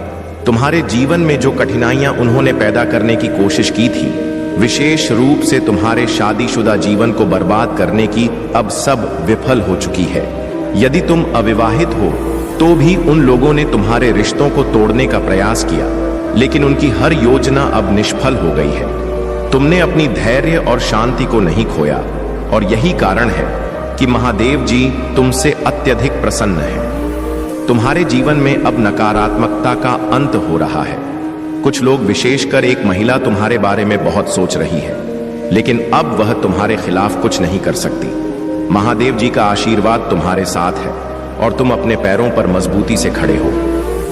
B: तुम्हारे जीवन में जो कठिनाइयां उन्होंने पैदा करने की कोशिश की थी, विशेष रूप से तुम्हारे शादीशुदा जीवन को बर्बाद करने की, अब सब विफल हो चुकी है। यदि तुम अविवाहित हो तो भी उन लोगों ने तुम्हारे रिश्तों को तोड़ने का प्रयास किया, लेकिन उनकी हर योजना अब निष्फल हो गई है। तुमने अपनी धैर्य और शांति को नहीं खोया और यही कारण है कि महादेव जी तुमसे अत्यधिक प्रसन्न हैं। तुम्हारे जीवन में अब नकारात्मकता का अंत हो रहा है। कुछ लोग, विशेषकर एक महिला, तुम्हारे बारे में बहुत सोच रही है, लेकिन अब वह तुम्हारे खिलाफ कुछ नहीं कर सकती। महादेव जी का आशीर्वाद तुम्हारे साथ है और तुम अपने पैरों पर मजबूती से खड़े हो।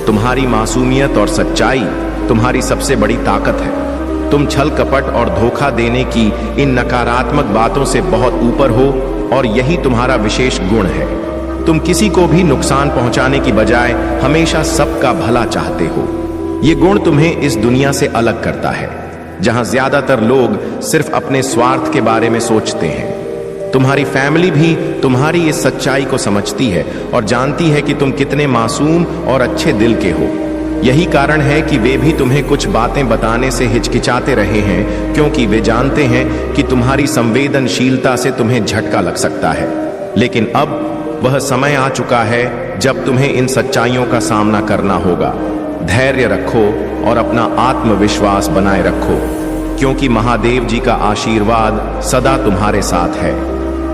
B: तुम्हारी मासूमियत और सच्चाई तुम्हारी सबसे बड़ी ताकत है। तुम छल कपट और धोखा देने की इन नकारात्मक बातों से बहुत ऊपर हो और यही तुम्हारा विशेष गुण है। तुम किसी को भी नुकसान पहुंचाने की बजाय हमेशा सबका भला चाहते हो। ये गुण तुम्हें इस दुनिया से अलग करता है, जहां ज्यादातर लोग सिर्फ अपने स्वार्थ के बारे में सोचते हैं। तुम्हारी फैमिली भी तुम्हारी इस सच्चाई को समझती है और जानती है कि तुम कितने मासूम और अच्छे दिल के हो। यही कारण है कि वे भी तुम्हें कुछ बातें बताने से हिचकिचाते रहे हैं, क्योंकि वे जानते हैं कि तुम्हारी संवेदनशीलता से तुम्हें झटका लग सकता है। लेकिन अब वह समय आ चुका है जब तुम्हें इन सच्चाइयों का सामना करना होगा। धैर्य रखो और अपना आत्मविश्वास बनाए रखो, क्योंकि महादेव जी का आशीर्वाद सदा तुम्हारे साथ है।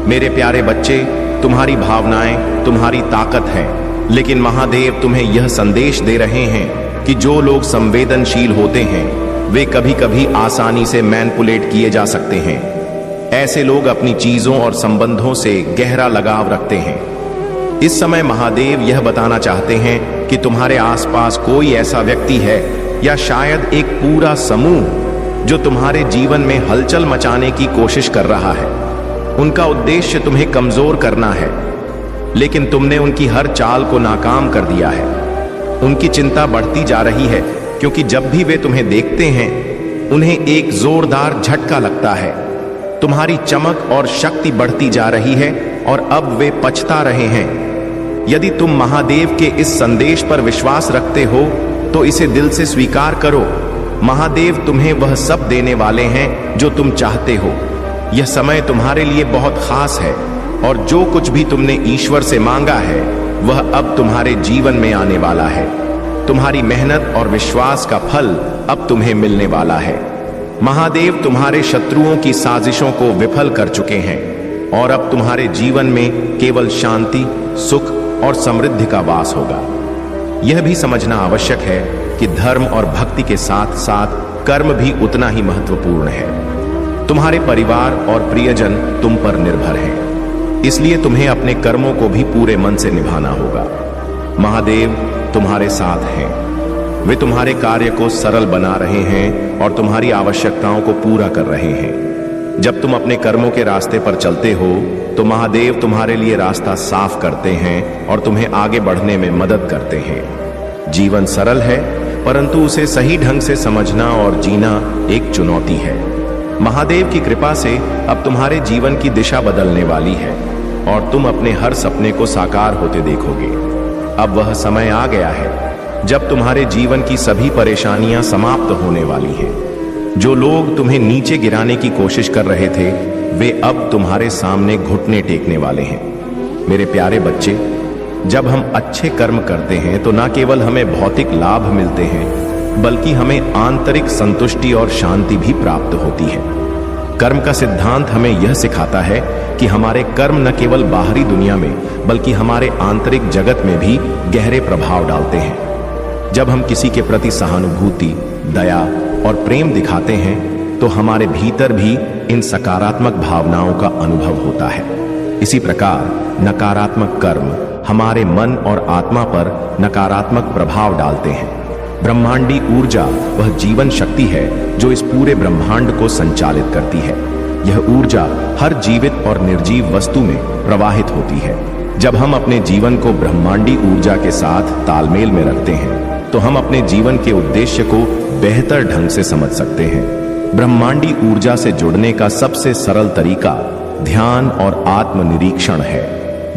B: मेरे प्यारे बच्चे, तुम्हारी भावनाएं तुम्हारी ताकत हैं लेकिन महादेव तुम्हें यह संदेश दे रहे हैं कि जो लोग संवेदनशील होते हैं वे कभी कभी आसानी से मैनिपुलेट किए जा सकते हैं। ऐसे लोग अपनी चीजों और संबंधों से गहरा लगाव रखते हैं। इस समय महादेव यह बताना चाहते हैं कि तुम्हारे आसपास कोई ऐसा व्यक्ति है या शायद एक पूरा समूह जो तुम्हारे जीवन में हलचल मचाने की कोशिश कर रहा है। उनका उद्देश्य तुम्हें कमजोर करना है, लेकिन तुमने उनकी हर चाल को नाकाम कर दिया है। उनकी चिंता बढ़ती जा रही है क्योंकि जब भी वे तुम्हें देखते हैं उन्हें एक जोरदार झटका लगता है। तुम्हारी चमक और शक्ति बढ़ती जा रही है और अब वे पछता रहे हैं। यदि तुम महादेव के इस संदेश पर विश्वास रखते हो तो इसे दिल से स्वीकार करो। महादेव तुम्हें वह सब देने वाले हैं जो तुम चाहते हो। यह समय तुम्हारे लिए बहुत खास है और जो कुछ भी तुमने ईश्वर से मांगा है वह अब तुम्हारे जीवन में आने वाला है। तुम्हारी मेहनत और विश्वास का फल अब तुम्हें मिलने वाला है। महादेव तुम्हारे शत्रुओं की साजिशों को विफल कर चुके हैं और अब तुम्हारे जीवन में केवल शांति, सुख और समृद्धि का वास होगा। यह भी समझना आवश्यक है कि धर्म और भक्ति के साथ साथ कर्म भी उतना ही महत्वपूर्ण है। तुम्हारे परिवार और प्रियजन तुम पर निर्भर हैं, इसलिए तुम्हें अपने कर्मों को भी पूरे मन से निभाना होगा। महादेव तुम्हारे साथ हैं। वे तुम्हारे कार्य को सरल बना रहे हैं और तुम्हारी आवश्यकताओं को पूरा कर रहे हैं। जब तुम अपने कर्मों के रास्ते पर चलते हो तो महादेव तुम्हारे लिए रास्ता साफ करते हैं और तुम्हें आगे बढ़ने में मदद करते हैं। जीवन सरल है, परंतु उसे सही ढंग से समझना और जीना एक चुनौती है। महादेव की कृपा से अब तुम्हारे जीवन की दिशा बदलने वाली है और तुम अपने हर सपने को साकार होते देखोगे। अब वह समय आ गया है जब तुम्हारे जीवन की सभी परेशानियां समाप्त होने वाली हैं। जो लोग तुम्हें नीचे गिराने की कोशिश कर रहे थे वे अब तुम्हारे सामने घुटने टेकने वाले हैं। मेरे प्यारे बच्चे, जब हम अच्छे कर्म करते हैं तो न केवल हमें भौतिक लाभ मिलते हैं बल्कि हमें आंतरिक संतुष्टि और शांति भी प्राप्त होती है। कर्म का सिद्धांत हमें यह सिखाता है कि हमारे कर्म न केवल बाहरी दुनिया में बल्कि हमारे आंतरिक जगत में भी गहरे प्रभाव डालते हैं। जब हम किसी के प्रति सहानुभूति, दया और प्रेम दिखाते हैं तो हमारे भीतर भी इन सकारात्मक भावनाओं का अनुभव होता है। इसी प्रकार नकारात्मक कर्म हमारे मन और आत्मा पर नकारात्मक प्रभाव डालते हैं। ब्रह्मांडी ऊर्जा वह जीवन शक्ति है जो इस पूरे ब्रह्मांड को संचालित करती है। यह ऊर्जा हर जीवित और निर्जीव वस्तु में प्रवाहित होती है। जब हम अपने जीवन को ब्रह्मांडी ऊर्जा के साथ तालमेल में रखते हैं तो हम अपने जीवन के उद्देश्य को बेहतर ढंग से समझ सकते हैं। ब्रह्मांडी ऊर्जा से जुड़ने का सबसे सरल तरीका ध्यान और आत्मनिरीक्षण है।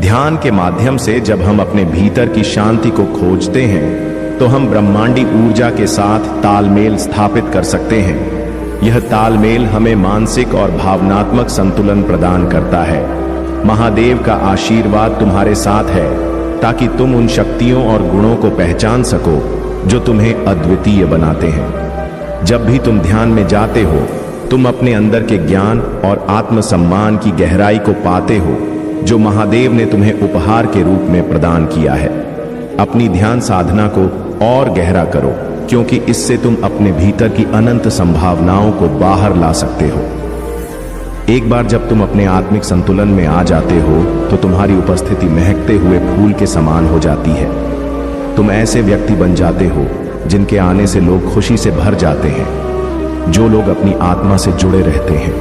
B: ध्यान के माध्यम से जब हम अपने भीतर की शांति को खोजते हैं तो हम ब्रह्मांडी ऊर्जा के साथ तालमेल स्थापित कर सकते हैं। यह तालमेल हमें मानसिक और भावनात्मक संतुलन प्रदान करता है। महादेव का आशीर्वाद तुम्हारे साथ है ताकि तुम उन शक्तियों और गुणों को पहचान सको जो तुम्हें अद्वितीय बनाते हैं। जब भी तुम ध्यान में जाते हो तुम अपने अंदर के ज्ञान और आत्मसम्मान की गहराई को पाते हो जो महादेव ने तुम्हें उपहार के रूप में प्रदान किया है। अपनी ध्यान साधना को और गहरा करो क्योंकि इससे तुम अपने भीतर की अनंत संभावनाओं को बाहर ला सकते हो। एक बार जब तुम अपने आत्मिक संतुलन में आ जाते हो तो तुम्हारी उपस्थिति महकते हुए फूल के समान हो जाती है। तुम ऐसे व्यक्ति बन जाते हो जिनके आने से लोग खुशी से भर जाते हैं। जो लोग अपनी आत्मा से जुड़े रहते हैं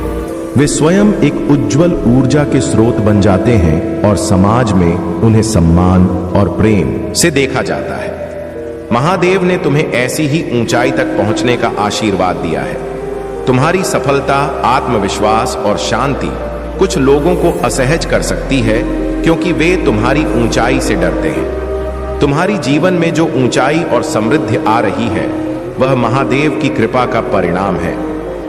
B: वे स्वयं एक उज्जवल ऊर्जा के स्रोत बन जाते हैं और समाज में उन्हें सम्मान और प्रेम से देखा जाता है। महादेव ने तुम्हें ऐसी ही ऊंचाई तक पहुंचने का आशीर्वाद दिया है। तुम्हारी सफलता, आत्मविश्वास और शांति कुछ लोगों को असहज कर सकती है क्योंकि वे तुम्हारी ऊंचाई से डरते हैं। तुम्हारी जीवन में जो ऊंचाई और समृद्धि आ रही है वह महादेव की कृपा का परिणाम है।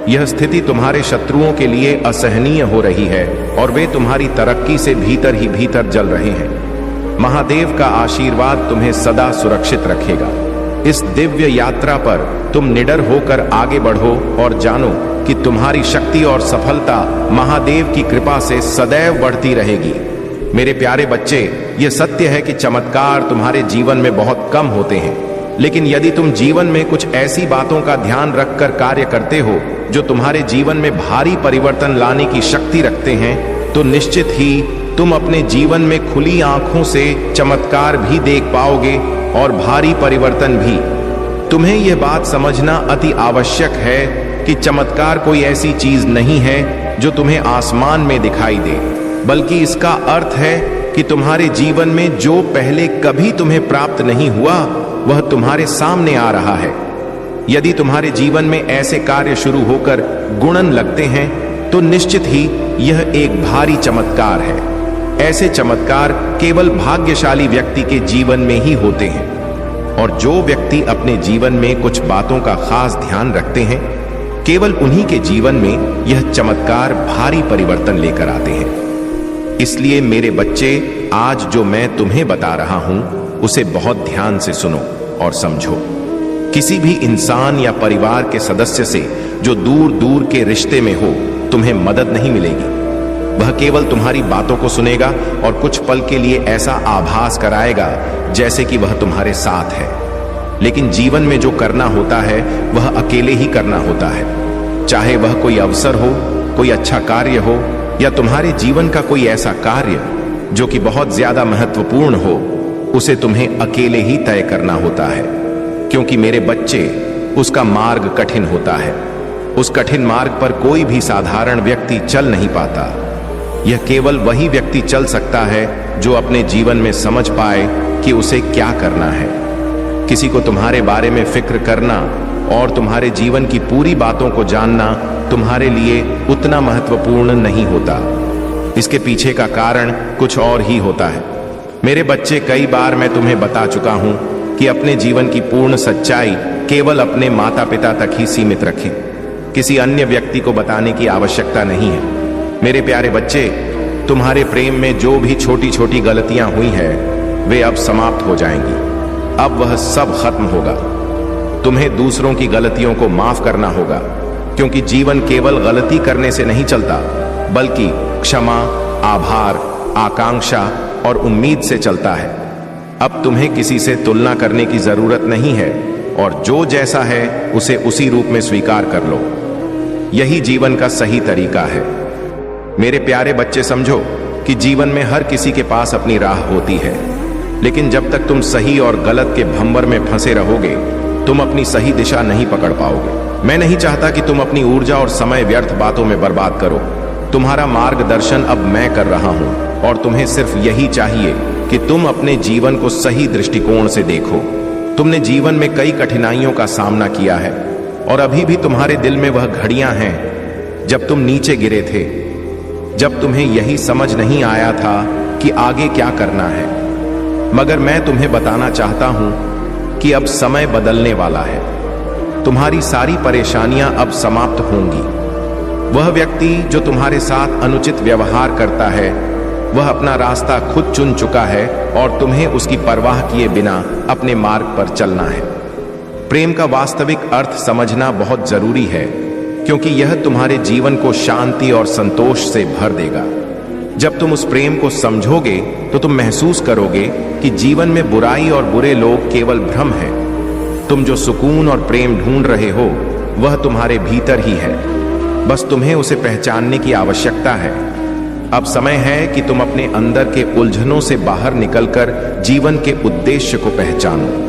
B: यह स्थिति तुम्हारे शत्रुओं के लिए असहनीय हो रही है और वे तुम्हारी तरक्की से भीतर ही भीतर जल रहे हैं। महादेव का आशीर्वाद तुम्हें सदा सुरक्षित रखेगा। इस दिव्य यात्रा पर तुम निडर होकर आगे बढ़ो और जानो कि तुम्हारी शक्ति और सफलता महादेव की कृपा से सदैव बढ़ती रहेगी। मेरे प्यारे बच्चे, यह सत्य है कि चमत्कार तुम्हारे जीवन में बहुत कम होते हैं, लेकिन यदि तुम जीवन में कुछ ऐसी बातों का ध्यान रखकर कार्य करते हो जो तुम्हारे जीवन में भारी परिवर्तन लाने की शक्ति रखते हैं, तो निश्चित ही तुम अपने जीवन में खुली आंखों से चमत्कार भी देख पाओगे और भारी परिवर्तन भी। तुम्हें यह बात समझना अति आवश्यक है कि चमत्कार कोई ऐसी चीज नहीं है जो तुम्हें आसमान में दिखाई दे, बल्कि इसका अर्थ है कि तुम्हारे जीवन में जो पहले कभी तुम्हें प्राप्त नहीं हुआ वह तुम्हारे सामने आ रहा है। यदि तुम्हारे जीवन में ऐसे कार्य शुरू होकर गुणन लगते हैं तो निश्चित ही यह एक भारी चमत्कार है। ऐसे चमत्कार केवल भाग्यशाली व्यक्ति के जीवन में ही होते हैं, और जो व्यक्ति अपने जीवन में कुछ बातों का खास ध्यान रखते हैं, केवल उन्हीं के जीवन में यह चमत्कार भारी परिवर्तन लेकर आते हैं। इसलिए मेरे बच्चे, आज जो मैं तुम्हें बता रहा हूं उसे बहुत ध्यान से सुनो और समझो। किसी भी इंसान या परिवार के सदस्य से जो दूर दूर के रिश्ते में हो, तुम्हें मदद नहीं मिलेगी। वह केवल तुम्हारी बातों को सुनेगा और कुछ पल के लिए ऐसा आभास कराएगा जैसे कि वह तुम्हारे साथ है, लेकिन जीवन में जो करना होता है वह अकेले ही करना होता है। चाहे वह कोई अवसर हो, कोई अच्छा कार्य हो, या तुम्हारे जीवन का कोई ऐसा कार्य जो कि बहुत ज्यादा महत्वपूर्ण हो, उसे तुम्हें अकेले ही तय करना होता है। क्योंकि मेरे बच्चे, उसका मार्ग कठिन होता है। उस कठिन मार्ग पर कोई भी साधारण व्यक्ति चल नहीं पाता। यह केवल वही व्यक्ति चल सकता है जो अपने जीवन में समझ पाए कि उसे क्या करना है। किसी को तुम्हारे बारे में फिक्र करना और तुम्हारे जीवन की पूरी बातों को जानना तुम्हारे लिए उतना महत्वपूर्ण नहीं होता। इसके पीछे का कारण कुछ और ही होता है। मेरे बच्चे, कई बार मैं तुम्हें बता चुका हूं कि अपने जीवन की पूर्ण सच्चाई केवल अपने माता पिता तक ही सीमित रखें। किसी अन्य व्यक्ति को बताने की आवश्यकता नहीं है। मेरे प्यारे बच्चे, तुम्हारे प्रेम में जो भी छोटी छोटी गलतियां हुई हैं, वे अब समाप्त हो जाएंगी। अब वह सब खत्म होगा। तुम्हें दूसरों की गलतियों को माफ करना होगा, क्योंकि जीवन केवल गलती करने से नहीं चलता, बल्कि क्षमा, आभार, आकांक्षा और उम्मीद से चलता है। अब तुम्हें किसी से तुलना करने की जरूरत नहीं है, और जो जैसा है उसे उसी रूप में स्वीकार कर लो। यही जीवन का सही तरीका है। मेरे प्यारे बच्चे, समझो कि जीवन में हर किसी के पास अपनी राह होती है, लेकिन जब तक तुम सही और गलत के भंवर में फंसे रहोगे, तुम अपनी सही दिशा नहीं पकड़ पाओगे। मैं नहीं चाहता कि तुम अपनी ऊर्जा और समय व्यर्थ बातों में बर्बाद करो। तुम्हारा मार्गदर्शन अब मैं कर रहा हूं, और तुम्हें सिर्फ यही चाहिए कि तुम अपने जीवन को सही दृष्टिकोण से देखो। तुमने जीवन में कई कठिनाइयों का सामना किया है, और अभी भी तुम्हारे दिल में वह घड़ियां हैं जब तुम नीचे गिरे थे, जब तुम्हें यही समझ नहीं आया था कि आगे क्या करना है। मगर मैं तुम्हें बताना चाहता हूं कि अब समय बदलने वाला है। तुम्हारी सारी परेशानियां अब समाप्त होंगी। वह व्यक्ति जो तुम्हारे साथ अनुचित व्यवहार करता है, वह अपना रास्ता खुद चुन चुका है, और तुम्हें उसकी परवाह किए बिना अपने मार्ग पर चलना है। प्रेम का वास्तविक अर्थ समझना बहुत जरूरी है, क्योंकि यह तुम्हारे जीवन को शांति और संतोष से भर देगा। जब तुम उस प्रेम को समझोगे तो तुम महसूस करोगे कि जीवन में बुराई और बुरे लोग केवल भ्रम है। तुम जो सुकून और प्रेम ढूंढ रहे हो वह तुम्हारे भीतर ही है, बस तुम्हें उसे पहचानने की आवश्यकता है। अब समय है कि तुम अपने अंदर के उलझनों से बाहर निकलकर जीवन के उद्देश्य को पहचानो।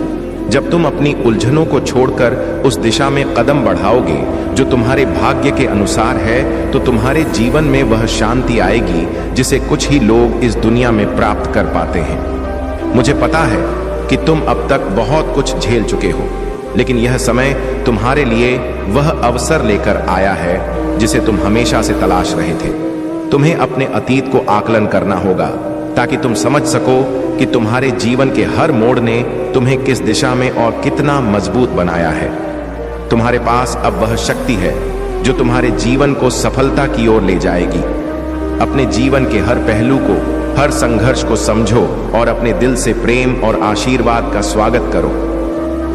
B: जब तुम अपनी उलझनों को छोड़कर उस दिशा में कदम बढ़ाओगे जो तुम्हारे भाग्य के अनुसार है, तो तुम्हारे जीवन में वह शांति आएगी जिसे कुछ ही लोग इस दुनिया में प्राप्त कर पाते हैं। मुझे पता है कि तुम अब तक बहुत कुछ झेल चुके हो, लेकिन यह समय तुम्हारे लिए वह अवसर लेकर आया है जिसे तुम हमेशा से तलाश रहे थे। तुम्हें अपने अतीत को आकलन करना होगा, ताकि तुम समझ सको कि तुम्हारे जीवन के हर मोड़ ने तुम्हें किस दिशा में और कितना मजबूत बनाया है। तुम्हारे पास अब वह शक्ति है जो तुम्हारे जीवन को सफलता की ओर ले जाएगी। अपने जीवन के हर पहलू को, हर संघर्ष को समझो और अपने दिल से प्रेम और आशीर्वाद का स्वागत करो।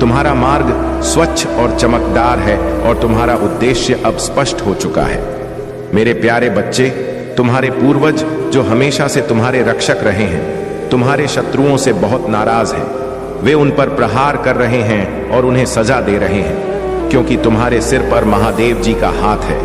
B: तुम्हारा मार्ग स्वच्छ और चमकदार है, और तुम्हारा उद्देश्य अब स्पष्ट हो चुका है। मेरे प्यारे बच्चे, तुम्हारे पूर्वज जो हमेशा से तुम्हारे रक्षक रहे हैं, तुम्हारे शत्रुओं से बहुत नाराज हैं। वे उन पर प्रहार कर रहे हैं और उन्हें सजा दे रहे हैं, क्योंकि तुम्हारे सिर पर महादेव जी का हाथ है।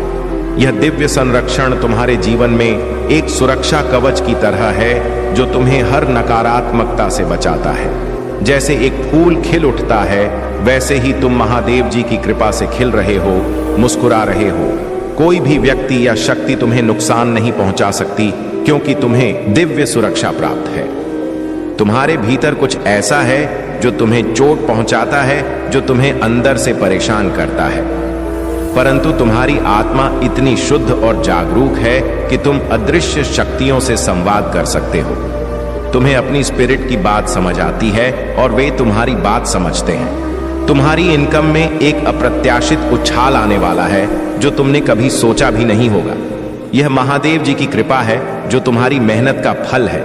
B: यह दिव्य संरक्षण तुम्हारे जीवन में एक सुरक्षा कवच की तरह है, जो तुम्हें हर नकारात्मकता से बचाता है। जैसे एक फूल खिल उठता है, वैसे ही तुम महादेव जी की कृपा से खिल रहे हो, मुस्कुरा रहे हो। कोई भी व्यक्ति या शक्ति तुम्हें नुकसान नहीं पहुंचा सकती, क्योंकि तुम्हें दिव्य सुरक्षा प्राप्त है। तुम्हारे भीतर कुछ ऐसा है जो तुम्हें चोट पहुंचाता है, जो तुम्हें अंदर से परेशान करता है, परंतु तुम्हारी आत्मा इतनी शुद्ध और जागरूक है कि तुम अदृश्य शक्तियों से संवाद कर सकते हो। तुम्हें अपनी स्पिरिट की बात समझ आती है और वे तुम्हारी बात समझते हैं। तुम्हारी इनकम में एक अप्रत्याशित उछाल आने वाला है, जो तुमने कभी सोचा भी नहीं होगा। यह महादेव जी की कृपा है, जो तुम्हारी मेहनत का फल है।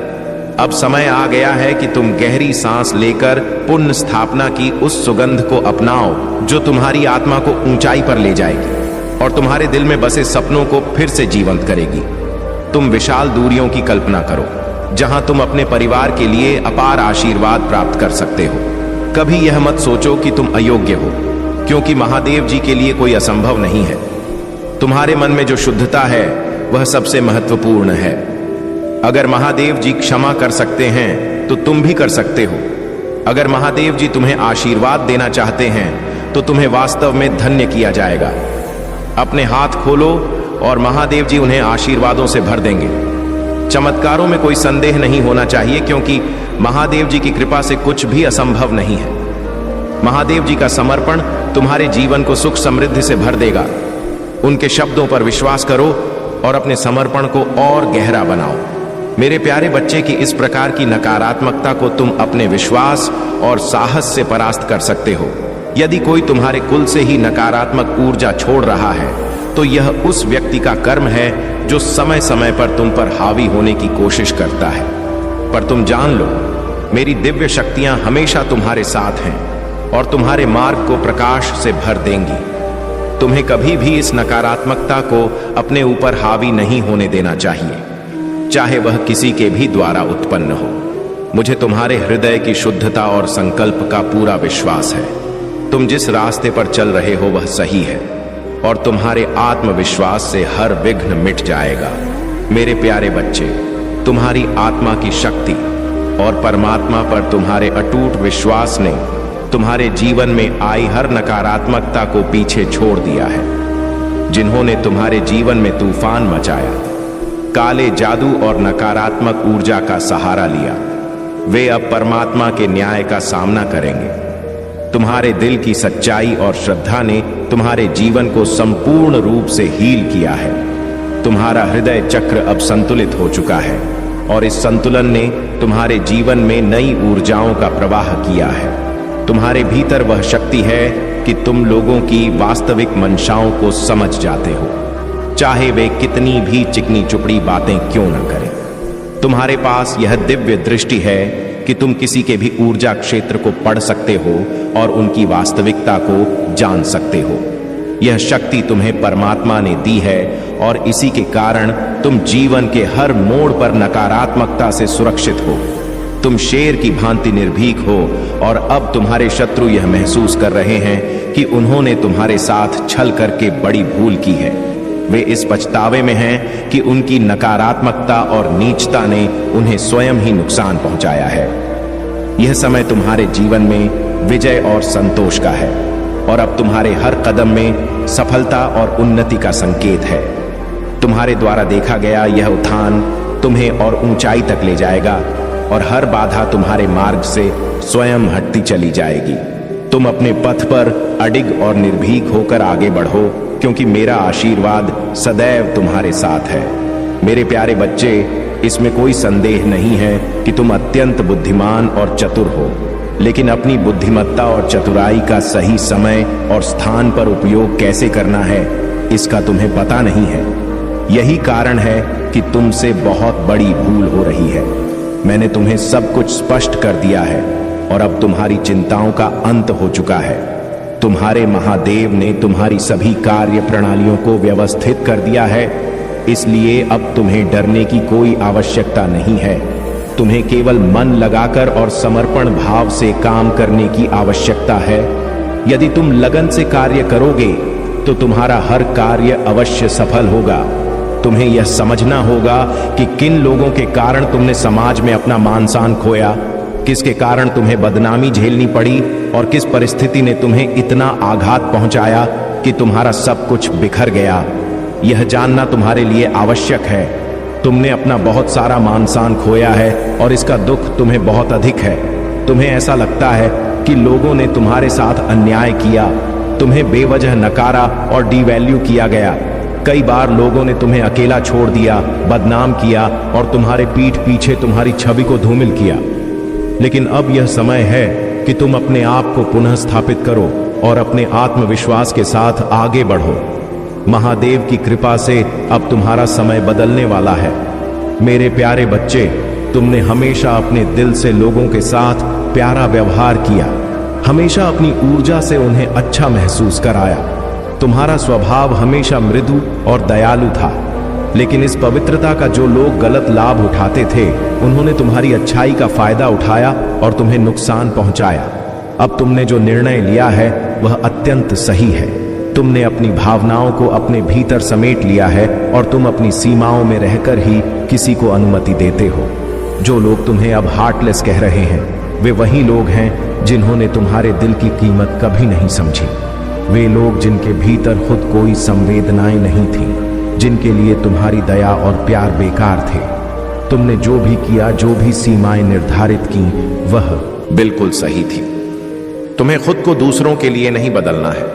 B: अब समय आ गया है कि तुम गहरी सांस लेकर पुण्य स्थापना की उस सुगंध को अपनाओ, जो तुम्हारी आत्मा को ऊंचाई पर ले जाएगी और तुम्हारे दिल में बसे सपनों को फिर से जीवंत करेगी। तुम विशाल दूरियों की कल्पना करो, जहां तुम अपने परिवार के लिए अपार आशीर्वाद प्राप्त कर सकते हो। कभी यह मत सोचो कि तुम अयोग्य हो, क्योंकि महादेव जी के लिए कोई असंभव नहीं है। तुम्हारे मन में जो शुद्धता है, वह सबसे महत्वपूर्ण है। अगर महादेव जी क्षमा कर सकते हैं, तो तुम भी कर सकते हो। अगर महादेव जी तुम्हें आशीर्वाद देना चाहते हैं, तो तुम्हें वास्तव में धन्य किया जाएगा। अपने हाथ खोलो और महादेव जी उन्हें आशीर्वादों से भर देंगे। चमत्कारों में कोई संदेह नहीं होना चाहिए, क्योंकि महादेव जी की कृपा से कुछ भी असंभव नहीं है। महादेव जी का समर्पण तुम्हारे जीवन को सुख समृद्धि से भर देगा। उनके शब्दों पर विश्वास करो और अपने समर्पण को और गहरा बनाओ। मेरे प्यारे बच्चे की इस प्रकार की नकारात्मकता को तुम अपने विश्वास और साहस से परास्त कर सकते हो। यदि कोई तुम्हारे कुल से ही नकारात्मक ऊर्जा छोड़ रहा है, तो यह उस व्यक्ति का कर्म है जो समय समय पर तुम पर हावी होने की कोशिश करता है। पर तुम जान लो, मेरी दिव्य शक्तियां हमेशा तुम्हारे साथ हैं और तुम्हारे मार्ग को प्रकाश से भर देंगी। तुम्हें कभी भी इस नकारात्मकता को अपने ऊपर हावी नहीं होने देना चाहिए, चाहे वह किसी के भी द्वारा उत्पन्न हो। मुझे तुम्हारे हृदय की शुद्धता और संकल्प का पूरा विश्वास है। तुम जिस रास्ते पर चल रहे हो वह सही है और तुम्हारे आत्मविश्वास से हर विघ्न मिट जाएगा। मेरे प्यारे बच्चे, तुम्हारी आत्मा की शक्ति और परमात्मा पर तुम्हारे अटूट विश्वास ने तुम्हारे जीवन में आई हर नकारात्मकता को पीछे छोड़ दिया है। जिन्होंने तुम्हारे जीवन में तूफान मचाया, काले जादू और नकारात्मक ऊर्जा का सहारा लिया, वे अब परमात्मा के न्याय का सामना करेंगे। तुम्हारे दिल की सच्चाई और श्रद्धा ने तुम्हारे जीवन को संपूर्ण रूप से हील किया है। तुम्हारा हृदय चक्र अब संतुलित हो चुका है और इस संतुलन ने तुम्हारे जीवन में नई ऊर्जाओं का प्रवाह किया है। तुम्हारे भीतर वह शक्ति है कि तुम लोगों की वास्तविक मंशाओं को समझ जाते हो, चाहे वे कितनी भी चिकनी चुपड़ी बातें क्यों न करें। तुम्हारे पास यह दिव्य दृष्टि है कि तुम किसी के भी ऊर्जा क्षेत्र को पढ़ सकते हो और उनकी वास्तविकता को जान सकते हो। यह शक्ति तुम्हें परमात्मा ने दी है और इसी के कारण तुम जीवन के हर मोड़ पर नकारात्मकता से सुरक्षित हो। तुम शेर की भांति निर्भीक हो और अब तुम्हारे शत्रु यह महसूस कर रहे हैं कि उन्होंने तुम्हारे साथ छल करके बड़ी भूल की है। वे इस पछतावे में हैं कि उनकी नकारात्मकता और नीचता ने उन्हें स्वयं ही नुकसान पहुंचाया है। यह समय तुम्हारे जीवन में विजय और संतोष का है और अब तुम्हारे हर कदम में सफलता और उन्नति का संकेत है। तुम्हारे द्वारा देखा गया यह उत्थान तुम्हें और ऊंचाई तक ले जाएगा और हर बाधा तुम्हारे मार्ग से स्वयं हटती चली जाएगी। तुम अपने पथ पर अडिग और निर्भीक होकर आगे बढ़ो, क्योंकि मेरा आशीर्वाद सदैव तुम्हारे साथ है। मेरे प्यारे बच्चे, इसमें कोई संदेह नहीं है कि तुम अत्यंत बुद्धिमान और चतुर हो, लेकिन अपनी बुद्धिमत्ता और चतुराई का सही समय और स्थान पर उपयोग कैसे करना है, इसका तुम्हें पता नहीं है। यही कारण है कि तुमसे बहुत बड़ी भूल हो रही है। मैंने तुम्हें सब कुछ स्पष्ट कर दिया है और अब तुम्हारी चिंताओं का अंत हो चुका है। तुम्हारे महादेव ने तुम्हारी सभी कार्य प्रणालियों को व्यवस्थित कर दिया है इसलिए अब तुम्हें डरने की कोई आवश्यकता नहीं है। तुम्हें केवल मन लगाकर और समर्पण भाव से काम करने की आवश्यकता है। यदि तुम लगन से कार्य करोगे तो तुम्हारा हर कार्य अवश्य सफल होगा। तुम्हें यह समझना होगा कि किन लोगों के कारण तुमने समाज में अपना मान सम्मान खोया, किसके कारण तुम्हें बदनामी झेलनी पड़ी और किस परिस्थिति ने तुम्हें इतना आघात पहुंचाया कि तुम्हारा सब कुछ बिखर गया। यह जानना तुम्हारे लिए आवश्यक है। तुमने अपना बहुत सारा मान सम्मान खोया है और इसका दुख तुम्हें बहुत अधिक है। तुम्हें ऐसा लगता है कि लोगों ने तुम्हारे साथ अन्याय किया, तुम्हें बेवजह नकारा और डिवैल्यू किया गया। कई बार लोगों ने तुम्हें अकेला छोड़ दिया, बदनाम किया और तुम्हारे पीठ पीछे तुम्हारी छवि को धूमिल किया। लेकिन अब यह समय है कि तुम अपने आप को पुनः स्थापित करो और अपने आत्मविश्वास के साथ आगे बढ़ो। महादेव की कृपा से अब तुम्हारा समय बदलने वाला है। मेरे प्यारे बच्चे, तुमने हमेशा अपने दिल से लोगों के साथ प्यारा व्यवहार किया, हमेशा अपनी ऊर्जा से उन्हें अच्छा महसूस कराया। तुम्हारा स्वभाव हमेशा मृदु और दयालु था। लेकिन इस पवित्रता का जो लोग गलत लाभ उठाते थे, उन्होंने तुम्हारी अच्छाई का फायदा उठाया और तुम्हें नुकसान पहुंचाया। अब तुमने जो निर्णय लिया है वह अत्यंत सही है। तुमने अपनी भावनाओं को अपने भीतर समेट लिया है और तुम अपनी सीमाओं में रहकर ही किसी को अनुमति देते हो। जो लोग तुम्हें अब हार्टलेस कह रहे हैं, वे वही लोग हैं जिन्होंने तुम्हारे दिल की कीमत कभी नहीं समझी। वे लोग जिनके भीतर खुद कोई संवेदनाएं नहीं थी, जिनके लिए तुम्हारी दया और प्यार बेकार थे। तुमने जो भी किया, जो भी सीमाएं निर्धारित की, वह
A: बिल्कुल सही थी। तुम्हें खुद को दूसरों के लिए नहीं बदलना है,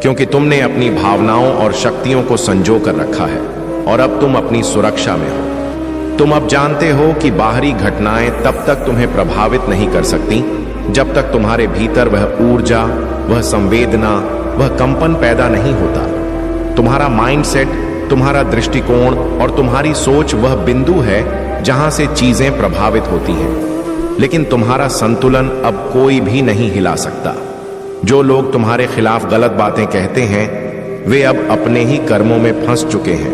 A: क्योंकि तुमने अपनी भावनाओं और शक्तियों को संजो कर रखा है और अब तुम अपनी सुरक्षा में हो। तुम अब जानते हो कि बाहरी घटनाएं तब तक तुम्हें प्रभावित नहीं कर सकती जब तक तुम्हारे भीतर वह ऊर्जा, वह संवेदना, वह कंपन पैदा नहीं होता। तुम्हारा माइंडसेट, तुम्हारा दृष्टिकोण और तुम्हारी सोच वह बिंदु है जहां से चीजें प्रभावित होती हैं। लेकिन तुम्हारा संतुलन अब कोई भी नहीं हिला सकता। जो लोग तुम्हारे खिलाफ गलत बातें कहते हैं, वे अब अपने ही कर्मों में फंस चुके हैं।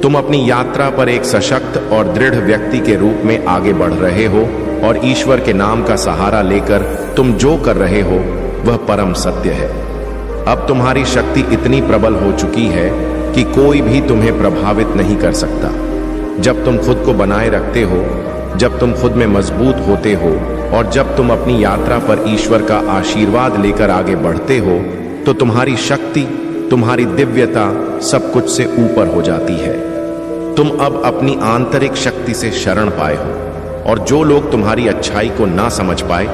A: तुम अपनी यात्रा पर एक सशक्त और दृढ़ व्यक्ति के रूप में आगे बढ़ रहे हो और ईश्वर के नाम का सहारा लेकर तुम जो कर रहे हो वह परम सत्य है। अब तुम्हारी शक्ति इतनी प्रबल हो चुकी है कि कोई भी तुम्हें प्रभावित नहीं कर सकता। जब तुम खुद को बनाए रखते हो, जब तुम खुद में मजबूत होते हो और जब तुम अपनी यात्रा पर ईश्वर का आशीर्वाद लेकर आगे बढ़ते हो, तो तुम्हारी शक्ति, तुम्हारी दिव्यता सब कुछ से ऊपर हो जाती है। तुम अब अपनी आंतरिक शक्ति से शरण पाए हो और जो लोग तुम्हारी अच्छाई को ना समझ पाए,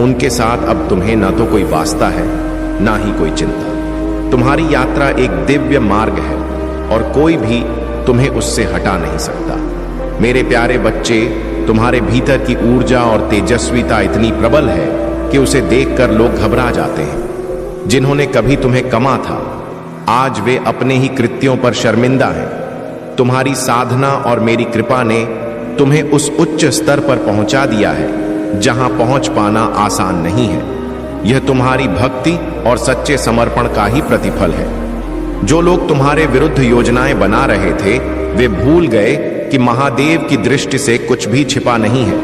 A: उनके साथ अब तुम्हें ना तो कोई वास्ता है, ना ही कोई चिंता। तुम्हारी यात्रा एक दिव्य मार्ग है और कोई भी तुम्हें उससे हटा नहीं सकता। मेरे प्यारे बच्चे, तुम्हारे भीतर की ऊर्जा और तेजस्विता इतनी प्रबल है कि उसे देखकर लोग घबरा जाते हैं। जिन्होंने कभी तुम्हें कमा था, आज वे अपने ही कृत्यों पर शर्मिंदा हैं। तुम्हारी साधना और मेरी कृपा ने तुम्हें उस उच्च स्तर पर पहुंचा दिया है जहां पहुंच पाना आसान नहीं है। यह तुम्हारी भक्ति और सच्चे समर्पण का ही प्रतिफल है। जो लोग तुम्हारे विरुद्ध योजनाएं बना रहे थे, वे भूल गए कि महादेव की दृष्टि से कुछ भी छिपा नहीं है।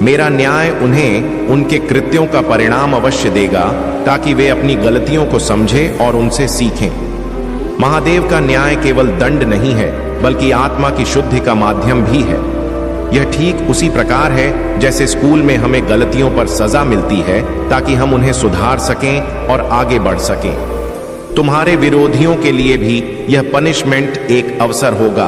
A: मेरा न्याय उन्हें उनके कृत्यों का परिणाम अवश्य देगा, ताकि वे अपनी गलतियों को समझें और उनसे सीखें। महादेव का न्याय केवल दंड नहीं है, बल्कि आत्मा की शुद्धि का माध्यम भी है। यह ठीक उसी प्रकार है जैसे स्कूल में हमें गलतियों पर सजा मिलती है ताकि हम उन्हें सुधार सकें और आगे बढ़ सकें। तुम्हारे विरोधियों के लिए भी यह पनिशमेंट एक अवसर होगा,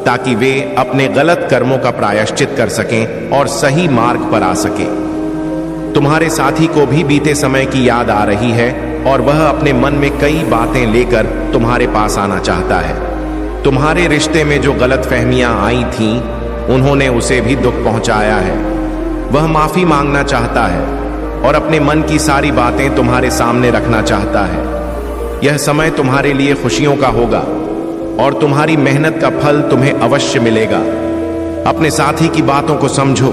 A: ताकि वे अपने गलत कर्मों का प्रायश्चित कर सकें और सही मार्ग पर आ सकें। तुम्हारे साथी को भी बीते समय की याद आ रही है और वह अपने मन में कई बातें लेकर तुम्हारे पास आना चाहता है। तुम्हारे रिश्ते में जो गलतफहमियां आई थीं, उन्होंने उसे भी दुख पहुंचाया है। वह माफी मांगना चाहता है और अपने मन की सारी बातें तुम्हारे सामने रखना चाहता है। यह समय तुम्हारे लिए खुशियों का होगा और तुम्हारी मेहनत का फल तुम्हें अवश्य मिलेगा। अपने साथी की बातों को समझो,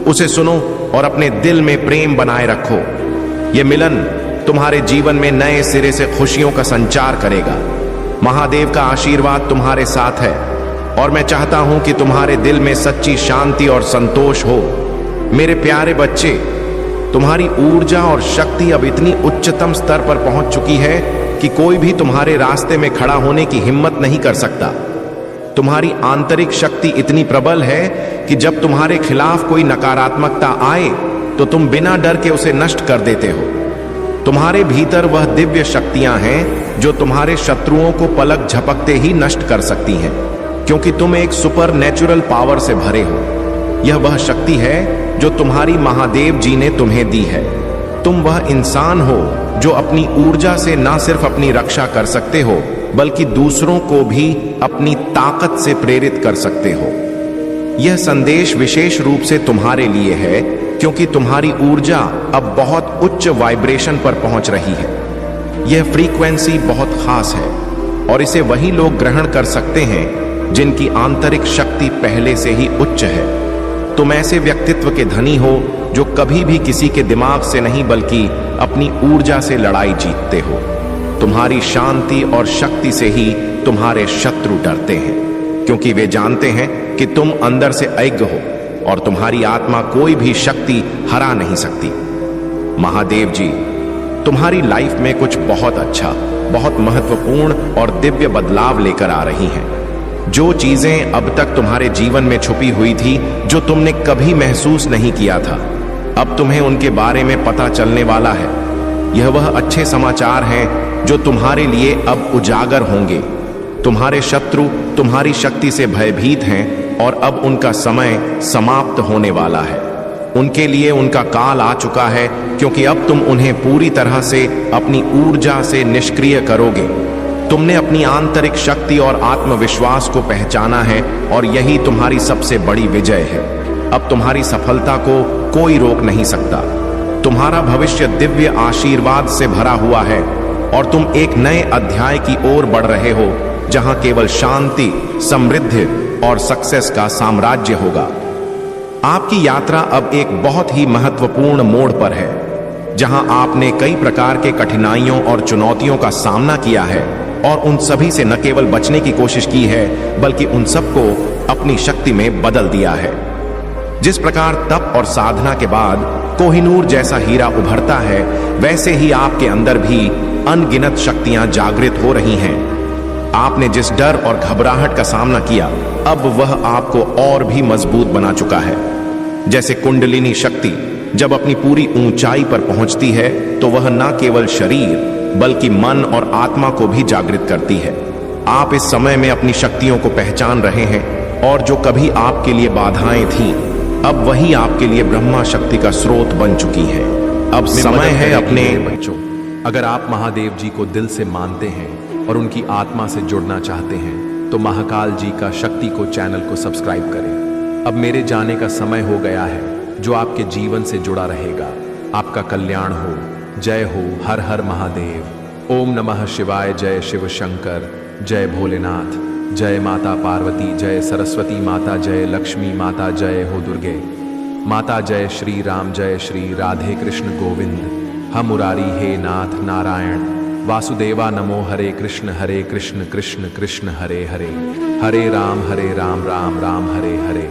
A: उसे सुनो और अपने दिल में प्रेम बनाए रखो। यह मिलन तुम्हारे जीवन में नए सिरे से खुशियों का संचार करेगा। महादेव का आशीर्वाद तुम्हारे साथ है।
B: और मैं चाहता हूं कि तुम्हारे दिल में सच्ची शांति और संतोष हो। मेरे प्यारे बच्चे, तुम्हारी ऊर्जा और शक्ति अब इतनी उच्चतम स्तर पर पहुंच चुकी है कि कोई भी तुम्हारे रास्ते में खड़ा होने की हिम्मत नहीं कर सकता। तुम्हारी आंतरिक शक्ति इतनी प्रबल है कि जब तुम्हारे खिलाफ कोई नकारात्मकता आए तो तुम बिना डर के उसे नष्ट कर देते हो। तुम्हारे भीतर वह दिव्य शक्तियां हैं जो तुम्हारे शत्रुओं को पलक झपकते ही नष्ट कर सकती हैं, क्योंकि तुम एक सुपर नेचुरल पावर से भरे हो। यह वह शक्ति है जो तुम्हारी महादेव जी ने तुम्हें दी है। तुम वह इंसान हो जो अपनी ऊर्जा से ना सिर्फ अपनी रक्षा कर सकते हो, बल्कि दूसरों को भी अपनी ताकत से प्रेरित कर सकते हो। यह संदेश विशेष रूप से तुम्हारे लिए है, क्योंकि तुम्हारी ऊर्जा अब बहुत उच्च वाइब्रेशन पर पहुंच रही है। यह फ्रीक्वेंसी बहुत खास है और इसे वही लोग ग्रहण कर सकते हैं जिनकी आंतरिक शक्ति पहले से ही उच्च है। तुम ऐसे व्यक्तित्व के धनी हो जो कभी भी किसी के दिमाग से नहीं बल्कि अपनी ऊर्जा से लड़ाई जीतते हो। तुम्हारी शांति और शक्ति से ही तुम्हारे शत्रु डरते हैं, क्योंकि वे जानते हैं कि तुम अंदर से अज्ञ हो और तुम्हारी आत्मा कोई भी शक्ति हरा नहीं सकती। महादेव जी तुम्हारी लाइफ में कुछ बहुत अच्छा, बहुत महत्वपूर्ण और दिव्य बदलाव लेकर आ रही हैं। जो चीजें अब तक तुम्हारे जीवन में छुपी हुई थी, जो तुमने कभी महसूस नहीं किया था, अब तुम्हें उनके बारे में पता चलने वाला है। यह वह अच्छे समाचार हैं जो तुम्हारे लिए अब उजागर होंगे। तुम्हारे शत्रु तुम्हारी शक्ति से भयभीत हैं और अब उनका समय समाप्त होने वाला है। उनके लिए उनका काल आ चुका है, क्योंकि अब तुम उन्हें पूरी तरह से अपनी ऊर्जा से निष्क्रिय करोगे। तुमने अपनी आंतरिक शक्ति और आत्मविश्वास को पहचाना है और यही तुम्हारी सबसे बड़ी विजय है। अब तुम्हारी सफलता को कोई रोक नहीं सकता। तुम्हारा भविष्य दिव्य आशीर्वाद से भरा हुआ है और तुम एक नए अध्याय की ओर बढ़ रहे हो, जहां केवल शांति, समृद्धि और सक्सेस का साम्राज्य होगा। आपकी यात्रा अब एक बहुत ही महत्वपूर्ण मोड़ पर है, जहां आपने कई प्रकार के कठिनाइयों और चुनौतियों का सामना किया है और उन सभी से न केवल बचने की कोशिश की है, बल्कि उन सबको अपनी शक्ति में बदल दिया है। जिस प्रकार तप और साधना के बाद कोहिनूर जैसा हीरा उभरता है, वैसे ही आपके अंदर भी अनगिनत शक्तियां जागृत हो रही हैं। आपने जिस डर और घबराहट का सामना किया, अब वह आपको और भी मजबूत बना चुका है। जैसे कुंडलिनी शक्ति जब अपनी पूरी ऊंचाई पर पहुंचती है, तो वह न केवल शरीर बल्कि मन और आत्मा को भी जागृत करती है। आप इस समय में अपनी शक्तियों को पहचान रहे हैं और जो कभी आपके लिए बाधाएं थीं, अब वही आपके लिए ब्रह्मा शक्ति का स्रोत बन चुकी हैं। अब समय है अपने
C: बच्चों, अगर आप महादेव जी को दिल से मानते हैं और उनकी आत्मा से जुड़ना चाहते हैं, तो महाकाल जी का शक्ति को चैनल को सब्सक्राइब करें। अब मेरे जाने का समय हो गया है, जो आपके जीवन से जुड़ा रहेगा। आपका कल्याण हो। जय हो। हर हर महादेव। ओम नमः शिवाय। जय शिव शंकर। जय भोलेनाथ। जय माता पार्वती। जय सरस्वती माता। जय लक्ष्मी माता। जय हो दुर्गे माता। जय श्री राम। जय श्री राधे कृष्ण गोविंद। हम मुरारी हे नाथ नारायण वासुदेवा नमो। हरे कृष्ण कृष्ण कृष्ण हरे हरे। हरे राम राम राम हरे हरे।